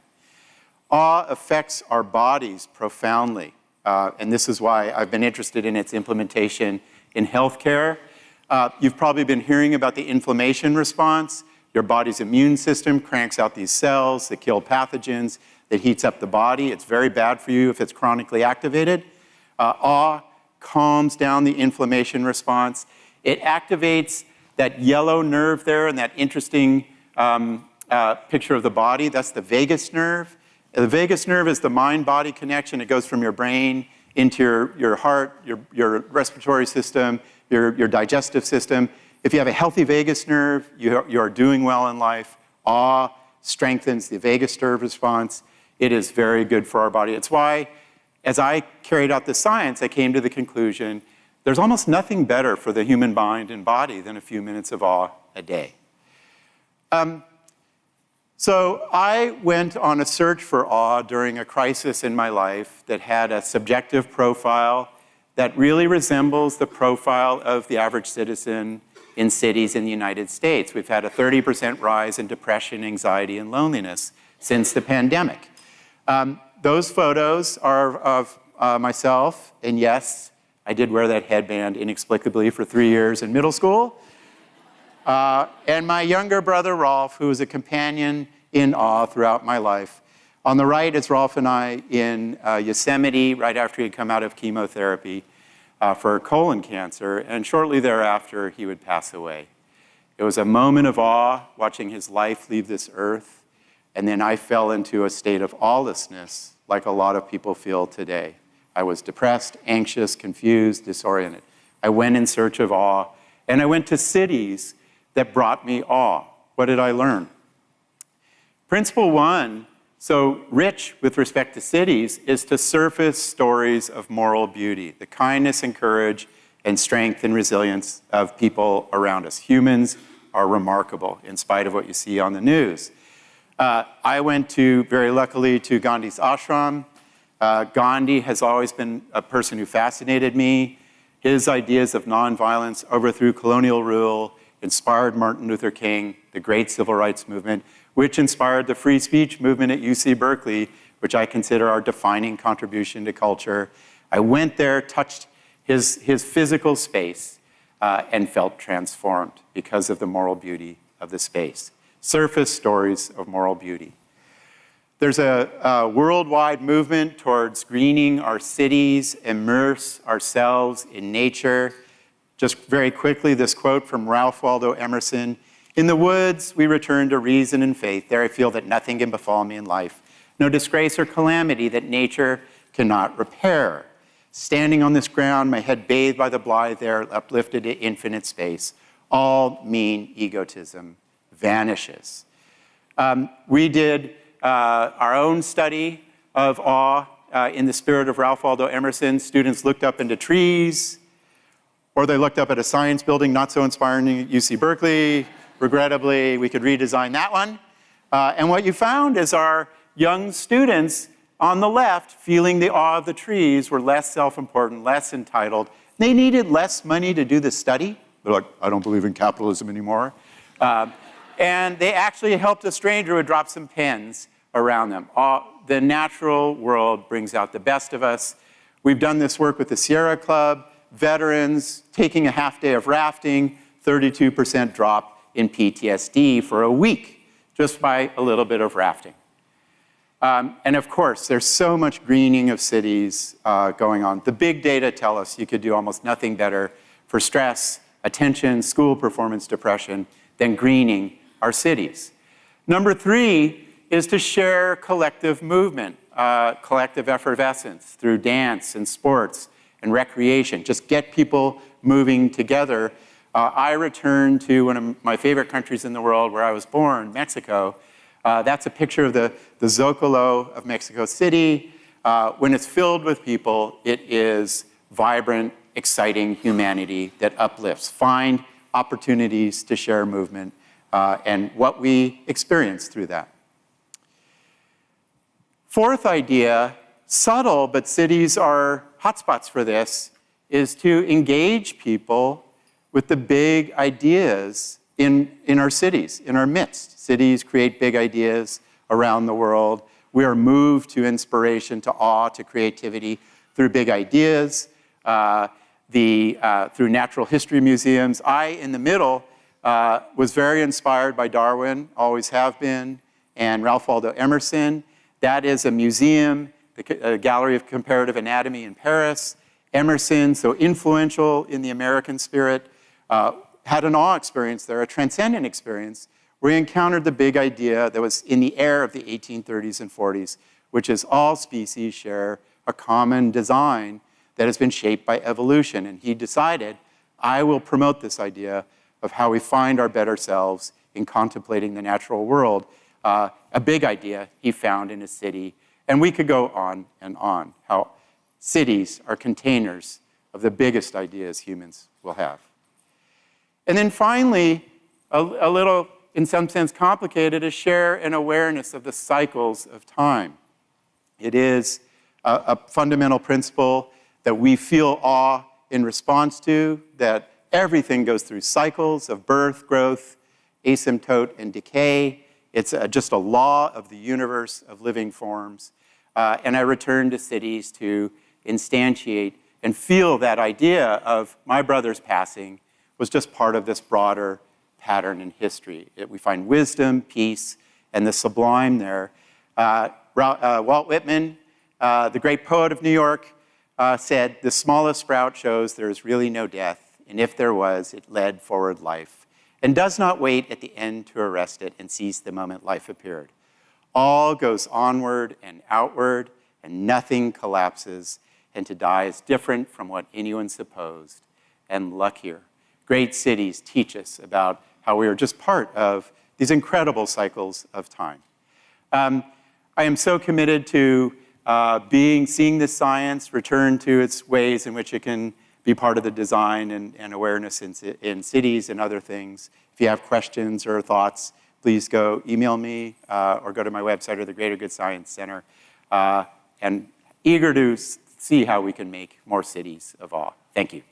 Awe affects our bodies profoundly. And this is why I've been interested in its implementation in healthcare. You've probably been hearing about the inflammation response. Your body's immune system cranks out these cells that kill pathogens, that heats up the body. It's very bad for you if it's chronically activated. Awe calms down the inflammation response. It activates that yellow nerve there and that interesting picture of the body. That's the vagus nerve. The vagus nerve is the mind-body connection. It goes from your brain into your heart, your respiratory system, your digestive system. If you have a healthy vagus nerve, you are doing well in life. Awe strengthens the vagus nerve response. It is very good for our body. It's why, as I carried out the science, I came to the conclusion there's almost nothing better for the human mind and body than a few minutes of awe a day. So I went on a search for awe during a crisis in my life that had a subjective profile that really resembles the profile of the average citizen in cities in the United States. We've had a 30% rise in depression, anxiety, and loneliness since the pandemic. Those photos are of myself, and yes, I did wear that headband inexplicably for 3 years in middle school. And my younger brother, Rolf, who was a companion in awe throughout my life. On the right is Rolf and I in Yosemite right after he'd come out of chemotherapy for colon cancer, and shortly thereafter he would pass away. It was a moment of awe watching his life leave this earth, and then I fell into a state of awelessness like a lot of people feel today. I was depressed, anxious, confused, disoriented. I went in search of awe, and I went to cities that brought me awe. What did I learn? Principle one, so rich with respect to cities, is to surface stories of moral beauty, the kindness and courage and strength and resilience of people around us. Humans are remarkable in spite of what you see on the news. I went very luckily to Gandhi's ashram. Gandhi has always been a person who fascinated me. His ideas of nonviolence overthrew colonial rule, inspired Martin Luther King, the great civil rights movement, which inspired the free speech movement at UC Berkeley, which I consider our defining contribution to culture. I went there, touched his physical space, and felt transformed because of the moral beauty of the space. Surface stories of moral beauty. There's a worldwide movement towards greening our cities, immerse ourselves in nature. Just very quickly, this quote from Ralph Waldo Emerson: "In the woods, we return to reason and faith. There I feel that nothing can befall me in life, no disgrace or calamity that nature cannot repair. Standing on this ground, my head bathed by the blithe air, uplifted to infinite space, all mean egotism vanishes." We did our own study of awe in the spirit of Ralph Waldo Emerson. Students looked up into trees, or they looked up at a science building, not so inspiring at UC Berkeley. Regrettably, we could redesign that one. And what you found is our young students on the left, feeling the awe of the trees, were less self-important, less entitled. They needed less money to do the study. They're like, I don't believe in capitalism anymore. And they actually helped a stranger who would drop some pens around them. The natural world brings out the best of us. We've done this work with the Sierra Club, veterans, taking a half day of rafting, 32% drop in PTSD for a week, just by a little bit of rafting. And of course, there's so much greening of cities going on. The big data tell us you could do almost nothing better for stress, attention, school performance, depression, than greening our cities. Number 3 is to share collective movement, collective effervescence through dance and sports and recreation. Just get people moving together. I returned to one of my favorite countries in the world where I was born, Mexico. That's a picture of the Zocalo of Mexico City. When it's filled with people, it is vibrant, exciting humanity that uplifts. Find opportunities to share movement and what we experience through that. Fourth idea, subtle, but cities are hotspots for this, is to engage people with the big ideas in our cities, in our midst. Cities create big ideas around the world. We are moved to inspiration, to awe, to creativity through big ideas, through natural history museums. I, in the middle, was very inspired by Darwin, always have been, and Ralph Waldo Emerson. That is a museum, the Gallery of Comparative Anatomy in Paris. Emerson, so influential in the American spirit, had an awe experience there, a transcendent experience, where he encountered the big idea that was in the air of the 1830s and 40s, which is all species share a common design that has been shaped by evolution. And he decided, I will promote this idea of how we find our better selves in contemplating the natural world. A big idea he found in his city. And we could go on and on, how cities are containers of the biggest ideas humans will have. And then finally, a little, in some sense, complicated, is share an awareness of the cycles of time. It is a fundamental principle that we feel awe in response to, that everything goes through cycles of birth, growth, asymptote, and decay. It's just a law of the universe of living forms. And I return to cities to instantiate and feel that idea of my brother's passing was just part of this broader pattern in history. We find wisdom, peace, and the sublime there. Walt Whitman, the great poet of New York, said, the smallest sprout shows there is really no death, and if there was, it led forward life, and does not wait at the end to arrest it and seize the moment life appeared. All goes onward and outward, and nothing collapses, and to die is different from what anyone supposed, and luckier. Great cities teach us about how we are just part of these incredible cycles of time. I am so committed to seeing this science return to its ways in which it can be part of the design and awareness in cities and other things. If you have questions or thoughts, please go email me or go to my website or the Greater Good Science Center. And eager to see how we can make more cities of awe. Thank you.